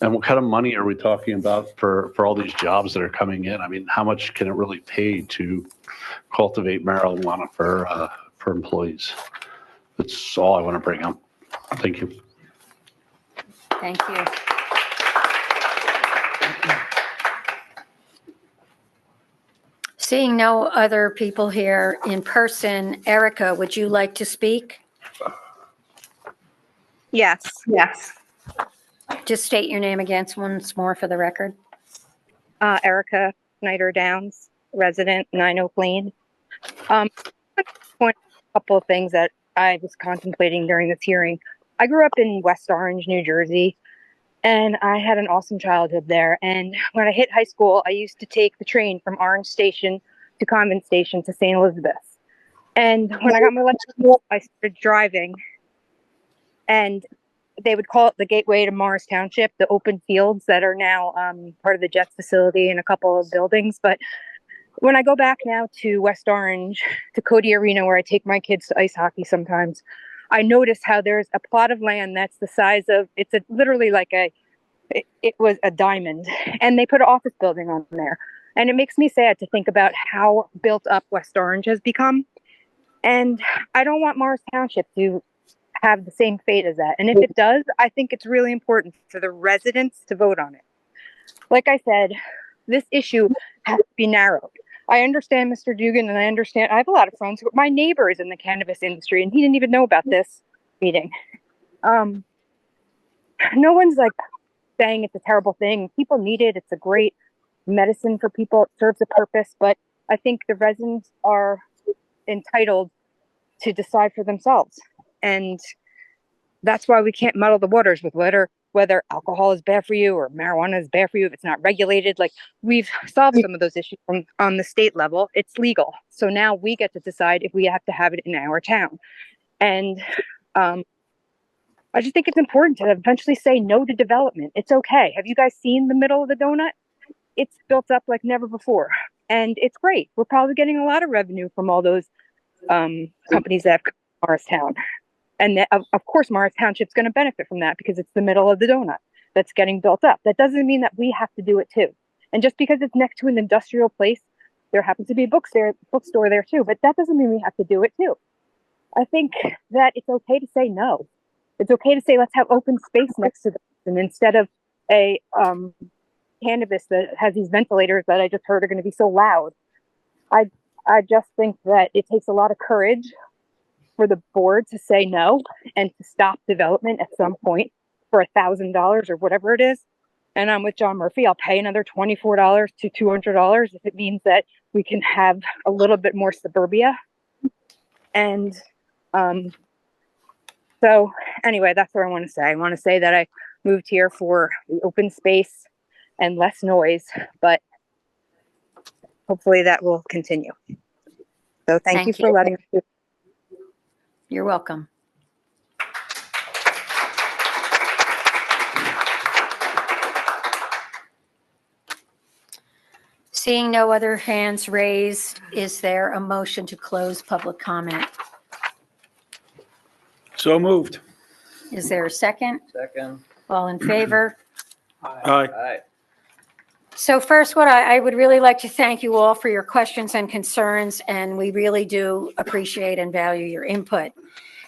And what kind of money are we talking about for all these jobs that are coming in? I mean, how much can it really pay to cultivate marijuana for employees? That's all I want to bring up. Thank you. Thank you. Seeing no other people here in person, Erica, would you like to speak? Yes. Just state your name again once more for the record. Erica Snyder Downs, resident, 9 Oak Lane. Point a couple of things that I was contemplating during this hearing. I grew up in West Orange, New Jersey, and I had an awesome childhood there. And when I hit high school, I used to take the train from Orange Station to Convent Station to St. Elizabeth. And when I got my license, I started driving, and they would call it the gateway to Morris Township, the open fields that are now part of the Jets facility and a couple of buildings. But when I go back now to West Orange, to Cody Arena, where I take my kids to ice hockey sometimes, I notice how there's a plot of land that's the size of, literally like it was a diamond, and they put an office building on there. And it makes me sad to think about how built up West Orange has become. And I don't want Morris Township to have the same fate as that. And if it does, I think it's really important for the residents to vote on it. Like I said, this issue has to be narrowed. I understand Mr. Dugan, and I have a lot of friends. My neighbor is in the cannabis industry, and he didn't even know about this meeting. No one's like saying it's a terrible thing. People need it. It's a great medicine for people. It serves a purpose, but I think the residents are entitled to decide for themselves. And that's why we can't muddle the waters with whether alcohol is bad for you or marijuana is bad for you if it's not regulated. Like, we've solved some of those issues on the state level. It's legal. So now we get to decide if we have to have it in our town. And I just think it's important to eventually say no to development. It's okay. Have you guys seen the middle of the donut? It's built up like never before. And it's great. We're probably getting a lot of revenue from all those companies that have come to Morristown. And of course, Morris Township's going to benefit from that because it's the middle of the donut that's getting built up. That doesn't mean that we have to do it too. And just because it's next to an industrial place, there happens to be a bookstore there too, but that doesn't mean we have to do it too. I think that it's okay to say no. It's okay to say, let's have open space next to this. And instead of a cannabis that has these ventilators that I just heard are going to be so loud, I I just think that it takes a lot of courage for the board to say no and to stop development at some point for $1,000 or whatever it is. And I'm with John Murphy. I'll pay another $24 to $200 if it means that we can have a little bit more suburbia. And so anyway, that's what I want to say. I want to say that I moved here for the open space and less noise, but hopefully that will continue. So thank you for letting me. You're welcome. Seeing no other hands raised, is there a motion to close public comment? So moved. Is there a second? Second. All in favor? Aye. So first, what I would really like to thank you all for your questions and concerns, and we really do appreciate and value your input.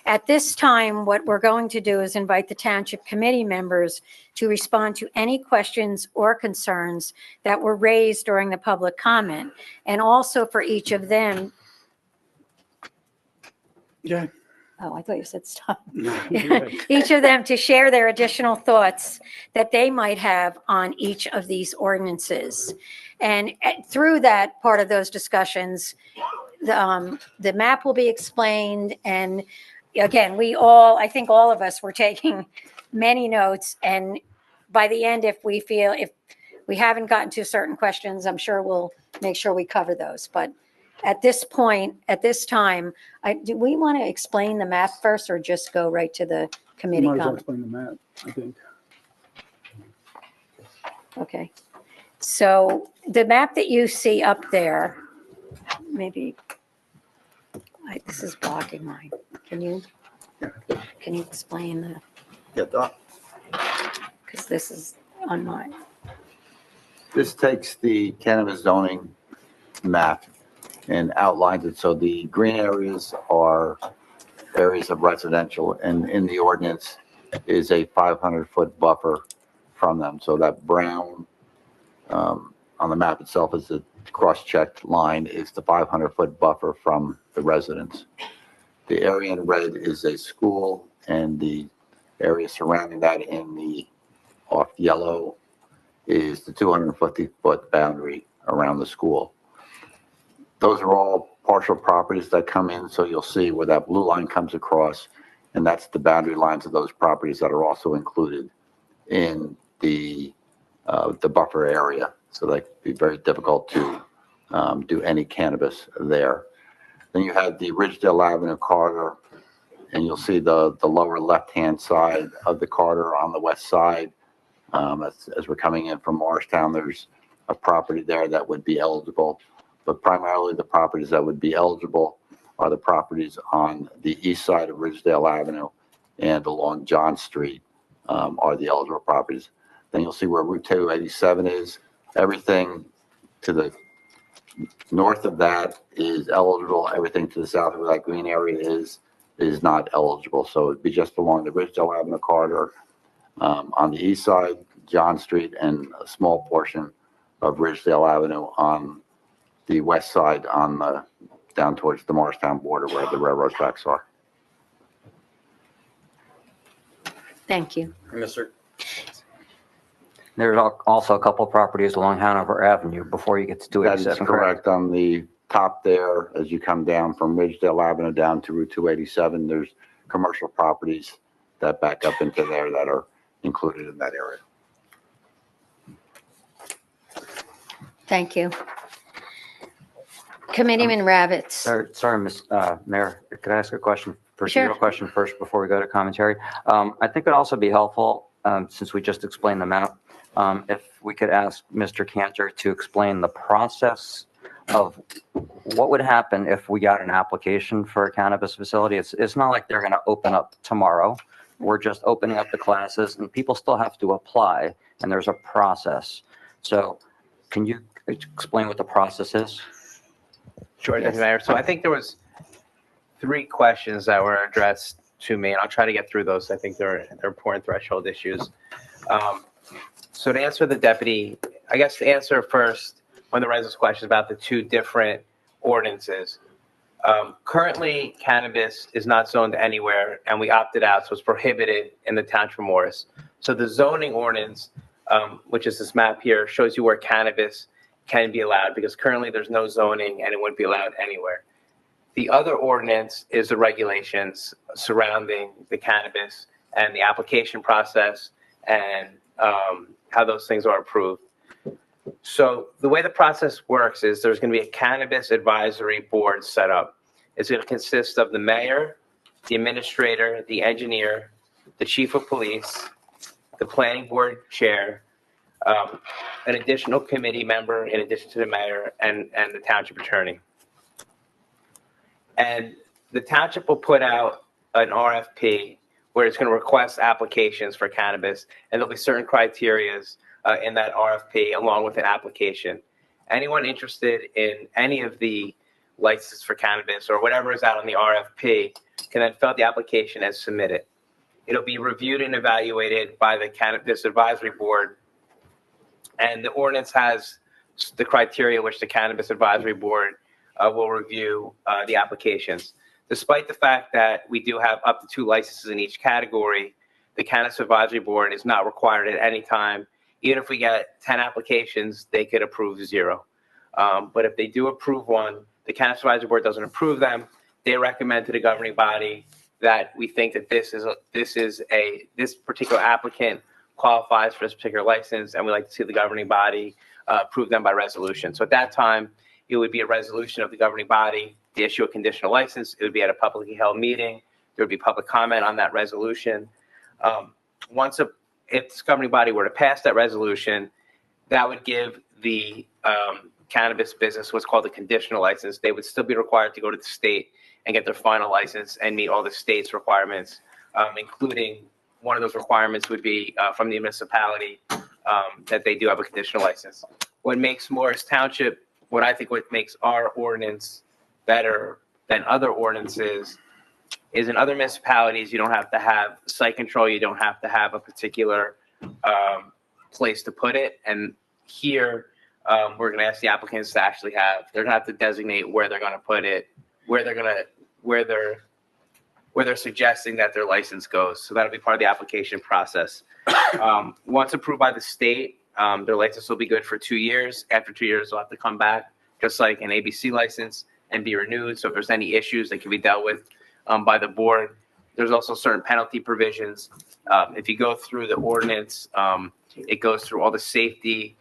At this time, what we're going to do is invite the Township Committee members to respond to any questions or concerns that were raised during the public comment, and also for each of them. Yeah. Oh, I thought you said stop. No, Each of them to share their additional thoughts that they might have on each of these ordinances. And through that part of those discussions, the map will be explained. And again, I think all of us were taking many notes. And by the end, if we haven't gotten to certain questions, I'm sure we'll make sure we cover those. But at this point, at this time, do we want to explain the map first or just go right to the committee Might as well comment? explain the map, I think. Okay. So the map that you see up there, maybe, this is blocking mine. Can you explain the, Yeah, because this is on mine. this takes the cannabis zoning map and outlines it. So the green areas are areas of residential, and in the ordinance is a 500-foot buffer from them. So that brown on the map itself is the cross-checked line is the 500-foot buffer from the residents. The area in red is a school, and the area surrounding that in the off yellow is the 250-foot boundary around the school. Those are all partial properties that come in, so you'll see where that blue line comes across, and that's the boundary lines of those properties that are also included in the buffer area. So that could be very difficult to do any cannabis there. Then you have the Ridgedale Avenue corridor, and you'll see the lower left-hand side of the corridor on the west side. As we're coming in from Morristown, there's a property there that would be eligible. But primarily the properties that would be eligible are the properties on the east side of Ridgedale Avenue and along John Street are the eligible properties. Then you'll see where Route 287 is. Everything to the north of that is eligible. Everything to the south of where that green area is not eligible. So it'd be just along the Ridgedale Avenue corridor on the east side, John Street, and a small portion of Ridgedale Avenue on the west side on the down towards the Morristown border where the railroad tracks are. Thank you. Mr. There's also a couple of properties along Hanover Avenue before you get to 287. That is correct. On the top there, as you come down from Ridgedale Avenue down to Route 287, there's commercial properties that back up into there that are included in that area. Thank you. Committeeman Ravitz. Sorry, Ms. Mayor, could I ask a question? Sure. Procedural question first before we go to commentary. I think it'd also be helpful, since we just explained the map, if we could ask Mr. Cantor to explain the process of what would happen if we got an application for a cannabis facility. It's not like they're going to open up tomorrow. We're just opening up the classes, and people still have to apply, and there's a process. So can you explain what the process is? Sure, Mayor. So I think there was 3 questions that were addressed to me, and I'll try to get through those. I think they're important threshold issues. So to answer the deputy, I guess to answer first one of the residents' questions about the 2 different ordinances. Currently, cannabis is not zoned anywhere, and we opted out, so it's prohibited in the Township of Morris. So the zoning ordinance, which is this map here, shows you where cannabis can be allowed, because currently there's no zoning and it wouldn't be allowed anywhere. The other ordinance is the regulations surrounding the cannabis and the application process and how those things are approved. So the way the process works is there's going to be a cannabis advisory board set up. It's going to consist of the mayor, the administrator, the engineer, the chief of police, the planning board chair, an additional committee member in addition to the mayor, and the township attorney. And the township will put out an RFP where it's going to request applications for cannabis, and there'll be certain criterias in that RFP along with an application. Anyone interested in any of the licenses for cannabis or whatever is out on the RFP can then fill out the application and submit it. It'll be reviewed and evaluated by the Cannabis Advisory Board, and the ordinance has the criteria which the Cannabis Advisory Board will review the applications. Despite the fact that we do have up to 2 licenses in each category, the Cannabis Advisory Board is not required at any time. Even if we get 10 applications, they could approve 0. But if they do approve one, the Cannabis Advisory Board doesn't approve them. They recommend to the governing body that we think that this particular applicant qualifies for this particular license, and we like to see the governing body approve them by resolution. So at that time, it would be a resolution of the governing body to issue a conditional license. It would be at a publicly held meeting. There would be public comment on that resolution. If this governing body were to pass that resolution, that would give the cannabis business what's called a conditional license. They would still be required to go to the state and get their final license and meet all the state's requirements, including one of those requirements would be from the municipality that they do have a conditional license. What makes Morris Township, what makes our ordinance better than other ordinances is in other municipalities, you don't have to have site control. You don't have to have a particular place to put it. And here, we're going to ask the applicants to actually they're going to have to designate where they're going to put it, where they're suggesting that their license goes. So that'll be part of the application process. Once approved by the state, their license will be good for 2 years. After 2 years, they'll have to come back, just like an ABC license, and be renewed. So if there's any issues, they can be dealt with by the board. There's also certain penalty provisions. If you go through the ordinance, it goes through all the safety,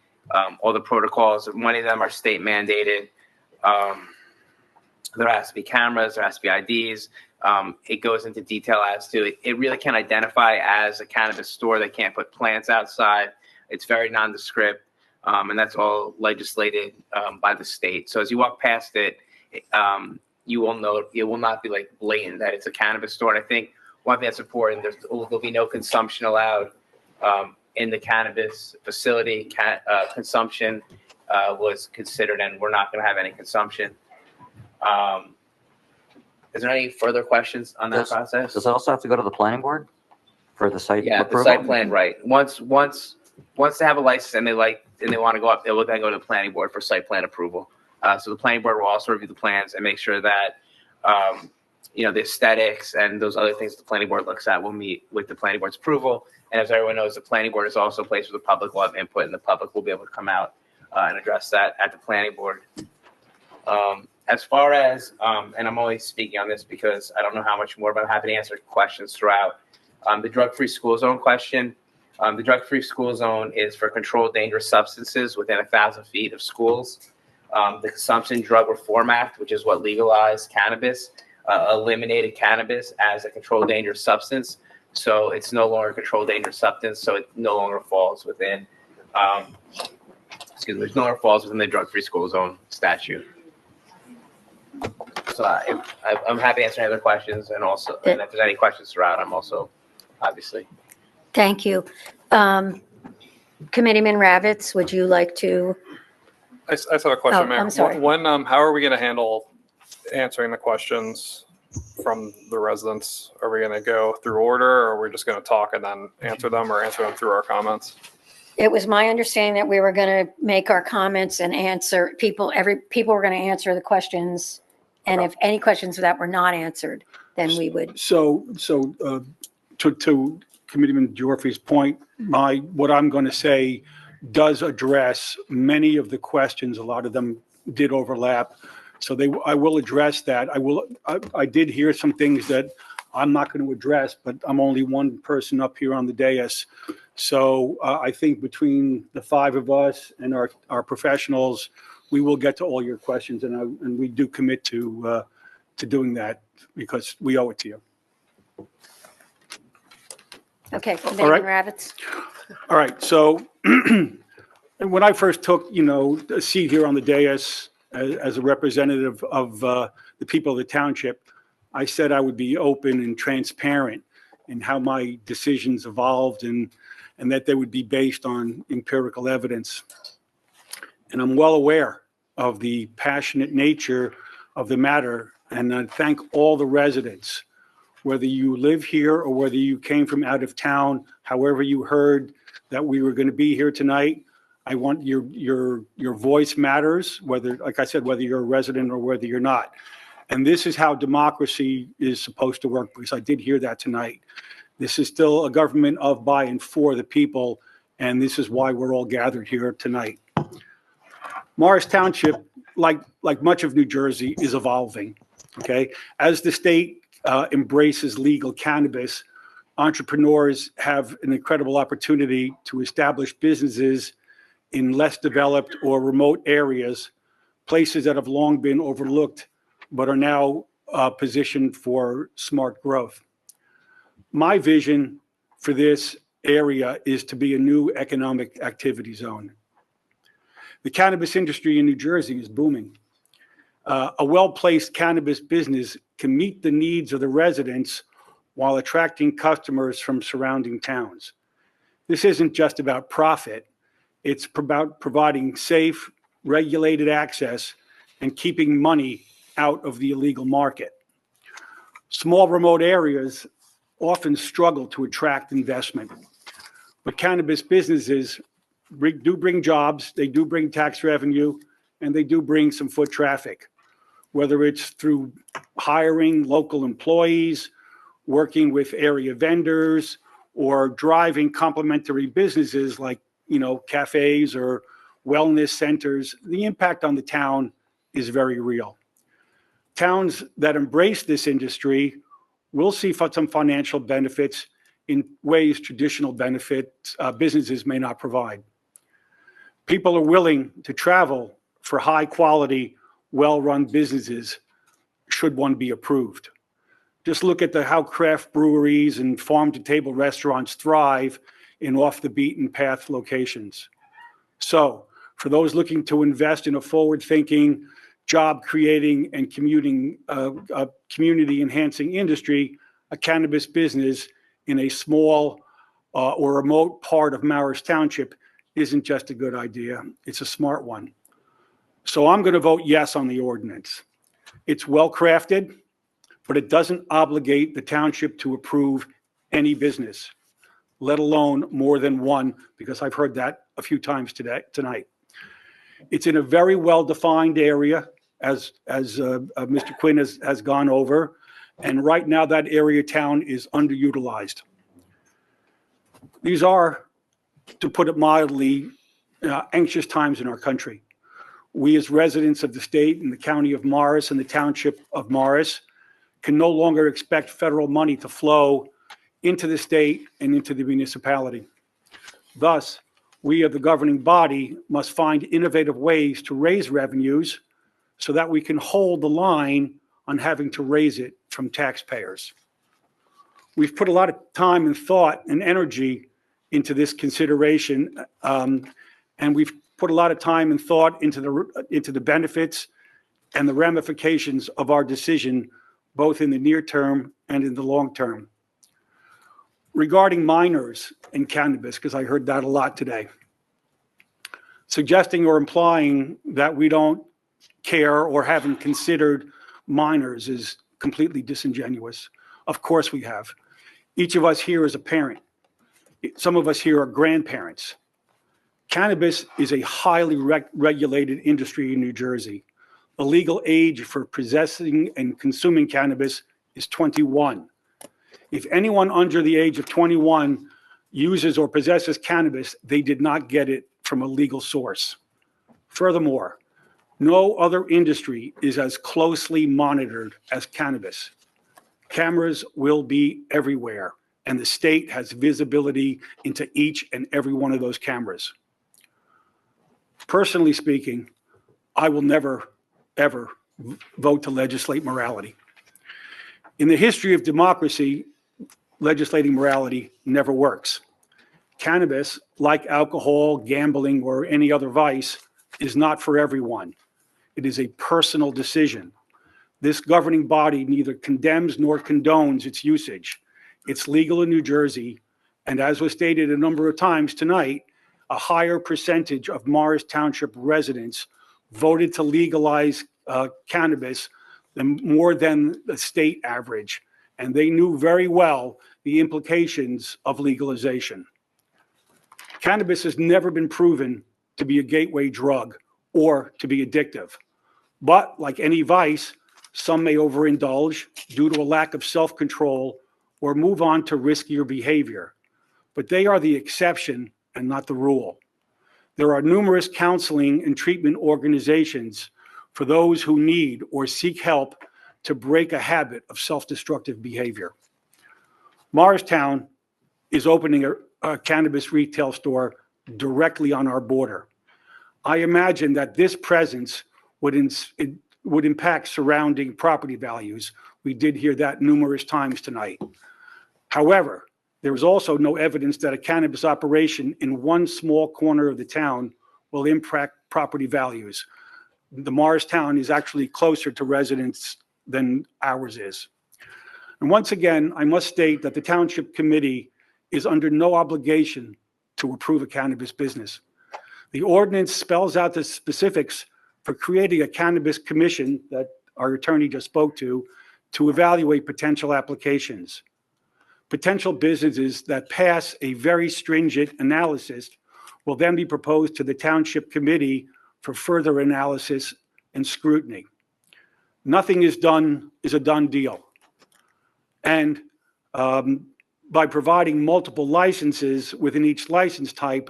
all the protocols. Many of them are state mandated. There has to be cameras, there has to be IDs. It goes into detail as to it really can identify as a cannabis store. They can't put plants outside. It's very nondescript, and that's all legislated by the state. So as you walk past it, you will know it will not be like blatant that it's a cannabis store. And I think one thing that's important, there'll be no consumption allowed in the cannabis facility. Consumption was considered, and we're not going to have any consumption. Is there any further questions on that process? Does it also have to go to the planning board for the site approval? The site plan, right. Once they have a license and they want to go up, they will then go to the planning board for site plan approval. So the planning board will also review the plans and make sure that the aesthetics and those other things the planning board looks at will meet with the planning board's approval. And as everyone knows, the planning board is also a place where the public will have input, and the public will be able to come out and address that at the planning board. As far as, and I'm only speaking on this because I don't know how much more, but I'm happy to answer questions throughout. The drug-free school zone question. The drug-free school zone is for controlled dangerous substances within 1,000 feet of schools. The Consumption Drug Reform Act, which is what legalized cannabis, eliminated cannabis as a controlled dangerous substance. So it's no longer a controlled dangerous substance. So it no longer falls within, it no longer falls within the drug-free school zone statute. So I'm happy to answer any other questions, and also, and if there's any questions throughout, I'm also obviously. Thank you. Committeeman Ravitz, would you like to? I just have a question, Mayor. I'm sorry. How are we going to handle answering the questions from the residents? Are we going to go through order, or are we just going to talk and then answer them, or answer them through our comments? It was my understanding that we were going to make our comments and answer people were going to answer the questions. And if any questions that were not answered, then we would. So, to Committeeman Geoffrey's point, what I'm going to say does address many of the questions. A lot of them did overlap. So I will address that. I did hear some things that I'm not going to address, but I'm only one person up here on the dais. So I think between the five of us and our professionals, we will get to all your questions, and we do commit to doing that because we owe it to you. Okay, All Committeeman right. Ravitz. All right. So when I first took, a seat here on the dais as a representative of the people of the township, I said I would be open and transparent in how my decisions evolved and that they would be based on empirical evidence. And I'm well aware of the passionate nature of the matter. And I thank all the residents, whether you live here or whether you came from out of town, however you heard that we were going to be here tonight. I want your voice matters, whether, like I said, whether you're a resident or whether you're not. And this is how democracy is supposed to work, because I did hear that tonight. This is still a government of, by, and for the people, and this is why we're all gathered here tonight. Morris Township, like much of New Jersey, is evolving, okay? As the state embraces legal cannabis, entrepreneurs have an incredible opportunity to establish businesses in less developed or remote areas, places that have long been overlooked but are now positioned for smart growth. My vision for this area is to be a new economic activity zone. The cannabis industry in New Jersey is booming. A well-placed cannabis business can meet the needs of the residents while attracting customers from surrounding towns. This isn't just about profit. It's about providing safe, regulated access and keeping money out of the illegal market. Small remote areas often struggle to attract investment, but cannabis businesses do bring jobs, they do bring tax revenue, and they do bring some foot traffic, whether it's through hiring local employees, working with area vendors, or driving complementary businesses like, cafes or wellness centers. The impact on the town is very real. Towns that embrace this industry will see some financial benefits in ways traditional businesses may not provide. People are willing to travel for high quality, well-run businesses should one be approved. Just look at how craft breweries and farm-to-table restaurants thrive in off-the-beaten-path locations. So, for those looking to invest in a forward-thinking, job-creating, and community-enhancing industry, a cannabis business in a small or remote part of Morris Township isn't just a good idea, it's a smart one. So I'm going to vote yes on the ordinance. It's well-crafted, but it doesn't obligate the township to approve any business, let alone more than one, because I've heard that a few times tonight. It's in a very well-defined area, as Mr. Quinn has gone over, and right now that area town is underutilized. These are, to put it mildly, anxious times in our country. We as residents of the state and the county of Morris and the township of Morris can no longer expect federal money to flow into the state and into the municipality. Thus, we of the governing body must find innovative ways to raise revenues so that we can hold the line on having to raise it from taxpayers. We've put a lot of time and thought and energy into this consideration, and we've put a lot of time and thought into the benefits and the ramifications of our decision, both in the near term and in the long term. Regarding minors and cannabis, because I heard that a lot today, suggesting or implying that we don't care or haven't considered minors is completely disingenuous. Of course we have. Each of us here is a parent. Some of us here are grandparents. Cannabis is a highly regulated industry in New Jersey. The legal age for possessing and consuming cannabis is 21. If anyone under the age of 21 uses or possesses cannabis, they did not get it from a legal source. Furthermore, no other industry is as closely monitored as cannabis. Cameras will be everywhere, and the state has visibility into each and every one of those cameras. Personally speaking, I will never, ever vote to legislate morality. In the history of democracy, legislating morality never works. Cannabis, like alcohol, gambling, or any other vice, is not for everyone. It is a personal decision. This governing body neither condemns nor condones its usage. It's legal in New Jersey, and as was stated a number of times tonight, a higher percentage of Morris Township residents voted to legalize cannabis more than the state average, and they knew very well the implications of legalization. Cannabis has never been proven to be a gateway drug or to be addictive. But like any vice, some may overindulge due to a lack of self-control or move on to riskier behavior. But they are the exception and not the rule. There are numerous counseling and treatment organizations for those who need or seek help to break a habit of self-destructive behavior. Morristown is opening a cannabis retail store directly on our border. I imagine that this presence would impact surrounding property values. We did hear that numerous times tonight. However, there is also no evidence that a cannabis operation in one small corner of the town will impact property values. The Morristown is actually closer to residents than ours is. And once again, I must state that the Township Committee is under no obligation to approve a cannabis business. The ordinance spells out the specifics for creating a cannabis commission that our attorney just spoke to evaluate potential applications. Potential businesses that pass a very stringent analysis will then be proposed to the Township Committee for further analysis and scrutiny. Nothing is a done deal. And by providing multiple licenses within each license type,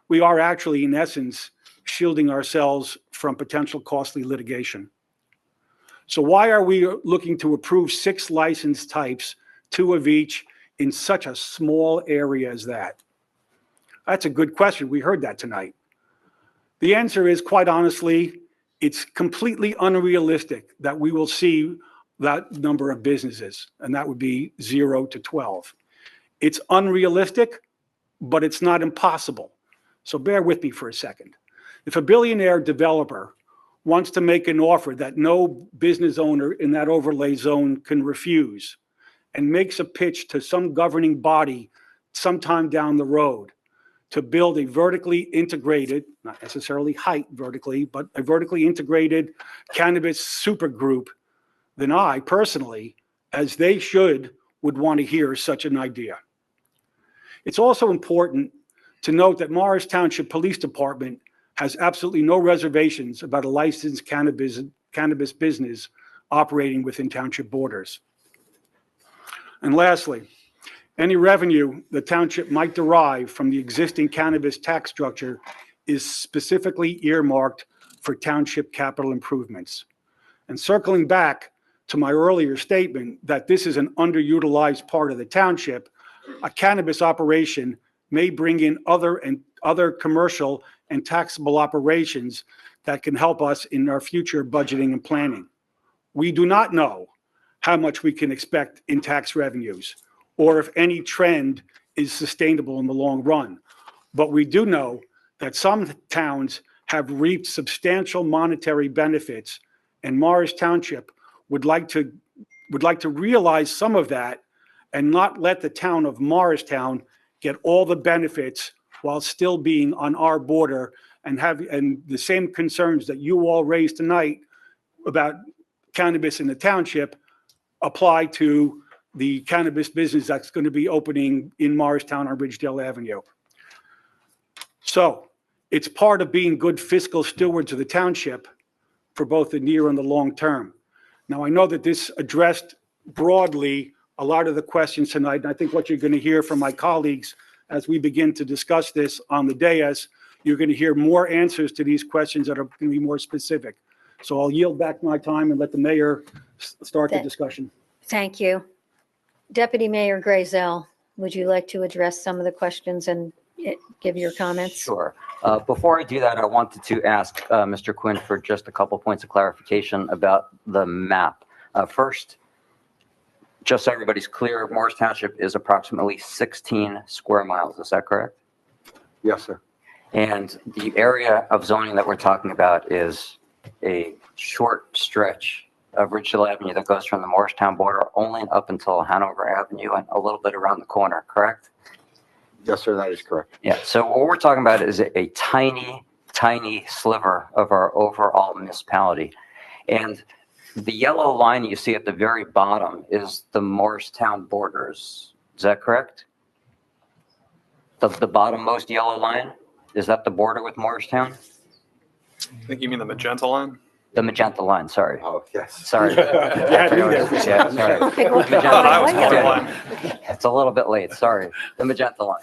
we are actually, in essence, shielding ourselves from potential costly litigation. So why are we looking to approve 6 license types, 2 of each, in such a small area as that? That's a good question. We heard that tonight. The answer is, quite honestly, it's completely unrealistic that we will see that number of businesses, and that would be 0 to 12. It's unrealistic, but it's not impossible. So bear with me for a second. If a billionaire developer wants to make an offer that no business owner in that overlay zone can refuse, and makes a pitch to some governing body sometime down the road to build a vertically integrated, not necessarily height vertically, but a vertically integrated cannabis supergroup, then I personally, as they should, would want to hear such an idea. It's also important to note that Morris Township Police Department has absolutely no reservations about a licensed cannabis business operating within township borders. And lastly, any revenue the township might derive from the existing cannabis tax structure is specifically earmarked for township capital improvements. And circling back to my earlier statement that this is an underutilized part of the township, a cannabis operation may bring in other commercial and taxable operations that can help us in our future budgeting and planning. We do not know how much we can expect in tax revenues, or if any trend is sustainable in the long run. But we do know that some towns have reaped substantial monetary benefits, and Morris Township would like to realize some of that and not let the town of Morristown get all the benefits while still being on our border and the same concerns that you all raised tonight about cannabis in the township apply to the cannabis business that's going to be opening in Morristown on Ridgedale Avenue. So it's part of being good fiscal stewards of the township for both the near and the long term. Now, I know that this addressed broadly a lot of the questions tonight, and I think what you're going to hear from my colleagues as we begin to discuss this on the dais, you're going to hear more answers to these questions that are going to be more specific. So I'll yield back my time and let the mayor start the discussion. Thank you. Deputy Mayor Grayzel, would you like to address some of the questions and give your comments? Sure. Before I do that, I wanted to ask Mr. Quinn for just a couple points of clarification about the map. First, just so everybody's clear, Morris Township is approximately 16 square miles. Is that correct? Yes, sir. And the area of zoning that we're talking about is a short stretch of Ridgeville Avenue that goes from the Morristown border only up until Hanover Avenue and a little bit around the corner, correct? Yes, sir, that is correct. Yeah, so what we're talking about is a tiny, tiny sliver of our overall municipality. And the yellow line you see at the very bottom is the Morristown borders. Is that correct? The bottommost yellow line, is that the border with Morristown? I think you mean the magenta line? The magenta line, sorry. Oh, yes. Sorry. Yeah, sorry. Magenta line. It's a little bit late, sorry. The magenta line.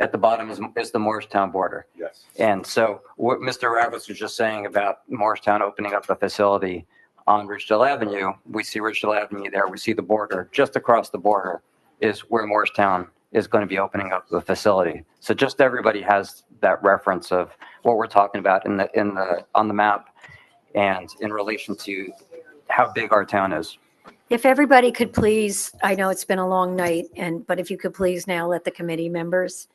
At the bottom is the Morristown border. Yes. And so what Mr. Ravitz was just saying about Morristown opening up the facility on Ridgeville Avenue, we see Ridgeville Avenue there, we see the border. Just across the border is where Morristown is going to be opening up the facility. So just everybody has that reference of what we're talking about on the map and in relation to how big our town is. If everybody could please, I know it's been a long night, but if you could please now let the committee members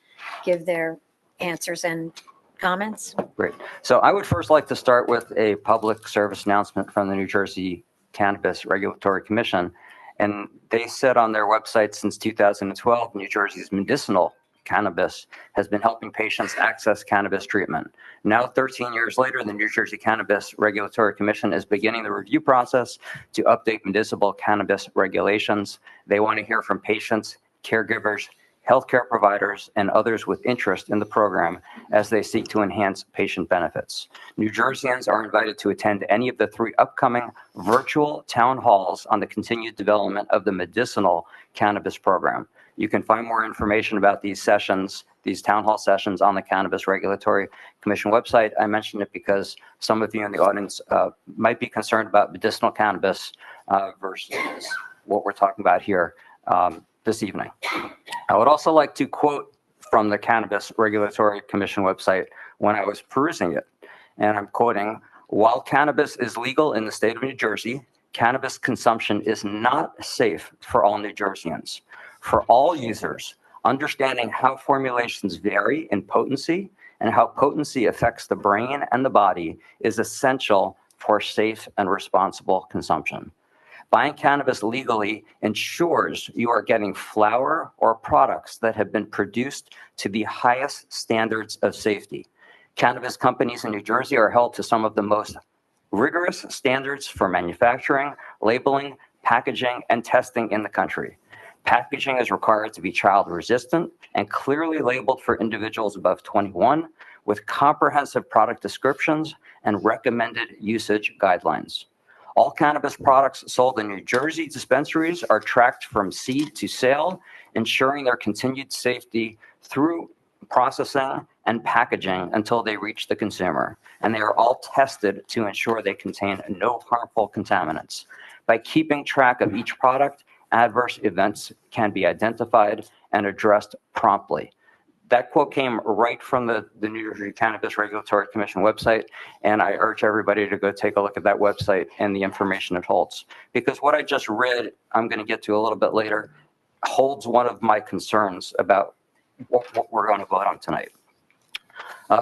give their answers and comments. Great. So I would first like to start with a public service announcement from the New Jersey Cannabis Regulatory Commission. And they said on their website since 2012, New Jersey's medicinal cannabis has been helping patients access cannabis treatment. Now, 13 years later, the New Jersey Cannabis Regulatory Commission is beginning the review process to update municipal cannabis regulations. They want to hear from patients, caregivers, healthcare providers, and others with interest in the program as they seek to enhance patient benefits. New Jerseyans are invited to attend any of the 3 upcoming virtual town halls on the continued development of the medicinal cannabis program. You can find more information about these sessions, these town hall sessions, on the Cannabis Regulatory Commission website. I mention it because some of you in the audience might be concerned about medicinal cannabis versus what we're talking about here this evening. I would also like to quote from the Cannabis Regulatory Commission website when I was perusing it. And I'm quoting, "While cannabis is legal in the state of New Jersey, cannabis consumption is not safe for all New Jerseyans. For all users, understanding how formulations vary in potency and how potency affects the brain and the body is essential for safe and responsible consumption. Buying cannabis legally ensures you are getting flower or products that have been produced to the highest standards of safety. Cannabis companies in New Jersey are held to some of the most rigorous standards for manufacturing, labeling, packaging, and testing in the country. Packaging is required to be child resistant and clearly labeled for individuals above 21 with comprehensive product descriptions and recommended usage guidelines. All cannabis products sold in New Jersey dispensaries are tracked from seed to sale, ensuring their continued safety through processing and packaging until they reach the consumer. And they are all tested to ensure they contain no harmful contaminants. By keeping track of each product, adverse events can be identified and addressed promptly." That quote came right from the New Jersey Cannabis Regulatory Commission website, and I urge everybody to go take a look at that website and the information it holds. Because what I just read, I'm going to get to a little bit later, holds one of my concerns about what we're going to vote on tonight.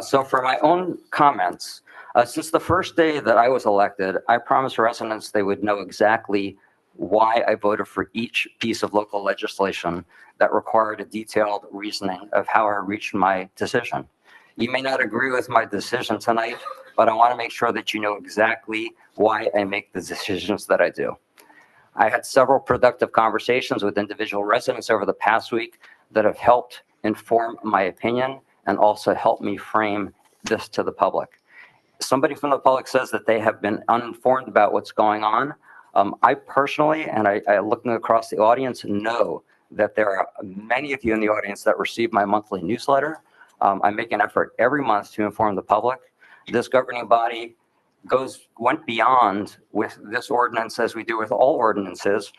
So for my own comments, since the first day that I was elected, I promised residents they would know exactly why I voted for each piece of local legislation that required a detailed reasoning of how I reached my decision. You may not agree with my decision tonight, but I want to make sure that you know exactly why I make the decisions that I do. I had several productive conversations with individual residents over the past week that have helped inform my opinion and also help me frame this to the public. Somebody from the public says that they have been uninformed about what's going on. I personally, and I looking across the audience, know that there are many of you in the audience that receive my monthly newsletter. I make an effort every month to inform the public. This governing body went beyond with this ordinance, as we do with all ordinances.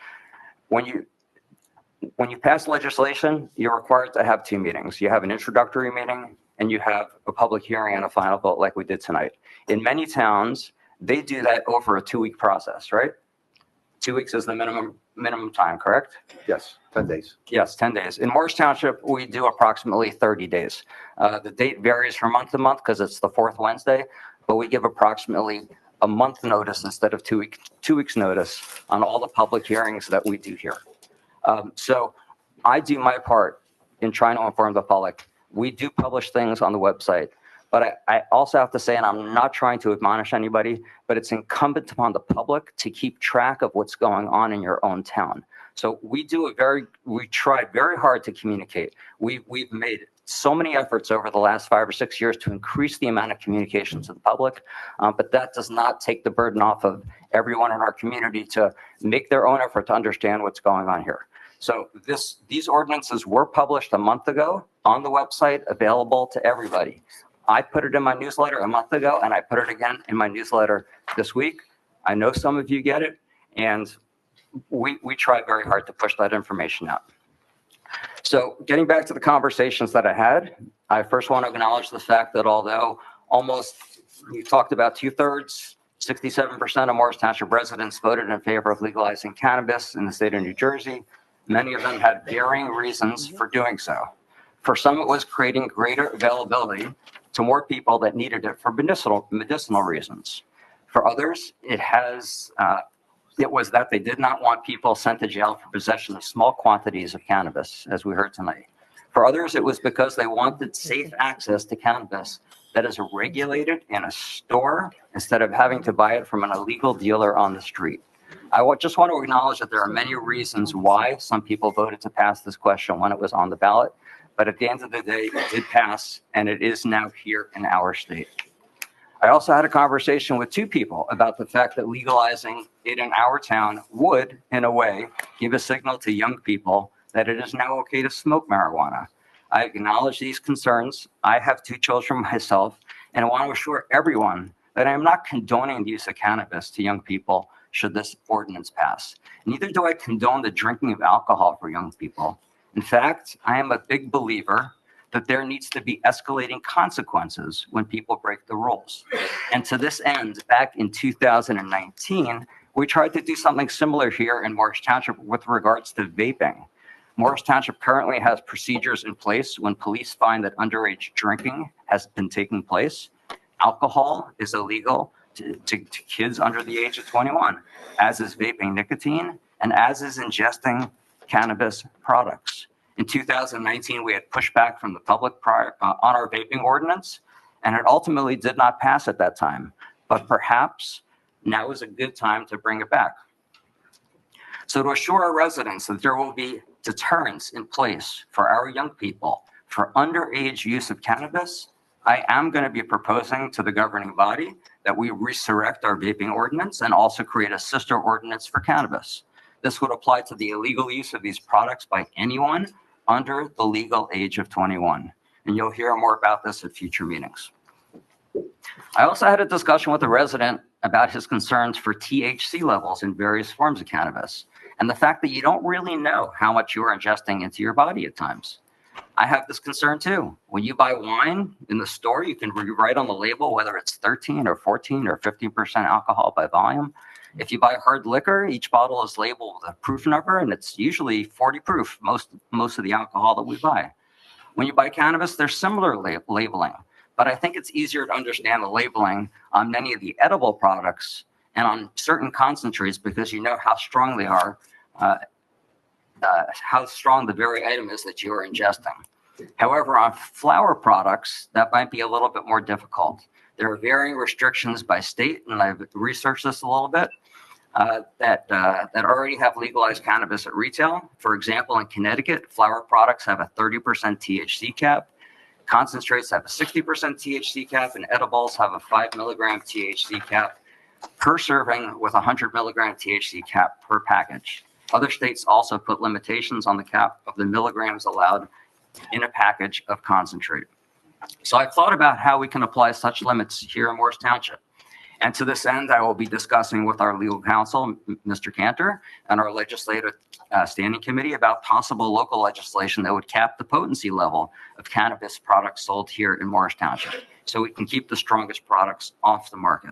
When you pass legislation, you're required to have two meetings. You have an introductory meeting and you have a public hearing and a final vote like we did tonight. In many towns, they do that over a 2-week process, right? 2 weeks is the minimum time, correct? Yes, 10 days. Yes, 10 days. In Morris Township, we do approximately 30 days. The date varies from month to month because it's the fourth Wednesday, but we give approximately a month notice instead of 2 weeks notice on all the public hearings that we do here. So I do my part in trying to inform the public. We do publish things on the website, but I also have to say, and I'm not trying to admonish anybody, but it's incumbent upon the public to keep track of what's going on in your own town. So we try very hard to communicate. We've made so many efforts over the last 5 or 6 years to increase the amount of communication to the public, but that does not take the burden off of everyone in our community to make their own effort to understand what's going on here. So these ordinances were published a month ago on the website, available to everybody. I put it in my newsletter a month ago, and I put it again in my newsletter this week. I know some of you get it, and we try very hard to push that information out. So getting back to the conversations that I had, I first want to acknowledge the fact that although we talked about 2/3, 67% of Morris Township residents voted in favor of legalizing cannabis in the state of New Jersey. Many of them had varying reasons for doing so. For some, it was creating greater availability to more people that needed it for medicinal reasons. For others, it was that they did not want people sent to jail for possession of small quantities of cannabis, as we heard tonight. For others, it was because they wanted safe access to cannabis that is regulated in a store instead of having to buy it from an illegal dealer on the street. I just want to acknowledge that there are many reasons why some people voted to pass this question when it was on the ballot, but at the end of the day, it did pass, and it is now here in our state. I also had a conversation with two people about the fact that legalizing it in our town would, in a way, give a signal to young people that it is now okay to smoke marijuana. I acknowledge these concerns. I have 2 children myself, and I want to assure everyone that I am not condoning the use of cannabis to young people should this ordinance pass. Neither do I condone the drinking of alcohol for young people. In fact, I am a big believer that there needs to be escalating consequences when people break the rules. And to this end, back in 2019, we tried to do something similar here in Morris Township with regards to vaping. Morris Township currently has procedures in place when police find that underage drinking has been taking place. Alcohol is illegal to kids under the age of 21, as is vaping nicotine, and as is ingesting cannabis products. In 2019, we had pushback from the public on our vaping ordinance, and it ultimately did not pass at that time. But perhaps now is a good time to bring it back. So to assure our residents that there will be deterrents in place for our young people for underage use of cannabis, I am going to be proposing to the governing body that we resurrect our vaping ordinance and also create a sister ordinance for cannabis. This would apply to the illegal use of these products by anyone under the legal age of 21. And you'll hear more about this at future meetings. I also had a discussion with a resident about his concerns for THC levels in various forms of cannabis and the fact that you don't really know how much you are ingesting into your body at times. I have this concern too. When you buy wine in the store, you can write on the label whether it's 13 or 14 or 15% alcohol by volume. If you buy hard liquor, each bottle is labeled with a proof number, and it's usually 40 proof, most of the alcohol that we buy. When you buy cannabis, there's similar labeling, but I think it's easier to understand the labeling on many of the edible products and on certain concentrates because you know how strong they are, how strong the very item is that you are ingesting. However, on flower products, that might be a little bit more difficult. There are varying restrictions by state, and I've researched this a little bit, that already have legalized cannabis at retail. For example, in Connecticut, flower products have a 30% THC cap. Concentrates have a 60% THC cap, and edibles have a 5 milligram THC cap per serving with 100 milligram THC cap per package. Other states also put limitations on the cap of the milligrams allowed in a package of concentrate. So I've thought about how we can apply such limits here in Morris Township. And to this end, I will be discussing with our legal counsel, Mr. Cantor, and our legislative standing committee about possible local legislation that would cap the potency level of cannabis products sold here in Morris Township, so we can keep the strongest products off the market.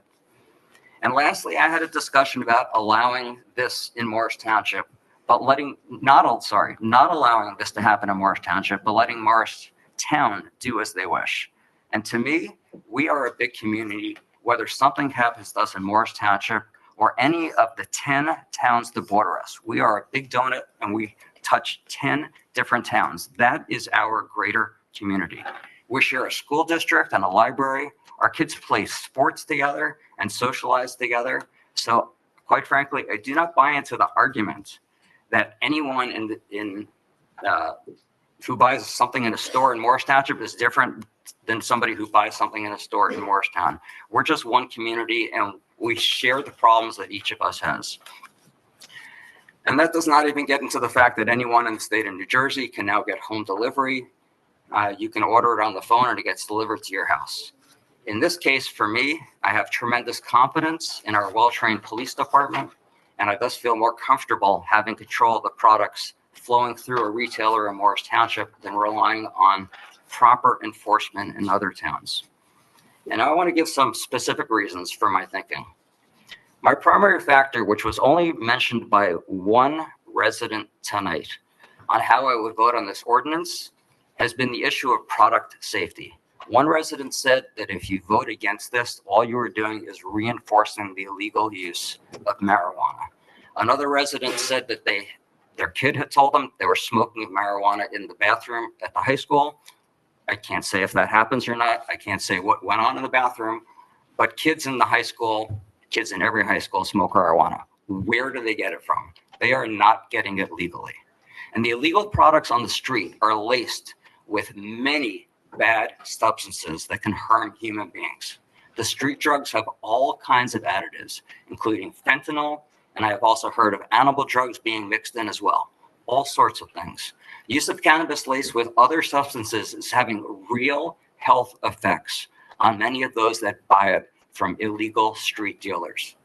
And lastly, I had a discussion about allowing this in Morris Township, but not allowing this to happen in Morris Township, but letting Morris Town do as they wish. And to me, we are a big community. Whether something happens to us in Morris Township or any of the 10 towns that border us, we are a big donut and we touch 10 different towns. That is our greater community. We share a school district and a library. Our kids play sports together and socialize together. So quite frankly, I do not buy into the argument that anyone who buys something in a store in Morris Township is different than somebody who buys something in a store in Morristown. We're just one community and we share the problems that each of us has. And that does not even get into the fact that anyone in the state of New Jersey can now get home delivery. You can order it on the phone and it gets delivered to your house. In this case, for me, I have tremendous confidence in our well-trained police department, and I thus feel more comfortable having control of the products flowing through a retailer in Morris Township than relying on proper enforcement in other towns. And I want to give some specific reasons for my thinking. My primary factor, which was only mentioned by one resident tonight on how I would vote on this ordinance, has been the issue of product safety. One resident said that if you vote against this, all you are doing is reinforcing the illegal use of marijuana. Another resident said that their kid had told them they were smoking marijuana in the bathroom at the high school. I can't say if that happens or not. I can't say what went on in the bathroom, but kids in every high school smoke marijuana. Where do they get it from? They are not getting it legally. And the illegal products on the street are laced with many bad substances that can harm human beings. The street drugs have all kinds of additives, including fentanyl, and I have also heard of animal drugs being mixed in as well. All sorts of things. Use of cannabis laced with other substances is having real health effects on many of those that buy it from illegal street dealers.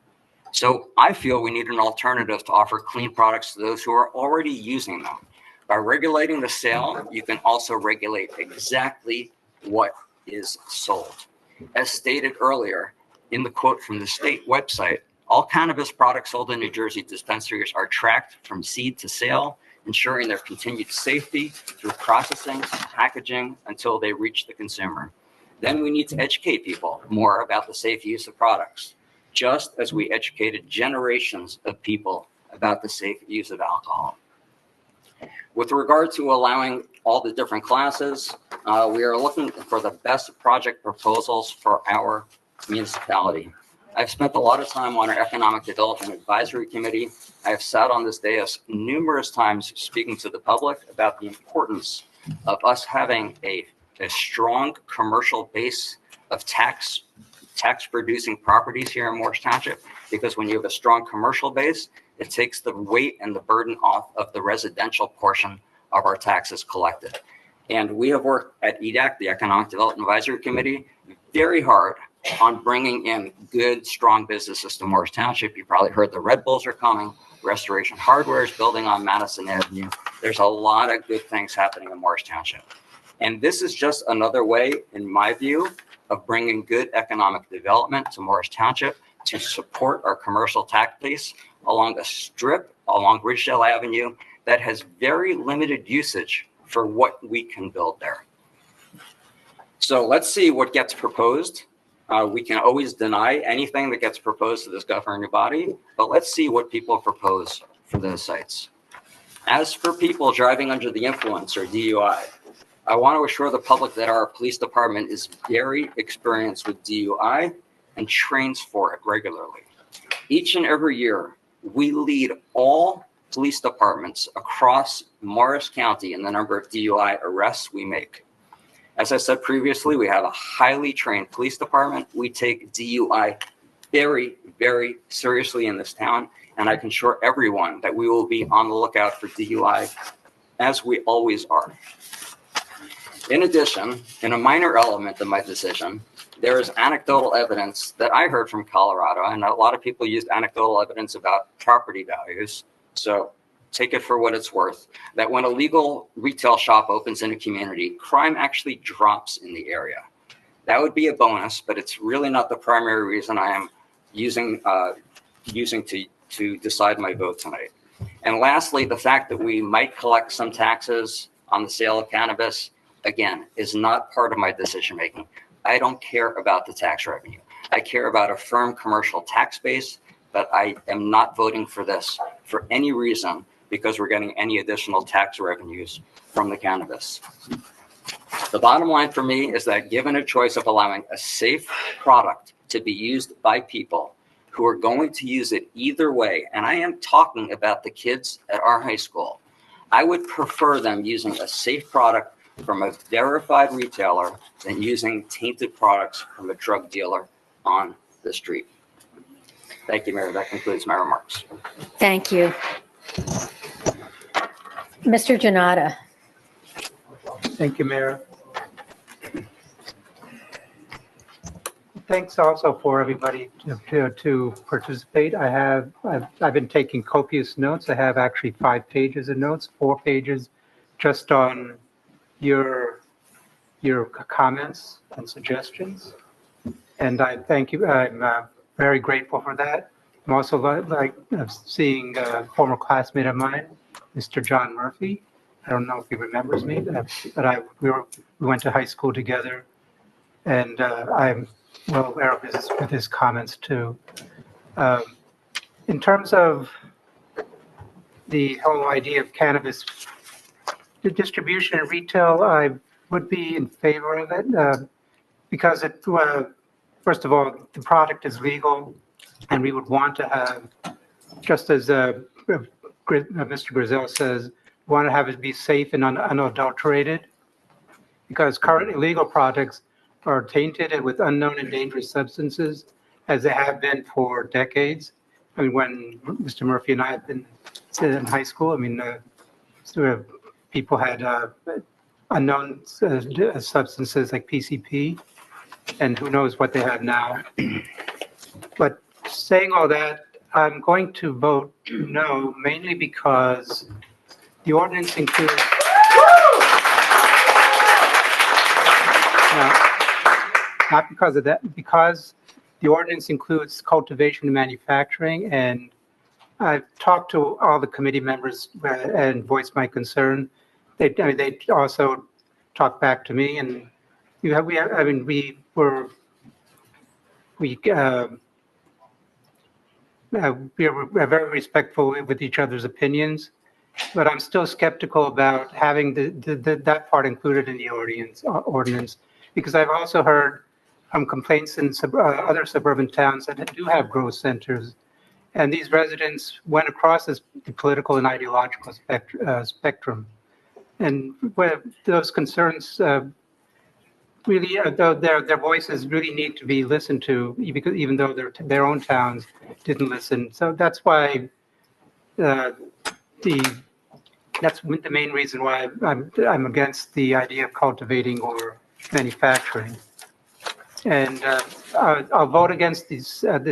So I feel we need an alternative to offer clean products to those who are already using them. By regulating the sale, you can also regulate exactly what is sold. As stated earlier in the quote from the state website, all cannabis products sold in New Jersey dispensaries are tracked from seed to sale, ensuring their continued safety through processing, packaging, until they reach the consumer. Then we need to educate people more about the safe use of products, just as we educated generations of people about the safe use of alcohol. With regard to allowing all the different classes, we are looking for the best project proposals for our municipality. I've spent a lot of time on our Economic Development Advisory Committee. I have sat on this dais numerous times speaking to the public about the importance of us having a strong commercial base of tax-producing properties here in Morris Township, because when you have a strong commercial base, it takes the weight and the burden off of the residential portion of our taxes collected. And we have worked at EDAC, the Economic Development Advisory Committee, very hard on bringing in good, strong businesses to Morris Township. You probably heard the Red Bulls are coming. Restoration Hardware is building on Madison Avenue. There's a lot of good things happening in Morris Township. And this is just another way, in my view, of bringing good economic development to Morris Township to support our commercial tax base along a strip along Ridgedale Avenue that has very limited usage for what we can build there. So let's see what gets proposed. We can always deny anything that gets proposed to this governing body, but let's see what people propose for those sites. As for people driving under the influence, or DUI, I want to assure the public that our police department is very experienced with DUI and trains for it regularly. Each and every year, we lead all police departments across Morris County in the number of DUI arrests we make. As I said previously, we have a highly trained police department. We take DUI very, very seriously in this town, and I can assure everyone that we will be on the lookout for DUI, as we always are. In addition, in a minor element of my decision, there is anecdotal evidence that I heard from Colorado, and a lot of people used anecdotal evidence about property values. So take it for what it's worth, that when a legal retail shop opens in a community, crime actually drops in the area. That would be a bonus, but it's really not the primary reason I am using to decide my vote tonight. And lastly, the fact that we might collect some taxes on the sale of cannabis, again, is not part of my decision making. I don't care about the tax revenue. I care about a firm commercial tax base, but I am not voting for this for any reason because we're getting any additional tax revenues from the cannabis. The bottom line for me is that given a choice of allowing a safe product to be used by people who are going to use it either way, and I am talking about the kids at our high school, I would prefer them using a safe product from a verified retailer than using tainted products from a drug dealer on the street. Thank you, Mayor. That concludes my remarks. Thank you. Mr. Janata. Thank you, Mayor. Thanks also for everybody to participate. I've been taking copious notes. I have actually 5 pages of notes, 4 pages just on your comments and suggestions. And I thank you. I'm very grateful for that. I'm also like seeing a former classmate of mine, Mr. John Murphy. I don't know if he remembers me, but we went to high school together, and I'm well aware of his comments too. In terms of the whole idea of cannabis, the distribution and retail, I would be in favor of it because it, first of all, the product is legal, and we would want to have, just as Mr. Griselle says, want to have it be safe and unadulterated, because current illegal products are tainted and with unknown and dangerous substances, as they have been for decades. I mean, when Mr. Murphy and I have been in high school, I mean, people had unknown substances like PCP, and who knows what they have now. But saying all that, I'm going to vote no, mainly because the ordinance includes, not because of that, because the ordinance includes cultivation and manufacturing, and I've talked to all the committee members and voiced my concern. They also talked back to me, and we were very respectful with each other's opinions, but I'm still skeptical about having that part included in the ordinance, because I've also heard complaints in other suburban towns that do have growth centers, and these residents went across the political and ideological spectrum. And those concerns really, their voices really need to be listened to, because even though their own towns didn't listen. So that's why that's the main reason why I'm against the idea of cultivating or manufacturing. And I'll vote against the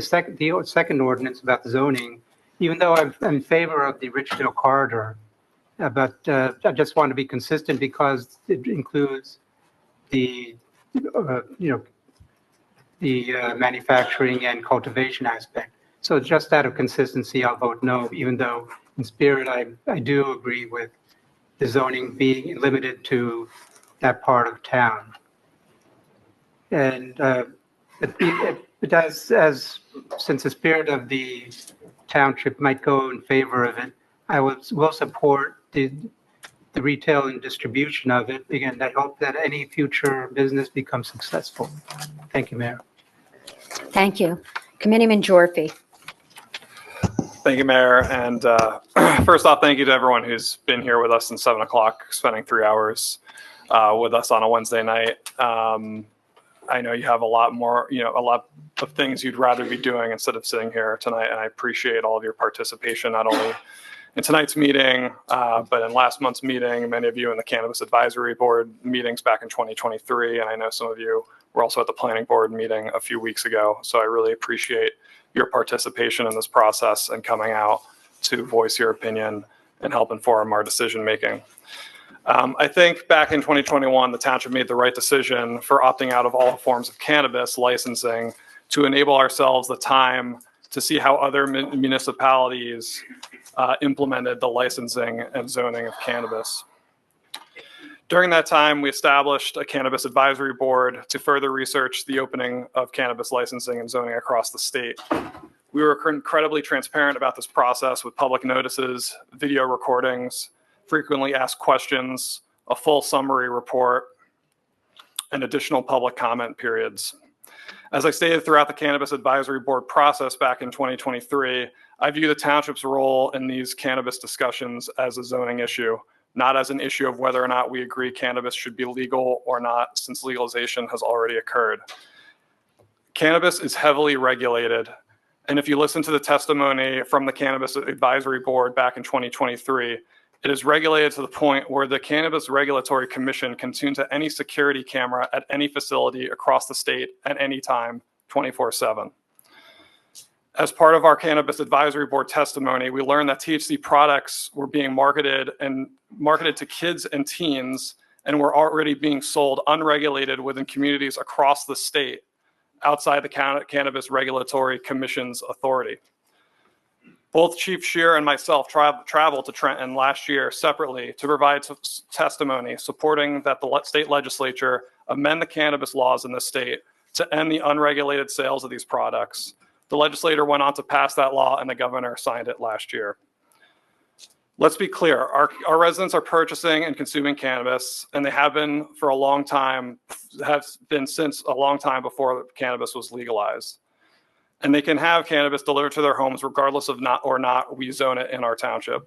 second ordinance about the zoning, even though I'm in favor of the Richdale corridor. But I just want to be consistent because it includes the manufacturing and cultivation aspect. So just out of consistency, I'll vote no, even though in spirit I do agree with the zoning being limited to that part of town. And it does, since the spirit of the township might go in favor of it, I will support the retail and distribution of it. Again, I hope that any future business becomes successful. Thank you, Mayor. Thank you. Committeeman Jorphy. Thank you, Mayor. And first off, thank you to everyone who's been here with us since 7 o'clock, spending 3 hours. with us on a Wednesday night. I know you have a lot more, a lot of things you'd rather be doing instead of sitting here tonight. And I appreciate all of your participation, not only in tonight's meeting, but in last month's meeting, many of you in the Cannabis Advisory Board meetings back in 2023. And I know some of you were also at the Planning Board meeting a few weeks ago. So I really appreciate your participation in this process and coming out to voice your opinion and help inform our decision making. I think back in 2021, the township made the right decision for opting out of all forms of cannabis licensing to enable ourselves the time to see how other municipalities implemented the licensing and zoning of cannabis. During that time, we established a cannabis advisory board to further research the opening of cannabis licensing and zoning across the state. We were incredibly transparent about this process with public notices, video recordings, frequently asked questions, a full summary report, and additional public comment periods. As I stated throughout the Cannabis Advisory Board process back in 2023, I view the township's role in these cannabis discussions as a zoning issue, not as an issue of whether or not we agree cannabis should be legal or not, since legalization has already occurred. Cannabis is heavily regulated, and if you listen to the testimony from the Cannabis Advisory Board back in 2023, it is regulated to the point where the Cannabis Regulatory Commission can tune to any security camera at any facility across the state at any time, 24/7. As part of our Cannabis Advisory Board testimony, we learned that THC products were being marketed to kids and teens and were already being sold unregulated within communities across the state outside the Cannabis Regulatory Commission's authority. Both Chief Scheer and myself traveled to Trenton last year separately to provide testimony supporting that the state legislature amend the cannabis laws in the state to end the unregulated sales of these products. The legislator went on to pass that law and the governor signed it last year. Let's be clear, our residents are purchasing and consuming cannabis, and they have been for a long time, have been since a long time before cannabis was legalized. And they can have cannabis delivered to their homes regardless of not we zone it in our township.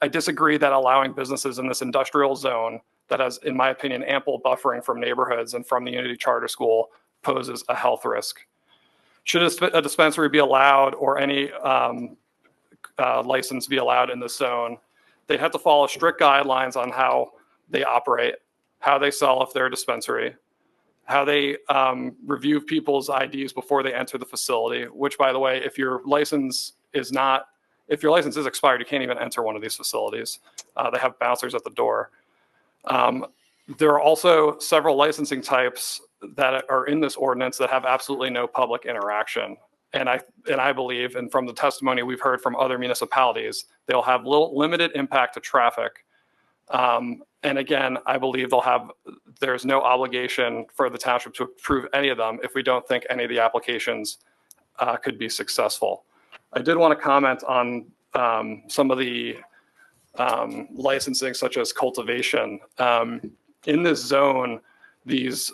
I disagree that allowing businesses in this industrial zone that has, in my opinion, ample buffering from neighborhoods and from the Unity Charter School poses a health risk. Should a dispensary be allowed or any license be allowed in this zone, they'd have to follow strict guidelines on how they operate, how they sell if they're a dispensary, how they review people's IDs before they enter the facility, which, by the way, if your license is expired, you can't even enter one of these facilities. They have bouncers at the door. There are also several licensing types that are in this ordinance that have absolutely no public interaction. And I believe, and from the testimony we've heard from other municipalities, they'll have limited impact to traffic. And again, I believe there's no obligation for the township to approve any of them if we don't think any of the applications could be successful. I did want to comment on some of the licensing, such as cultivation. In this zone, these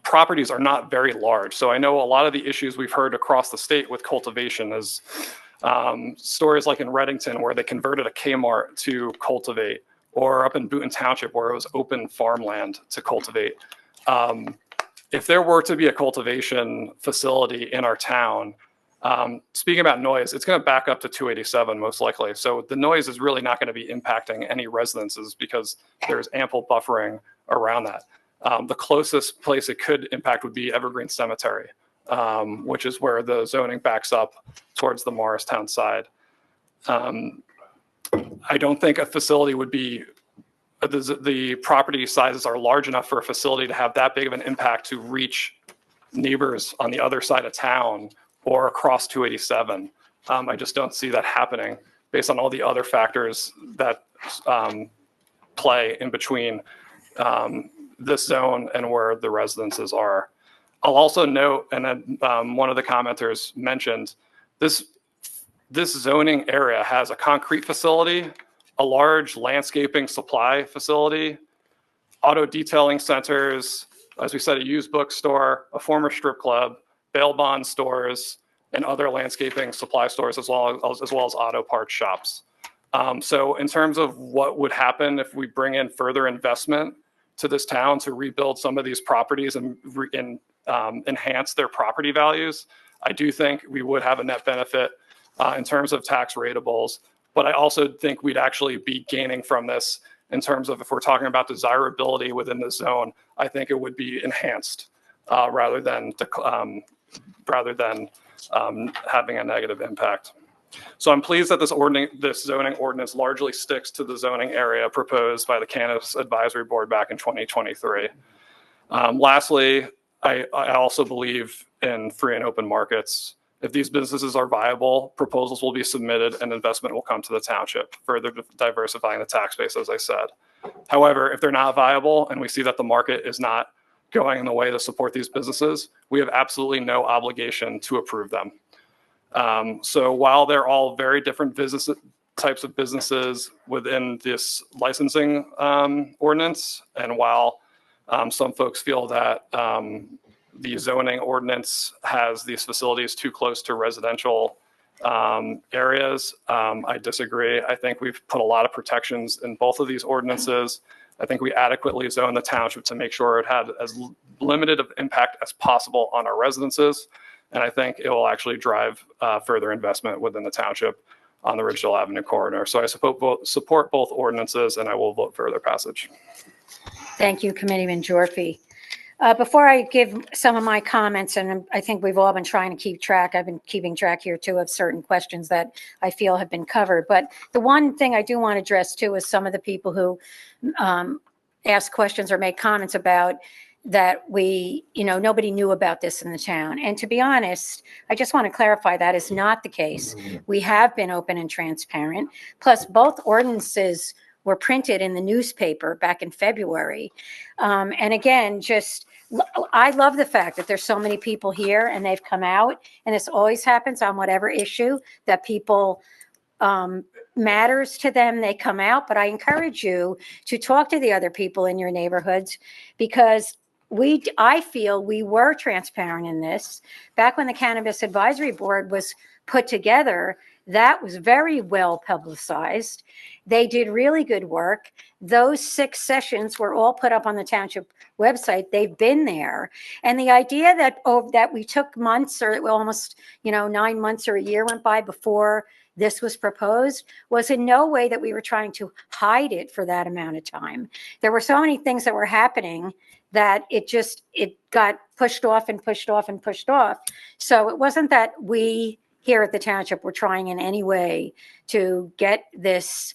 properties are not very large. So I know a lot of the issues we've heard across the state with cultivation is stories like in Reddington where they converted a Kmart to cultivate, or up in Boonton Township where it was open farmland to cultivate. If there were to be a cultivation facility in our town, speaking about noise, it's going to back up to 287 most likely. So the noise is really not going to be impacting any residences because there's ample buffering around that. The closest place it could impact would be Evergreen Cemetery, which is where the zoning backs up towards the Morristown side. I don't think a facility would be, the property sizes are large enough for a facility to have that big of an impact to reach neighbors on the other side of town or across 287. I just don't see that happening based on all the other factors that play in between this zone and where the residences are. I'll also note, and then one of the commenters mentioned, this zoning area has a concrete facility, a large landscaping supply facility, auto detailing centers, as we said, a used bookstore, a former strip club, bail bond stores, and other landscaping supply stores, as well as auto parts shops. So in terms of what would happen if we bring in further investment to this town to rebuild some of these properties and enhance their property values, I do think we would have a net benefit in terms of tax ratables. But I also think we'd actually be gaining from this in terms of if we're talking about desirability within the zone. I think it would be enhanced rather than having a negative impact. So I'm pleased that this zoning ordinance largely sticks to the zoning area proposed by the Cannabis Advisory Board back in 2023. Lastly, I also believe in free and open markets. If these businesses are viable, proposals will be submitted and investment will come to the township, further diversifying the tax base, as I said. However, if they're not viable and we see that the market is not going in the way to support these businesses, we have absolutely no obligation to approve them. So while they're all very different types of businesses within this licensing ordinance, and while some folks feel that the zoning ordinance has these facilities too close to residential areas, I disagree. I think we've put a lot of protections in both of these ordinances. I think we adequately zone the township to make sure it had as limited of impact as possible on our residences. And I think it will actually drive further investment within the township on the Ridgedale Avenue corridor. So I support both ordinances, and I will vote for their passage. Thank you, Committeeman Jorphy. Before I give some of my comments, and I think we've all been trying to keep track, I've been keeping track here too of certain questions that I feel have been covered. But the one thing I do want to address too is some of the people who ask questions or make comments about that nobody knew about this in the town. And to be honest, I just want to clarify that is not the case. We have been open and transparent. Plus, both ordinances were printed in the newspaper back in February. And again, I love the fact that there's so many people here and they've come out, and this always happens on whatever issue that people matters to them, they come out. But I encourage you to talk to the other people in your neighborhoods, because I feel we were transparent in this. Back when the Cannabis Advisory Board was put together, that was very well publicized. They did really good work. Those 6 sessions were all put up on the township website. They've been there. And the idea that we took months, or almost 9 months or a year went by before this was proposed, was in no way that we were trying to hide it for that amount of time. There were so many things that were happening that it got pushed off and pushed off and pushed off. So it wasn't that we here at the township were trying in any way to get this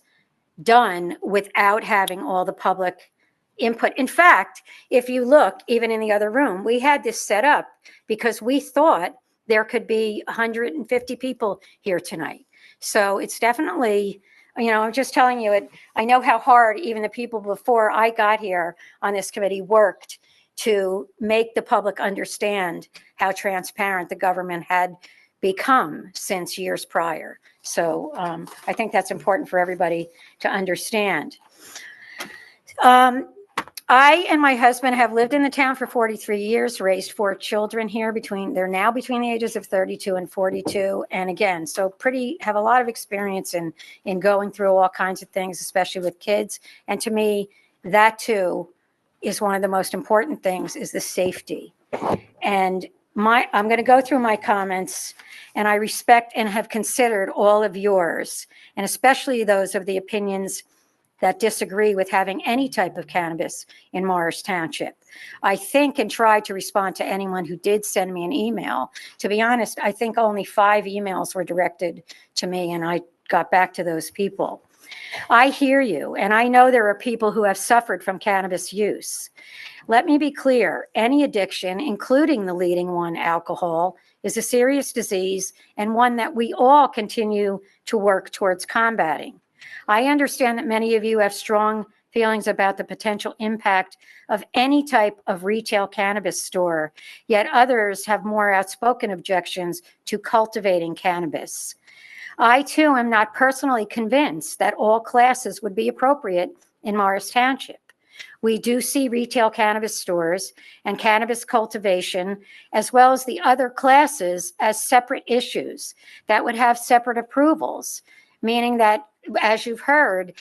done without having all the public input. In fact, if you look, even in the other room, we had this set up because we thought there could be 150 people here tonight. So it's definitely, I'm just telling you it. I know how hard even the people before I got here on this committee worked to make the public understand how transparent the government had become since years prior. So I think that's important for everybody to understand. I and my husband have lived in the town for 43 years, raised 4 children here they're now between the ages of 32 and 42. And again, so have a lot of experience in going through all kinds of things, especially with kids. And to me, that too is one of the most important things, is the safety. And I'm going to go through my comments, and I respect and have considered all of yours, and especially those of the opinions that disagree with having any type of cannabis in Morris Township. I think and tried to respond to anyone who did send me an email. To be honest, I think only 5 emails were directed to me, and I got back to those people. I hear you, and I know there are people who have suffered from cannabis use. Let me be clear, any addiction, including the leading one, alcohol, is a serious disease and one that we all continue to work towards combating. I understand that many of you have strong feelings about the potential impact of any type of retail cannabis store, yet others have more outspoken objections to cultivating cannabis. I, too, am not personally convinced that all classes would be appropriate in Morris Township. We do see retail cannabis stores and cannabis cultivation, as well as the other classes, as separate issues that would have separate approvals, meaning that as you've heard,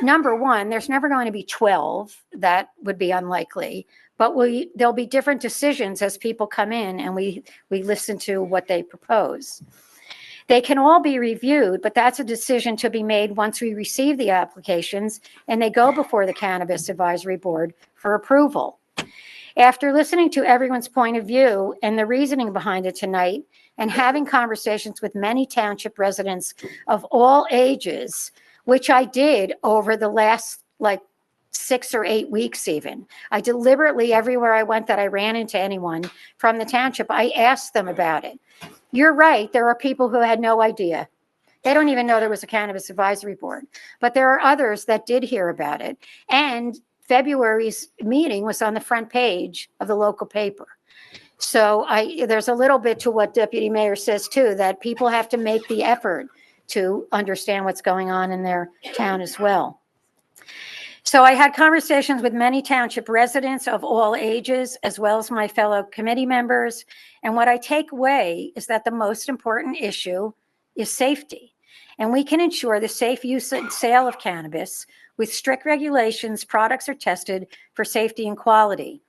number one, there's never going to be 12. That would be unlikely. But there'll be different decisions as people come in and we listen to what they propose. They can all be reviewed, but that's a decision to be made once we receive the applications and they go before the Cannabis Advisory Board for approval. After listening to everyone's point of view and the reasoning behind it tonight, and having conversations with many township residents of all ages, which I did over the last 6 or 8 weeks even. I deliberately, everywhere I went that I ran into anyone from the township, I asked them about it. You're right, there are people who had no idea. They don't even know there was a Cannabis Advisory Board, but there are others that did hear about it. And February's meeting was on the front page of the local paper. So there's a little bit to what Deputy Mayor says too, that people have to make the effort to understand what's going on in their town as well. So I had conversations with many township residents of all ages, as well as my fellow committee members. And what I take away is that the most important issue is safety. And we can ensure the safe use and sale of cannabis with strict regulations. Products are tested for safety and quality,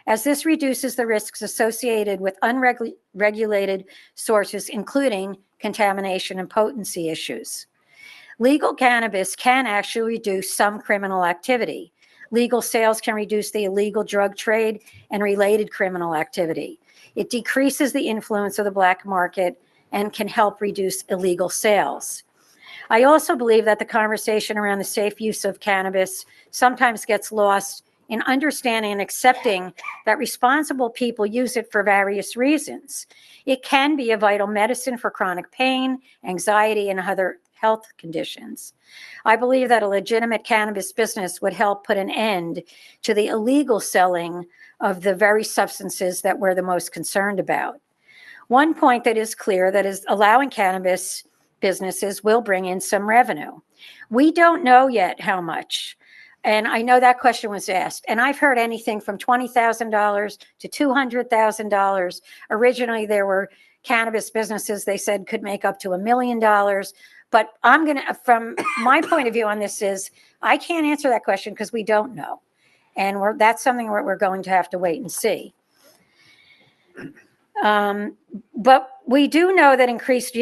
as this reduces the risks associated with unregulated sources, including contamination and potency issues. Legal cannabis can actually reduce some criminal activity. Legal sales can reduce the illegal drug trade and related criminal activity. It decreases the influence of the black market and can help reduce illegal sales. I also believe that the conversation around the safe use of cannabis sometimes gets lost in understanding and accepting that responsible people use it for various reasons. It can be a vital medicine for chronic pain, anxiety, and other health conditions. I believe that a legitimate cannabis business would help put an end to the illegal selling of the very substances that we're the most concerned about. One point that is clear, that is allowing cannabis businesses will bring in some revenue. We don't know yet how much. And I know that question was asked. And I've heard anything from $20,000 to $200,000. Originally, there were cannabis businesses they said could make up to $1 million. But I'm going to, from my point of view on this is, I can't answer that question because we don't know. And that's something we're going to have to wait and see. But we do know that increased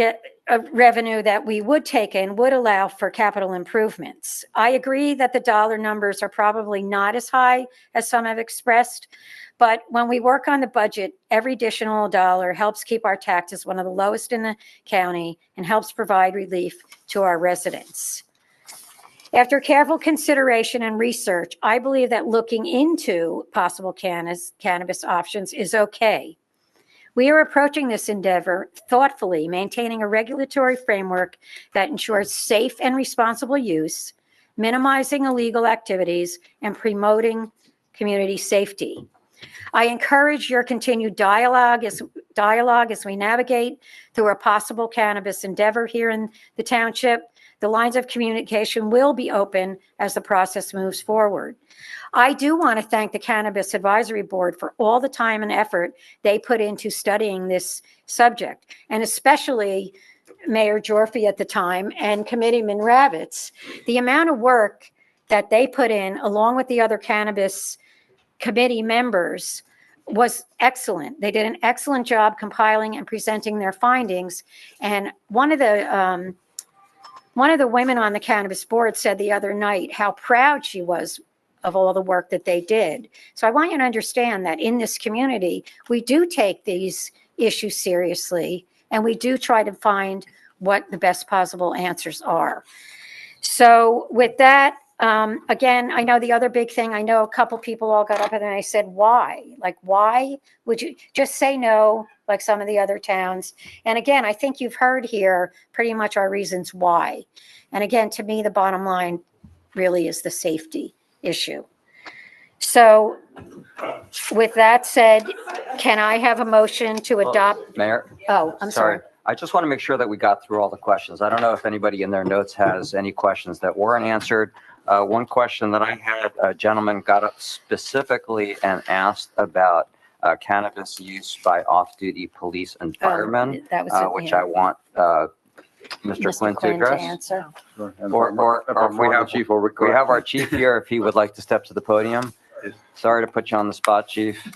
revenue that we would take in would allow for capital improvements. I agree that the dollar numbers are probably not as high as some have expressed, but when we work on the budget, every additional dollar helps keep our taxes one of the lowest in the county and helps provide relief to our residents. After careful consideration and research, I believe that looking into possible cannabis options is okay. We are approaching this endeavor thoughtfully, maintaining a regulatory framework that ensures safe and responsible use, minimizing illegal activities, and promoting community safety. I encourage your continued dialogue as we navigate through a possible cannabis endeavor here in the township. The lines of communication will be open as the process moves forward. I do want to thank the Cannabis Advisory Board for all the time and effort they put into studying this subject, and especially Mayor Jorfi at the time and Committeeman Ravitz. The amount of work that they put in, along with the other cannabis committee members, was excellent. They did an excellent job compiling and presenting their findings. And one of the women on the cannabis board said the other night how proud she was of all the work that they did. So I want you to understand that in this community, we do take these issues seriously, and we do try to find what the best possible answers are. So with that, again, I know the other big thing, I know a couple people all got up and I said, why? Like, why would you just say no, like some of the other towns? And again, I think you've heard here pretty much our reasons why. And again, to me, the bottom line really is the safety issue. So with that said, can I have a motion to adopt? Mayor? Oh, I'm sorry. I just want to make sure that we got through all the questions. I don't know if anybody in their notes has any questions that weren't answered. One question that I had, a gentleman got up specifically and asked about cannabis use by off-duty police and firemen, that was which I want Mr. Quinn to to address? answer. Or if we have our chief here, if he would like to step to the podium. Sorry to put you on the spot, chief.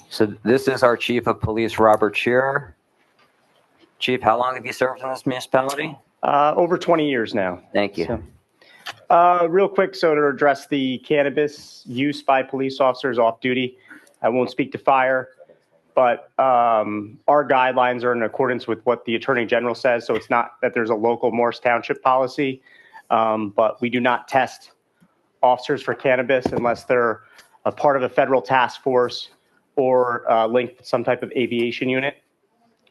So this is our chief of police, Robert Shearer. Chief, how long have you served in this municipality? Over 20 years now. Thank you. Real quick, so to address the cannabis use by police officers off duty, I won't speak to fire, but our guidelines are in accordance with what the Attorney General says. So it's not that there's a local Morris Township policy, but we do not test officers for cannabis unless they're a part of a federal task force or linked to some type of aviation unit.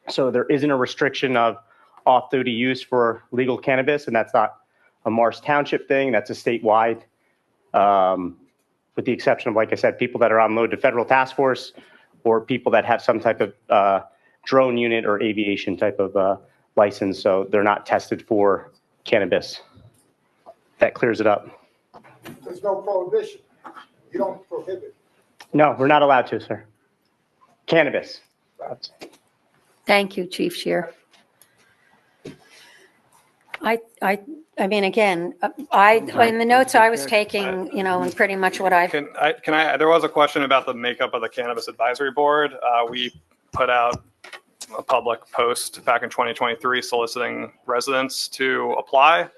So there isn't a restriction of off-duty use for legal cannabis, and that's not a Morris Township thing. That's a statewide, with the exception of, like I said, people that are on load to federal task force or people that have some type of drone unit or aviation type of license. So they're not tested for cannabis. That clears it up. There's no prohibition. You don't prohibit. No, we're not allowed to, sir. Cannabis. Thank you, Chief Shear. I mean, again, in the notes I was taking, you know, and pretty much what I've. Can I, there was a question about the makeup of the Cannabis Advisory Board. We put out a public post back in 2023 soliciting residents to apply.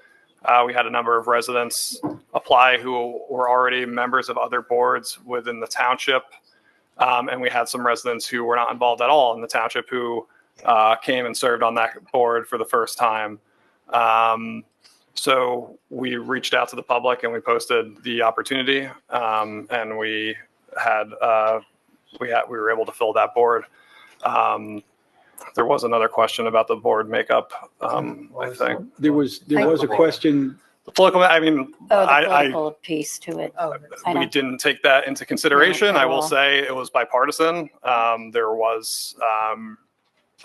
We had a number of residents apply who were already members of other boards within the township. And we had some residents who were not involved at all in the township who came and served on that board for the first time. So we reached out to the public and we posted the opportunity, and we were able to fill that board. There was another question about the board makeup. I think there was a question. The political, I mean, Oh, the political piece to it. we didn't take that into consideration. No, I at will all. say it was bipartisan. There was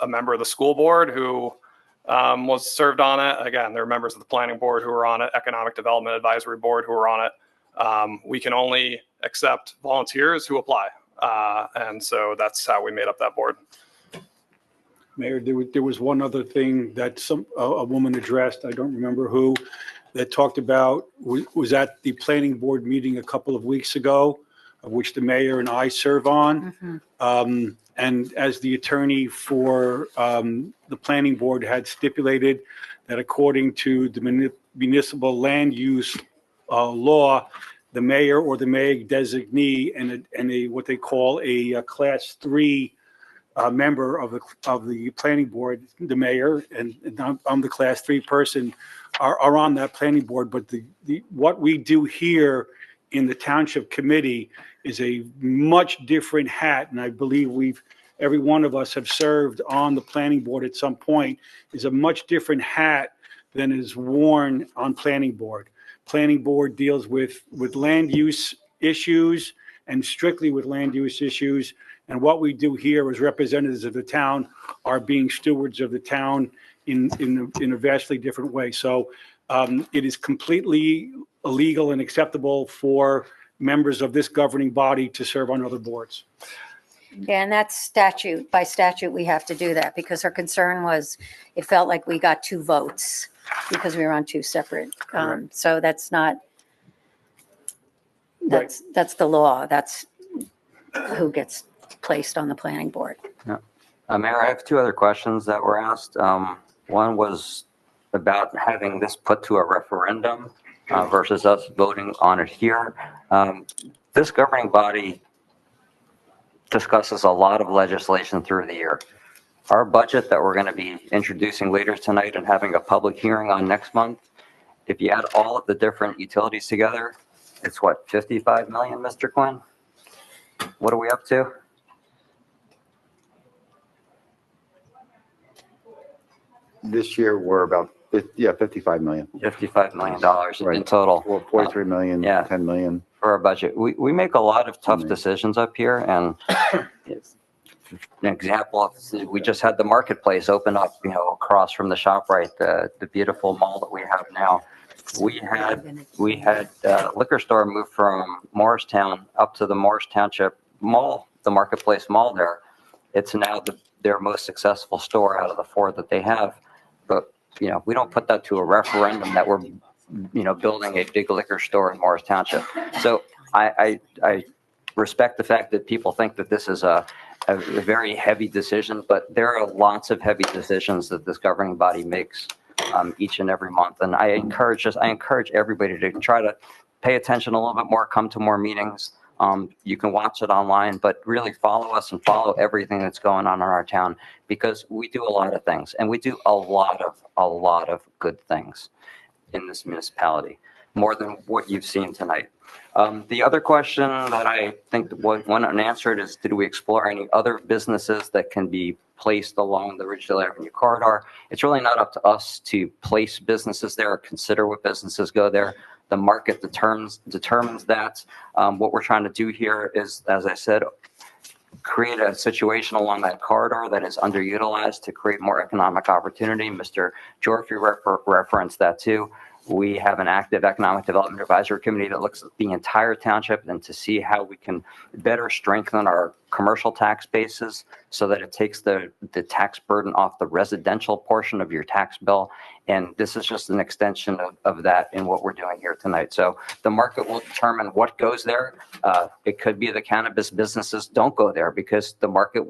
a member of the school board who was served on it. Again, there were members of the planning board who were on it, economic development advisory board who were on it. We can only accept volunteers who apply. And so that's how we made up that board. Mayor, there was one other thing that a woman addressed, I don't remember who, that talked about, was at the planning board meeting a couple of weeks ago, of which the mayor and I serve on. And as the attorney for the planning board had stipulated that according to the municipal land use law, the mayor or the mayor designee and a what they call a class 3 member of the planning board, the mayor, and I'm the class 3 person, are on that planning board. But what we do here in the township committee is a much different hat, and I believe every one of us have served on the planning board at some point, is a much different hat than is worn on planning board. Planning board deals with land use issues and strictly with land use issues. And what we do here as representatives of the town are being stewards of the town in a vastly different way. So it is completely illegal and acceptable for members of this governing body to serve on other boards. Yeah, and that's statute. By statute, we have to do that because her concern was it felt like we got 2 votes because we were on 2 separate. So that's not, that's the law. That's who gets placed on the planning board. Mayor, I have 2 other questions that were asked. One was about having this put to a referendum versus us voting on it here. This governing body discusses a lot of legislation through the year. Our budget that we're going to be introducing later tonight and having a public hearing on next month, if you add all of the different utilities together, it's what, 55 million, Mr. Quinn? What are we up to? This year, we're about, $55 million. $55 million in total. Well, 43 million, yeah. 10 million. For our budget. We make a lot of tough decisions up here, and an example, we just had the marketplace open up, across from the ShopRite, the beautiful mall that we have now. We had liquor store moved from Morristown up to the Morris Township Mall the Marketplace Mall there. It's now their most successful store out of the 4 that they have. But, you know, we don't put that to a referendum that we're, you know, building a big liquor store in Morris Township. So I respect the fact that people think that this is a very heavy decision, but there are lots of heavy decisions that this governing body makes each and every month. And I encourage everybody to try to pay attention a little bit more, come to more meetings. You can watch it online, but really follow us and follow everything that's going on in our town, because we do a lot of things, and we do a lot of good things in this municipality, more than what you've seen tonight. The other question that I think went unanswered is, did we explore any other businesses that can be placed along the Ridgedale Avenue corridor? It's really not up to us to place businesses there or consider what businesses go there. The market determines that. What we're trying to do here is, as I said, create a situation along that corridor that is underutilized to create more economic opportunity. Mr. Geoffrey referenced that too. We have an active economic development advisory committee that looks at the entire township and to see how we can better strengthen our commercial tax bases so that it takes the tax burden off the residential portion of your tax bill. And this is just an extension of that in what we're doing here tonight. So the market will determine what goes there. It could be the cannabis businesses don't go there because the market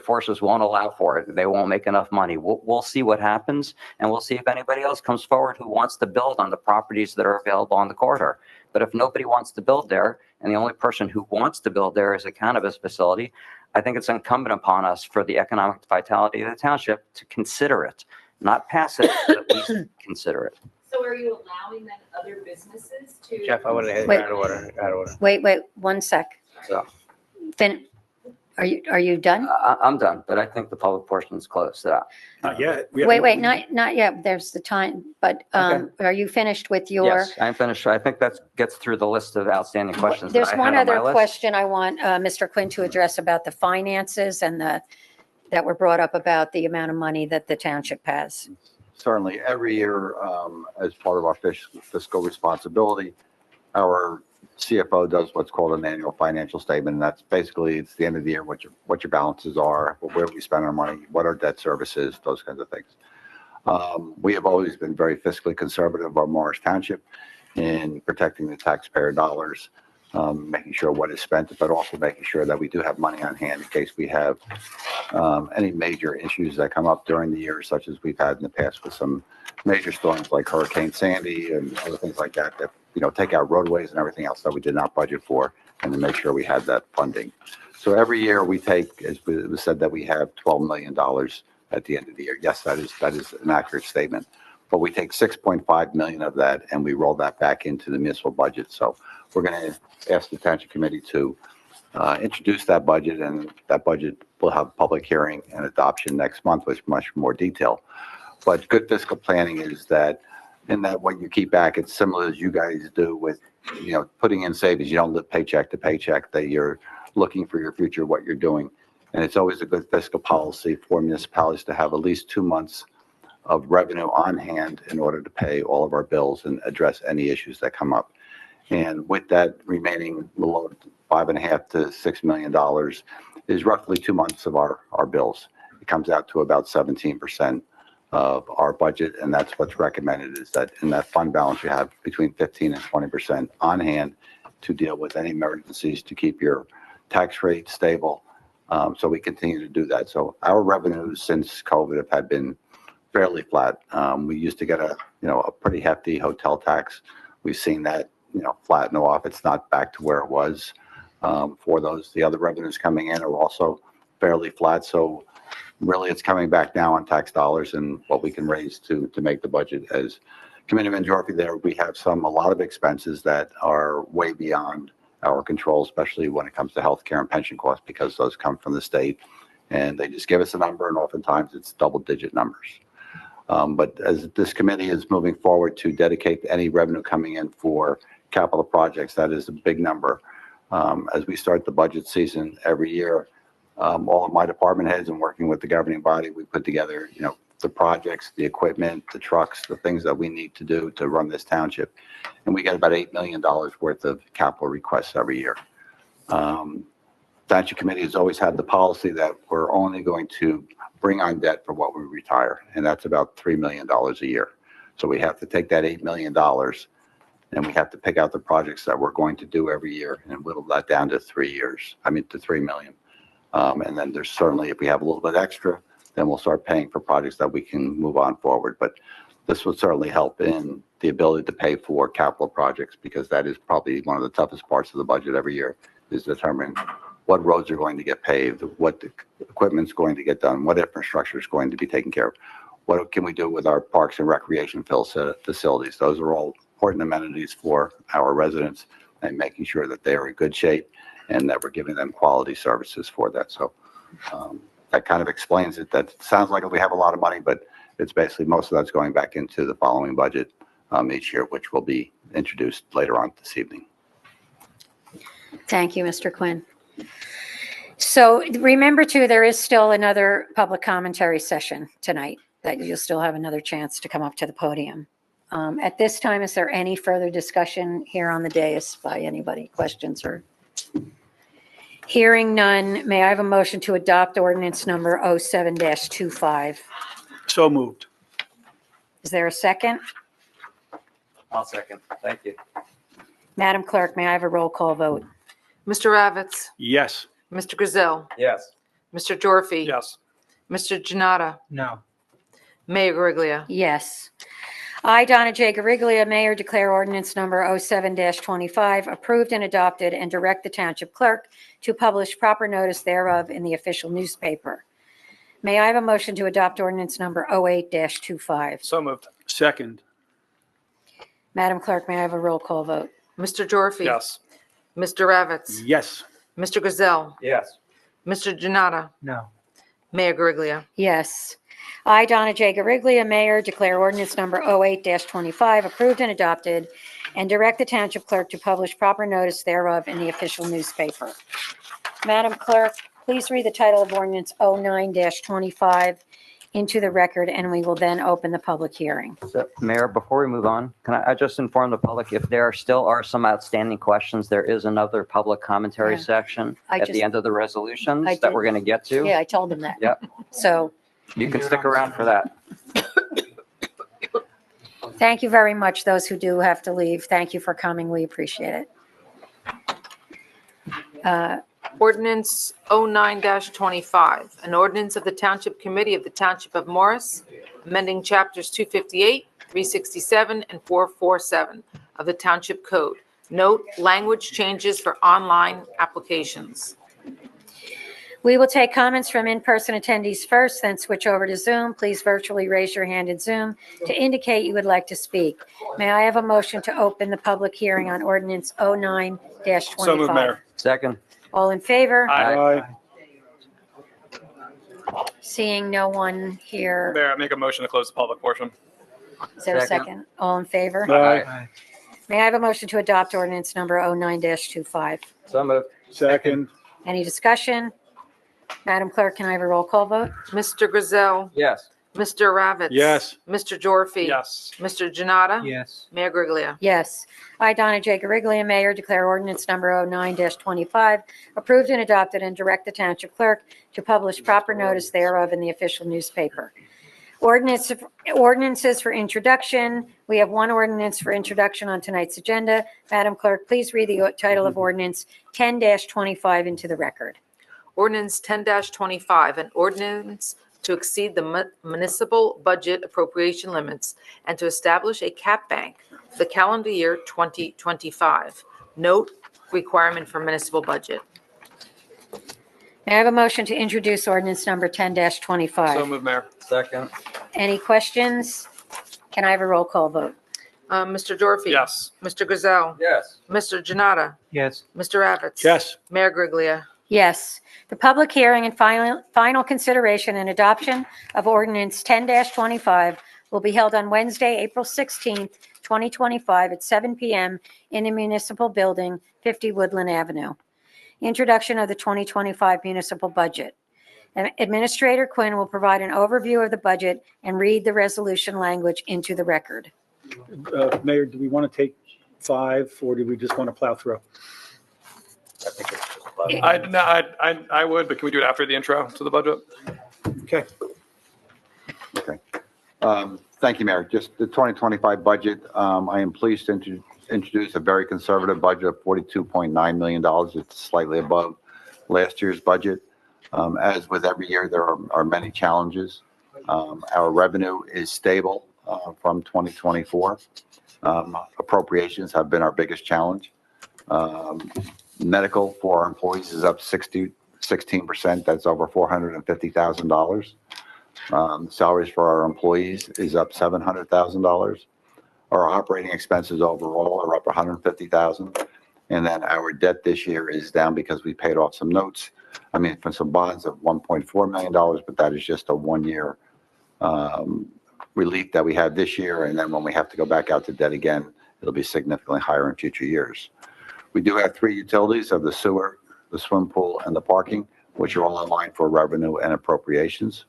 forces won't allow for it. They won't make enough money. We'll see what happens, and we'll see if anybody else comes forward who wants to build on the properties that are available on the corridor. But if nobody wants to build there, and the only person who wants to build there is a cannabis facility, I think it's incumbent upon us, for the economic vitality of the township, to consider it. Not pass it, but at least consider it. So are you allowing then other businesses to? Jeff, I want to Wait. out of order. Wait, 1 sec. So Finn, are you done? I'm done, but I think the public portion is closed. Not yet. Wait, not yet. There's the time, but are you finished with your? Yes, I'm finished. I think that gets through the list of outstanding questions. There's that I one had on my other list. question I want Mr. Quinn to address about the finances and that were brought up about the amount of money that the township has. Certainly, every year, as part of our fiscal responsibility, our CFO does what's called an annual financial statement, and that's basically, it's the end of the year, what your balances are, where we spend our money, what our debt service is, those kinds of things. We have always been very fiscally conservative of Morris Township in protecting the taxpayer dollars, making sure what is spent, but also making sure that we do have money on hand in case we have any major issues that come up during the year, such as we've had in the past with some major storms like Hurricane Sandy and other things like that, that, you know, take out roadways and everything else that we did not budget for, and to make sure we had that funding. So every year we take, as it was said, that we have $12 million at the end of the year. Yes, that is an accurate statement. But we take 6.5 million of that and we roll that back into the municipal budget. So we're going to ask the Township Committee to introduce that budget, and that budget will have a public hearing and adoption next month with much more detail. But good fiscal planning is that, in that what you keep back, it's similar as you guys do with, you know, putting in savings. You don't live paycheck to paycheck, that you're looking for your future, what you're doing. And it's always a good fiscal policy for municipalities to have at least 2 months of revenue on hand in order to pay all of our bills and address any issues that come up. And with that remaining below $5.5 to $6 million is roughly 2 months of our bills. It comes out to about 17% of our budget, and that's what's recommended, is that in that fund balance you have between 15 and 20% on hand to deal with any emergencies, to keep your tax rate stable. So we continue to do that. So our revenues since COVID have been fairly flat. We used to get a pretty hefty hotel tax. We've seen that, flatten off. It's not back to where it was for those. The other revenues coming in are also fairly flat. So really it's coming back now on tax dollars and what we can raise to make the budget. As Committeeman Geoffrey there, we have a lot of expenses that are way beyond our control, especially when it comes to healthcare and pension costs, because those come from the state and they just give us a number, and oftentimes it's double-digit numbers. But as this committee is moving forward to dedicate any revenue coming in for capital projects, that is a big number. As we start the budget season every year, all of my department heads and working with the governing body, we put together, the projects, the equipment, the trucks, the things that we need to do to run this township. And we get about $8 million worth of capital requests every year. Township Committee has always had the policy that we're only going to bring on debt for what we retire, and that's about $3 million a year. So we have to take that $8 million and we have to pick out the projects that we're going to do every year and whittle that down to 3 years, to 3 million. And then there's certainly, if we have a little bit extra, then we'll start paying for projects that we can move on forward. But this would certainly help in the ability to pay for capital projects, because that is probably one of the toughest parts of the budget every year, is determining what roads are going to get paved, what equipment's going to get done, what infrastructure is going to be taken care of. What can we do with our parks and recreation facilities? Those are all important amenities for our residents, and making sure that they are in good shape and that we're giving them quality services for that. So that kind of explains it. That sounds like we have a lot of money, but it's basically most of that's going back into the following budget each year, which will be introduced later on this evening. Thank you, Mr. Quinn. So remember too, there is still another public commentary session tonight that you'll still have another chance to come up to the podium. At this time, is there any further discussion here on the dais by anybody? Questions or? Hearing none, may I have a motion to adopt ordinance number 07-25? So moved. Is there a second? I'll second. Thank you. Madam Clerk, may I have a roll call vote? Mr. Ravitz, Yes. Mr. Gazelle, Yes. Mr. Dorfy. Yes. Mr. Janata, No. Mayor Gariglia. Yes. I, Donna J. Gariglia, Mayor, declare ordinance number 07-25 approved and adopted, and direct the Township Clerk to publish proper notice thereof in the official newspaper. May I have a motion to adopt ordinance number 08-25? So moved. Second. Madam Clerk, may I have a roll call vote? Mr. Dorfy. Yes. Mr. Ravitz, Yes. Mr. Gazelle, Yes. Mr. Janata, No. Mayor Gariglia. Yes. I, Donna J. Gariglia, Mayor, declare ordinance number 08-25 approved and adopted, and direct the Township Clerk to publish proper notice thereof in the official newspaper. Madam Clerk, please read the title of ordinance 09-25 into the record, and we will then open the public hearing. So, Mayor, before we move on, can I just inform the public, if there still are some outstanding questions, there is another public commentary Yeah. section I at just- the end of the resolutions I that did. we're going to get to. Yeah, I told them that. Yep. So You can stick around for that. thank you very much, those who do have to leave. Thank you for coming. We appreciate it. Ordinance 09-25, an ordinance of the Township Committee of the Township of Morris, amending chapters 258, 367, and 447 of the Township Code. Note, language changes for online applications. We will take comments from in-person attendees first, then switch over to Zoom. Please virtually raise your hand in Zoom to indicate you would like to speak. May I have a motion to open the public hearing on ordinance 09-25? So moved, Mayor. Second. All in favor? Aye. Seeing no one here, Mayor, I make a motion to close the public portion. is there a Second. second? All in favor? Aye. May I have a motion to adopt ordinance number 09-25? So moved. Second. Any discussion? Madam Clerk, can I have a roll call vote? Mr. Gazelle, Yes. Mr. Ravitz. Yes. Mr. Dorfy. Yes. Mr. Janata. Yes. Mayor Gariglia. Yes. I, Donna J. Gariglia, Mayor, declare ordinance number 09-25 approved and adopted, and direct the Township Clerk to publish proper notice thereof in the official newspaper. Ordinances for introduction. We have one ordinance for introduction on tonight's agenda. Madam Clerk, please read the title of ordinance 10-25 into the record. Ordinance 10-25, an ordinance to exceed the municipal budget appropriation limits and to establish a cap bank for the calendar year 2025. Note, requirement for municipal budget. May I have a motion to introduce ordinance number 10-25? So moved, Mayor. Second. Any questions? Can I have a roll call vote? Mr. Dorfy. Yes. Mr. Gazelle. Yes. Mr. Janata. Yes. Mr. Ravitz. Yes. Mayor Gariglia. Yes. The public hearing and final consideration and adoption of ordinance 10-25 will be held on Wednesday, April 16th, 2025 at 7 p.m. in the Municipal Building, 50 Woodland Avenue. Introduction of the 2025 municipal budget. Administrator Quinn will provide an overview of the budget and read the resolution language into the record. Mayor, do we want to take 5, or do we just want to plow through? I think it's just I would, but can we do it after the intro to the budget? Okay. Okay. Thank you, Mayor. Just the 2025 budget, I am pleased to introduce a very conservative budget of $42.9 million. It's slightly above last year's budget. As with every year, there are many challenges. Our revenue is stable from 2024. Appropriations have been our biggest challenge. Medical for our employees is up 16%. That's over $450,000. Salaries for our employees is up $700,000. Our operating expenses overall are up $150,000. And then our debt this year is down because we paid off some notes. For some bonds of $1.4 million, but that is just a 1 year relief that we had this year. And then when we have to go back out to debt again, it'll be significantly higher in future years. We do have 3 utilities of the sewer, the swim pool, and the parking, which are all in line for revenue and appropriations.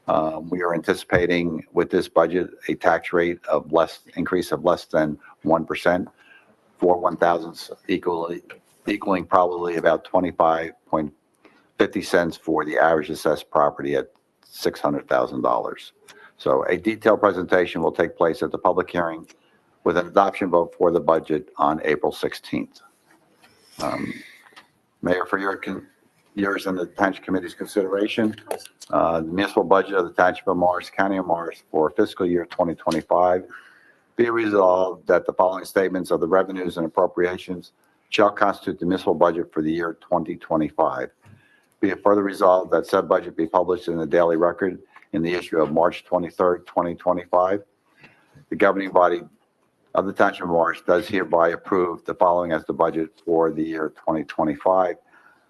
We are anticipating with this budget a tax rate of increase of less than 1% for 1,000, equaling probably about 25.50 cents for the average assessed property at $600,000. So a detailed presentation will take place at the public hearing with an adoption vote for the budget on April 16th. Mayor, for yours and the Township Committee's consideration, the municipal budget of the Township of Morris, County of Morris for fiscal year 2025. Be resolved that the following statements of the revenues and appropriations shall constitute the municipal budget for the year 2025. Be it further resolved that said budget be published in the Daily Record in the issue of March 23rd, 2025. The governing body of the Township of Morris does hereby approve the following as the budget for the year 2025.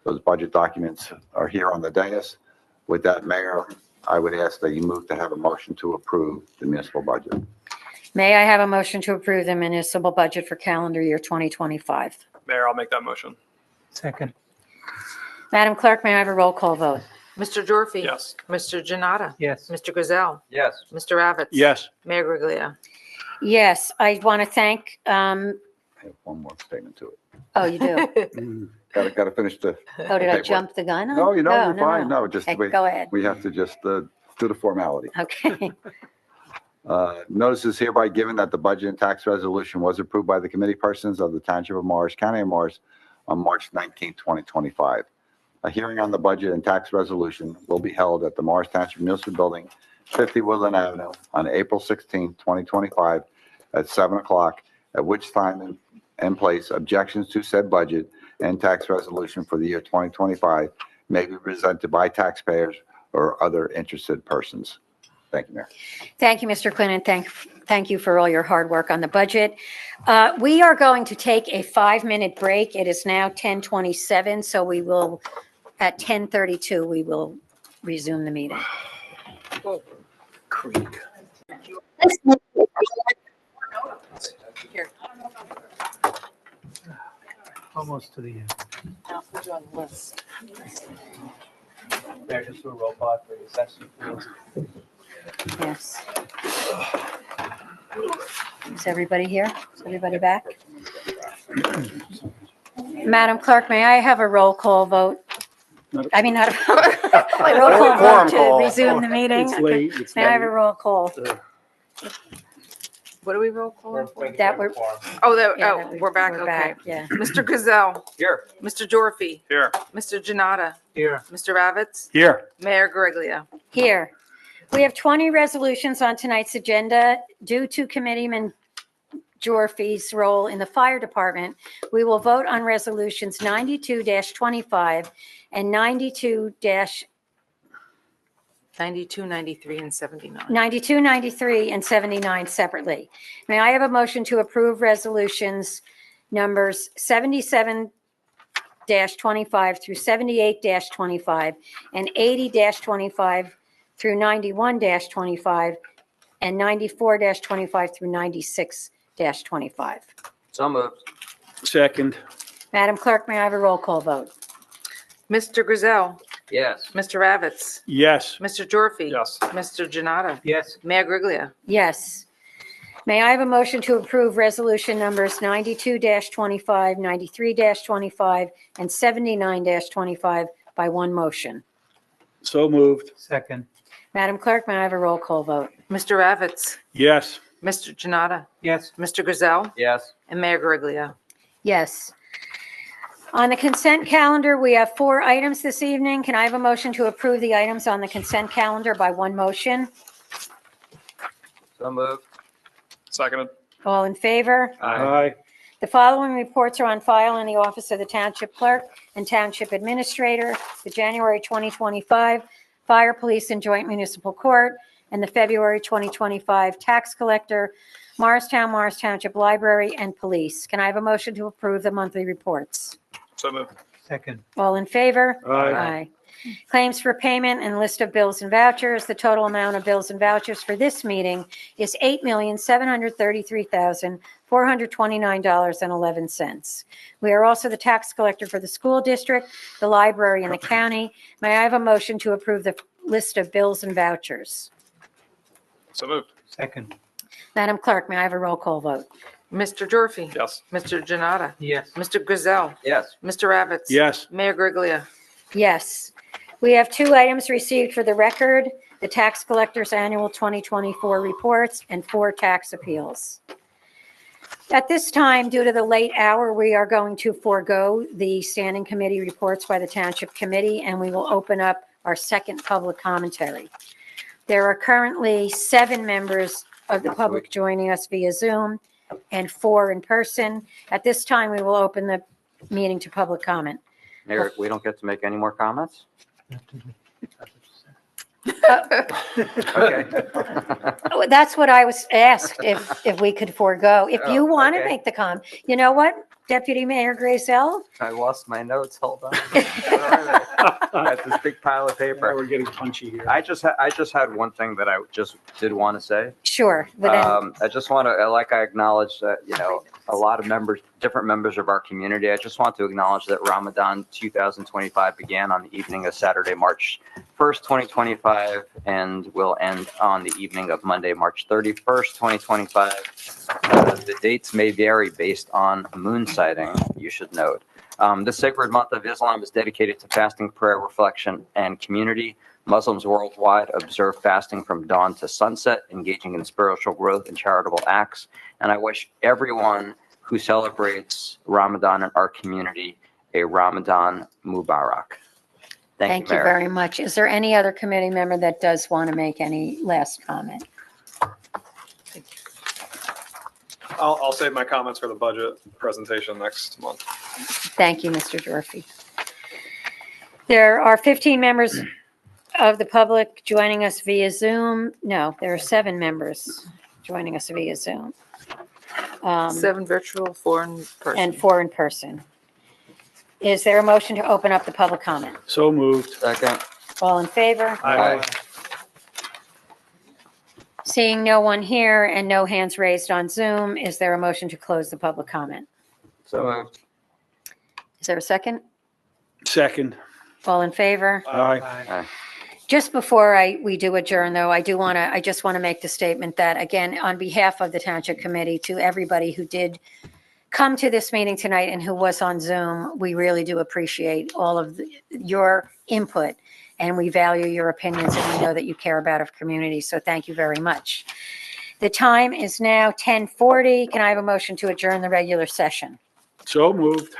Those budget documents are here on the dais. With that, Mayor, I would ask that you move to have a motion to approve the municipal budget. May I have a motion to approve the municipal budget for calendar year 2025? Mayor, I'll make that motion. Second. Madam Clerk, may I have a roll call vote? Mr. Dorfy? Yes. Mr. Janata? Yes. Mr. Gazelle? Yes. Mr. Ravitz? Yes. Mayor Griglia? Yes, I want to thank, I have one more statement to it. oh, you do? Got to finish the. Oh, did I jump the gun? No, you're No, fine. No, just Okay, wait. go ahead. We have to just do the formality. Okay. Notice is hereby given that the budget and tax resolution was approved by the committee persons of the Township of Morris, County of Morris on March 19, 2025. A hearing on the budget and tax resolution will be held at the Morris Township Municipal Building, 50 Woodland Avenue on April 16, 2025 at 7 o'clock, at which time and place objections to said budget and tax resolution for the year 2025 may be presented by taxpayers or other interested persons. Thank you, Mayor. Thank you, Mr. Quinn, and thank you for all your hard work on the budget. We are going to take a 5-minute break. It is now 10:27, so we will, at 10:32, we will resume the meeting. Creek. Here. Almost to the end. I'll put you on the list. Mayor, just do a roll call for the session. Yes. Is everybody here? Is everybody back? Madam Clerk, may I have a roll call vote? I mean, not a roll call vote to resume the meeting? It's late. It's May I have a late. roll call? What do we roll call? That we're, We're back, okay. yeah. Mr. Gazelle? Here. Mr. Dorfy? Here. Mr. Janata? Here. Mr. Ravitz? Here. Mayor Griglia? Here. We have 20 resolutions on tonight's agenda. Due to Committeeman Jorfy's role in the fire department, we will vote on resolutions 92-25 and 92, 93, and 79. 92, 93, and 79 separately. May I have a motion to approve resolutions numbers 77-25 through 78-25 and 80-25 through 91-25 and 94-25 through 96-25? So moved. Second. Madam Clerk, may I have a roll call vote? Mr. Gazelle? Yes. Mr. Ravitz? Yes. Mr. Dorfy? Yes. Mr. Janata? Yes. Mayor Griglia? Yes. May I have a motion to approve resolution numbers 92-25, 93-25, and 79-25 by one motion? So moved. Second. Madam Clerk, may I have a roll call vote? Mr. Ravitz, Yes. Mr. Janata, Yes. Mr. Gazelle, Yes. and Mayor Gurglia. Yes. On the consent calendar, we have 4 items this evening. Can I have a motion to approve the items on the consent calendar by one motion? So moved. Seconded. All in favor? Aye. The following reports are on file in the office of the Township Clerk and Township Administrator: the January 2025 Fire, Police, and Joint Municipal Court, and the February 2025 Tax Collector, Morristown Township Library, and Police. Can I have a motion to approve the monthly reports? So moved. Second. All in favor? Aye. Claims for payment and list of bills and vouchers. The total amount of bills and vouchers for this meeting is $8,733,429.11. We are also the tax collector for the school district, the library, and the county. May I have a motion to approve the list of bills and vouchers? So moved. Second. Madam Clerk, may I have a roll call vote? Mr. Durfee. Yes. Mr. Janata, Yes. Mr. Gazelle, Yes. Mr. Ravitz. Yes. Mayor Gurglia. Yes. We have 2 items received for the record: the tax collector's annual 2024 reports and 4 tax appeals. At this time, due to the late hour, we are going to forego the standing committee reports by the Township Committee, and we will open up our second public commentary. There are currently 7 members of the public joining us via Zoom and 4 in person. At this time, we will open the meeting to public comment. Mayor, we don't get to make any more comments? Okay. Oh, that's what I was asked, if we could forego. If you want to okay. make the comment. You know what, Deputy Mayor Gracel? I lost my notes. Hold on. Where are they? I have this big pile of paper. We're getting punchy here. I just had one thing that I just did want to say. Sure. But then, I just want to, like, I acknowledge that, a lot of different members of our community. I just want to acknowledge that Ramadan 2025 began on the evening of Saturday, March 1st, 2025, and will end on the evening of Monday, March 31st, 2025. The dates may vary based on moon sighting, you should note. The sacred month of Islam is dedicated to fasting, prayer, reflection, and community. Muslims worldwide observe fasting from dawn to sunset, engaging in spiritual growth and charitable acts. And I wish everyone who celebrates Ramadan in our community a Ramadan Mubarak. thank you Mayor. very much. Is there any other committee member that does want to make any last comment? I'll save my comments for the budget presentation next month. Thank you, Mr. Durfee. There are 15 members of the public joining us via Zoom. No, there are 7 members joining us via Zoom. 7 virtual, 4 in person. And 4 in person. Is there a motion to open up the public comment? So moved. Second. All in favor? Aye. Seeing no one here and no hands raised on Zoom, is there a motion to close the public comment? So moved. Is there a second? Second. All in favor? Aye. Just before we do adjourn, though, I just want to make the statement that, again, on behalf of the Township Committee, to everybody who did come to this meeting tonight and who was on Zoom, we really do appreciate all of your input, and we value your opinions, and we know that you care about our community, so thank you very much. The time is now 10:40. Can I have a motion to adjourn the regular session? So moved.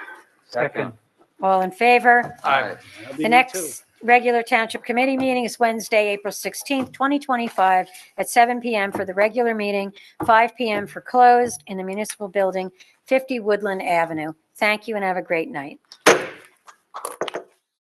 Second. All in favor? Aye. The next regular Township Committee meeting is Wednesday, April 16th, 2025, at 7 p.m. for the regular meeting, 5 p.m. for closed in the Municipal Building, 50 Woodland Avenue. Thank you and have a great night.